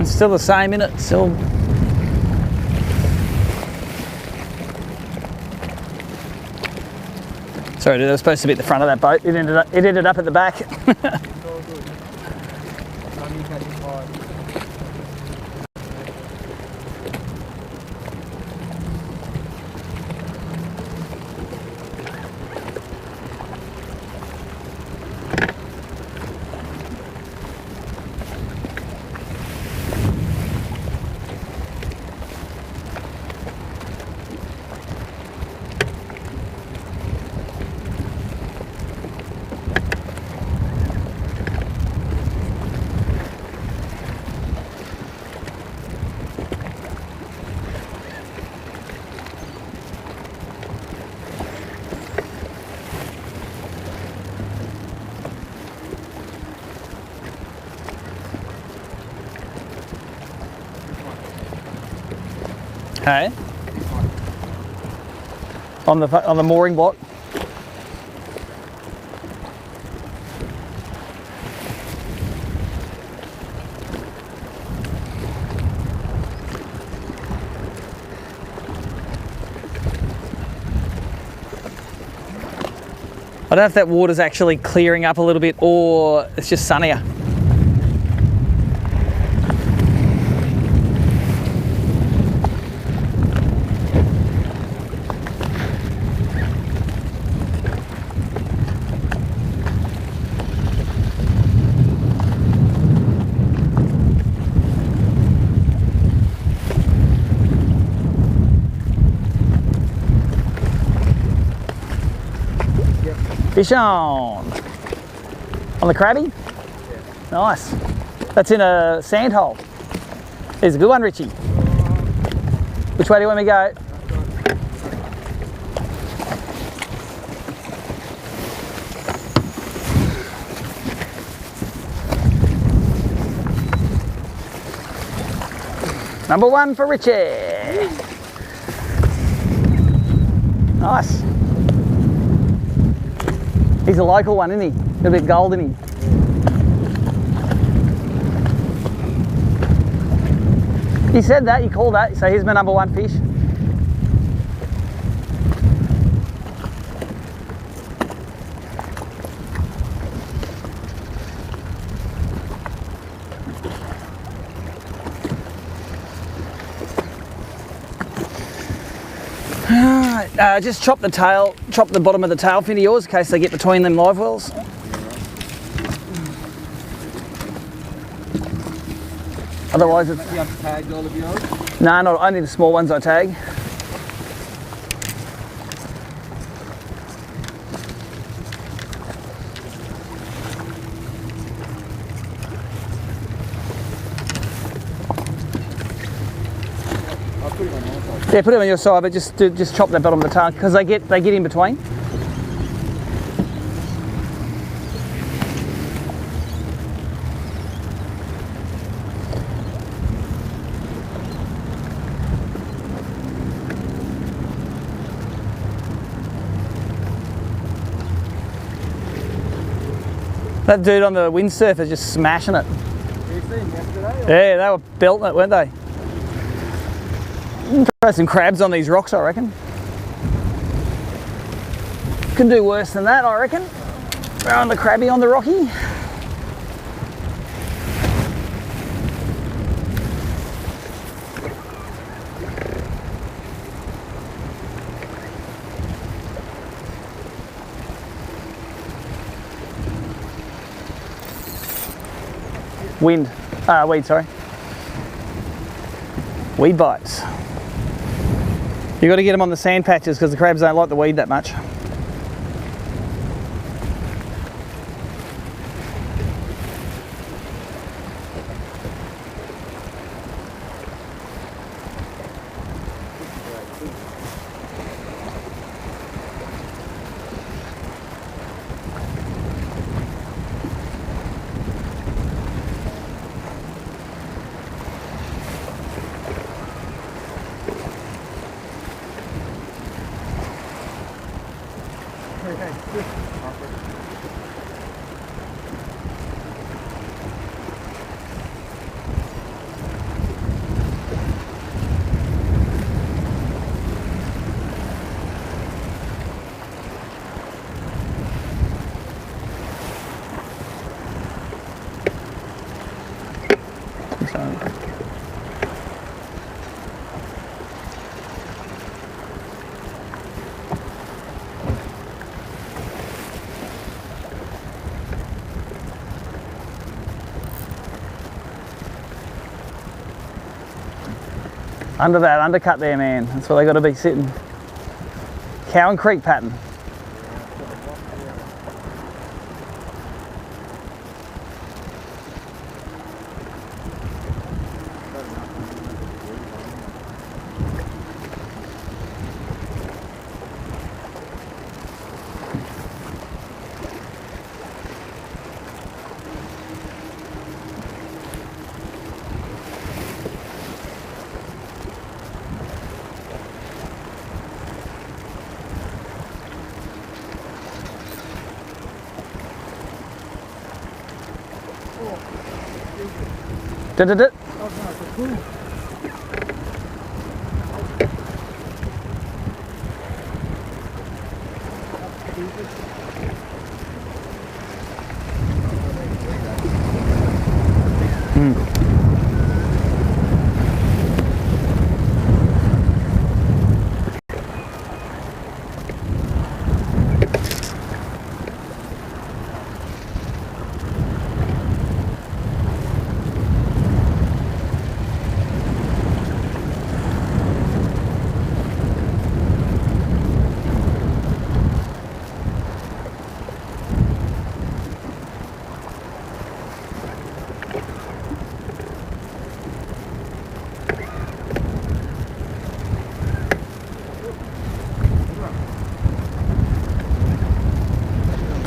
Still the same, innit? Still. Sorry, dude, that was supposed to be at the front of that boat. It ended up at the back. Hey? On the mooring block. I don't know if that water's actually clearing up a little bit or it's just sunnier. Fish on the crabby? Yeah. Nice. That's in a sand hole. There's a good one, Richie. Which way do you want me to go? Number one for Richie. Nice. He's a local one, isn't he? Got a bit of gold in him. You said that, you called that, so here's my number one fish. Just chop the tail, chop the bottom of the tail fin of yours in case they get between them live wells. Otherwise it's... You have tagged all of yours? No, not only the small ones I tag. I'll put it on your side. Yeah, put it on your side, but just chop the bottom of the tail because they get in between. That dude on the windsurf is just smashing it. You seen yesterday? Yeah, they were belting it, weren't they? Throw some crabs on these rocks, I reckon. Can do worse than that, I reckon. Throwing the crabby on the rocky. Weed, sorry. Weed bites. You got to get them on the sand patches because the crabs don't like the weed that much. Under that undercut there, man. That's where they got to be sitting. Cowan Creek pattern. Did it?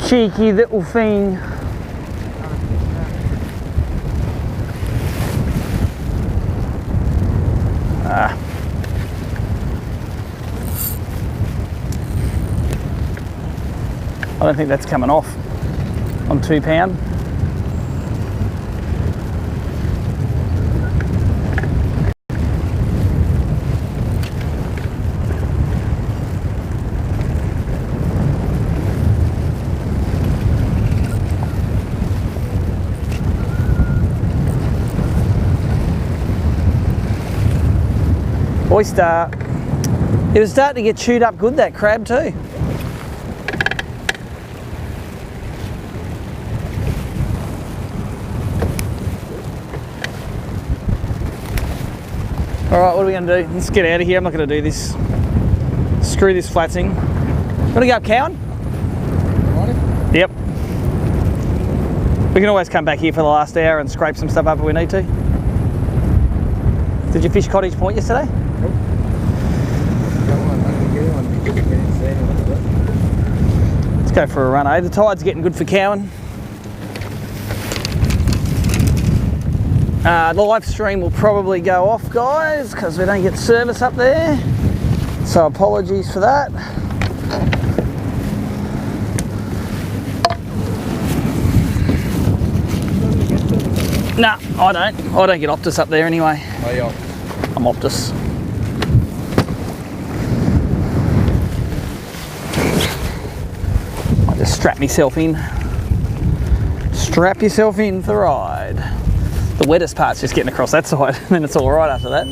Cheeky little thing. I don't think that's coming off on 2 pound. Oyster. It was starting to get chewed up good, that crab too. All right, what are we going to do? Let's get out of here. I'm not going to do this. Screw this flatsing. Want to go up Cowan? Yep. We can always come back here for the last hour and scrape some stuff up if we need to. Did you fish Cottage Point yesterday? Let's go for a run, eh? The tide's getting good for Cowan. The live stream will probably go off, guys, because we don't get service up there. So apologies for that. Nah, I don't. I don't get Optus up there anyway. Oh, yeah. I'm Optus. I just strap myself in. Strap yourself in for the ride. The wettest part's just getting across that side, and then it's all right after that.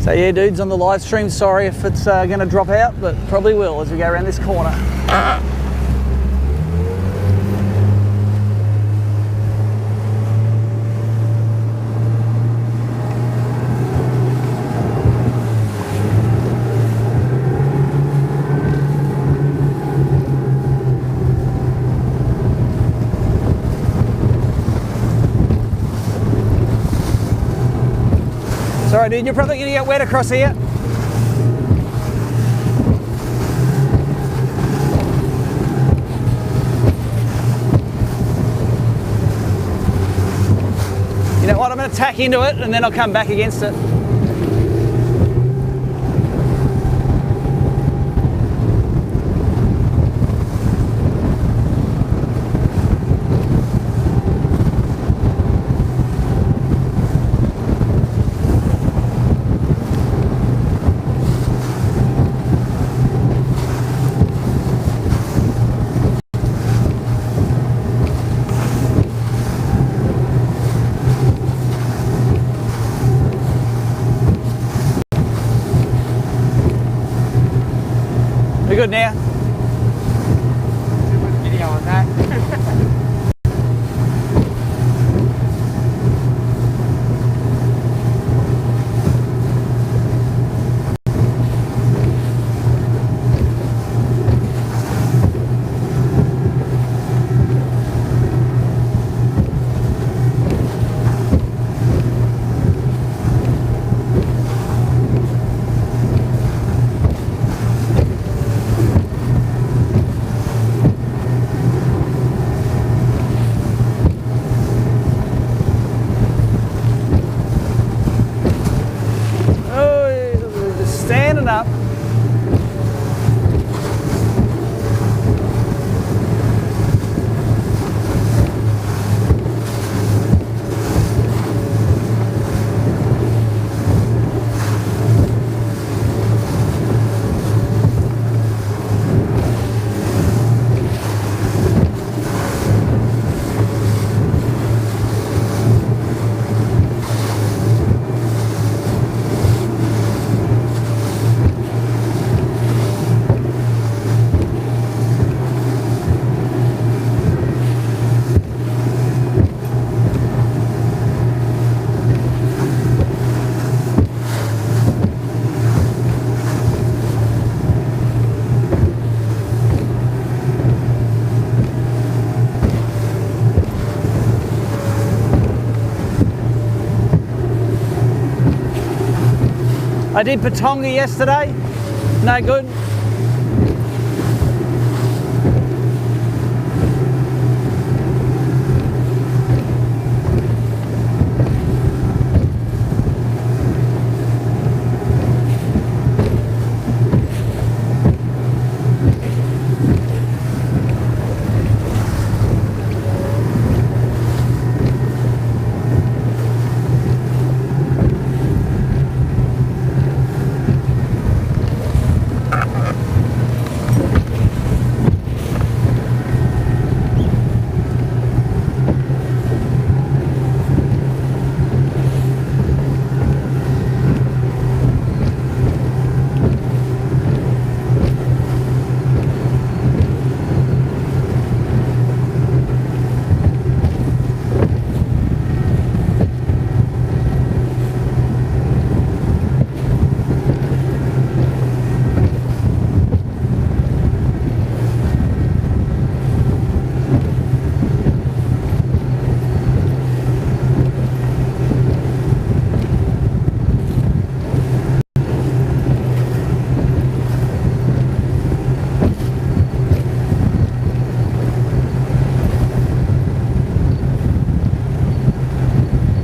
So yeah, dudes, on the live stream, sorry if it's going to drop out, but probably will as we go around this corner. Sorry, dude, you're probably going to get wet across here. You know what, I'm going to tack into it and then I'll come back against it. We're good now. Video on that. Up. I did Patonga yesterday, no good.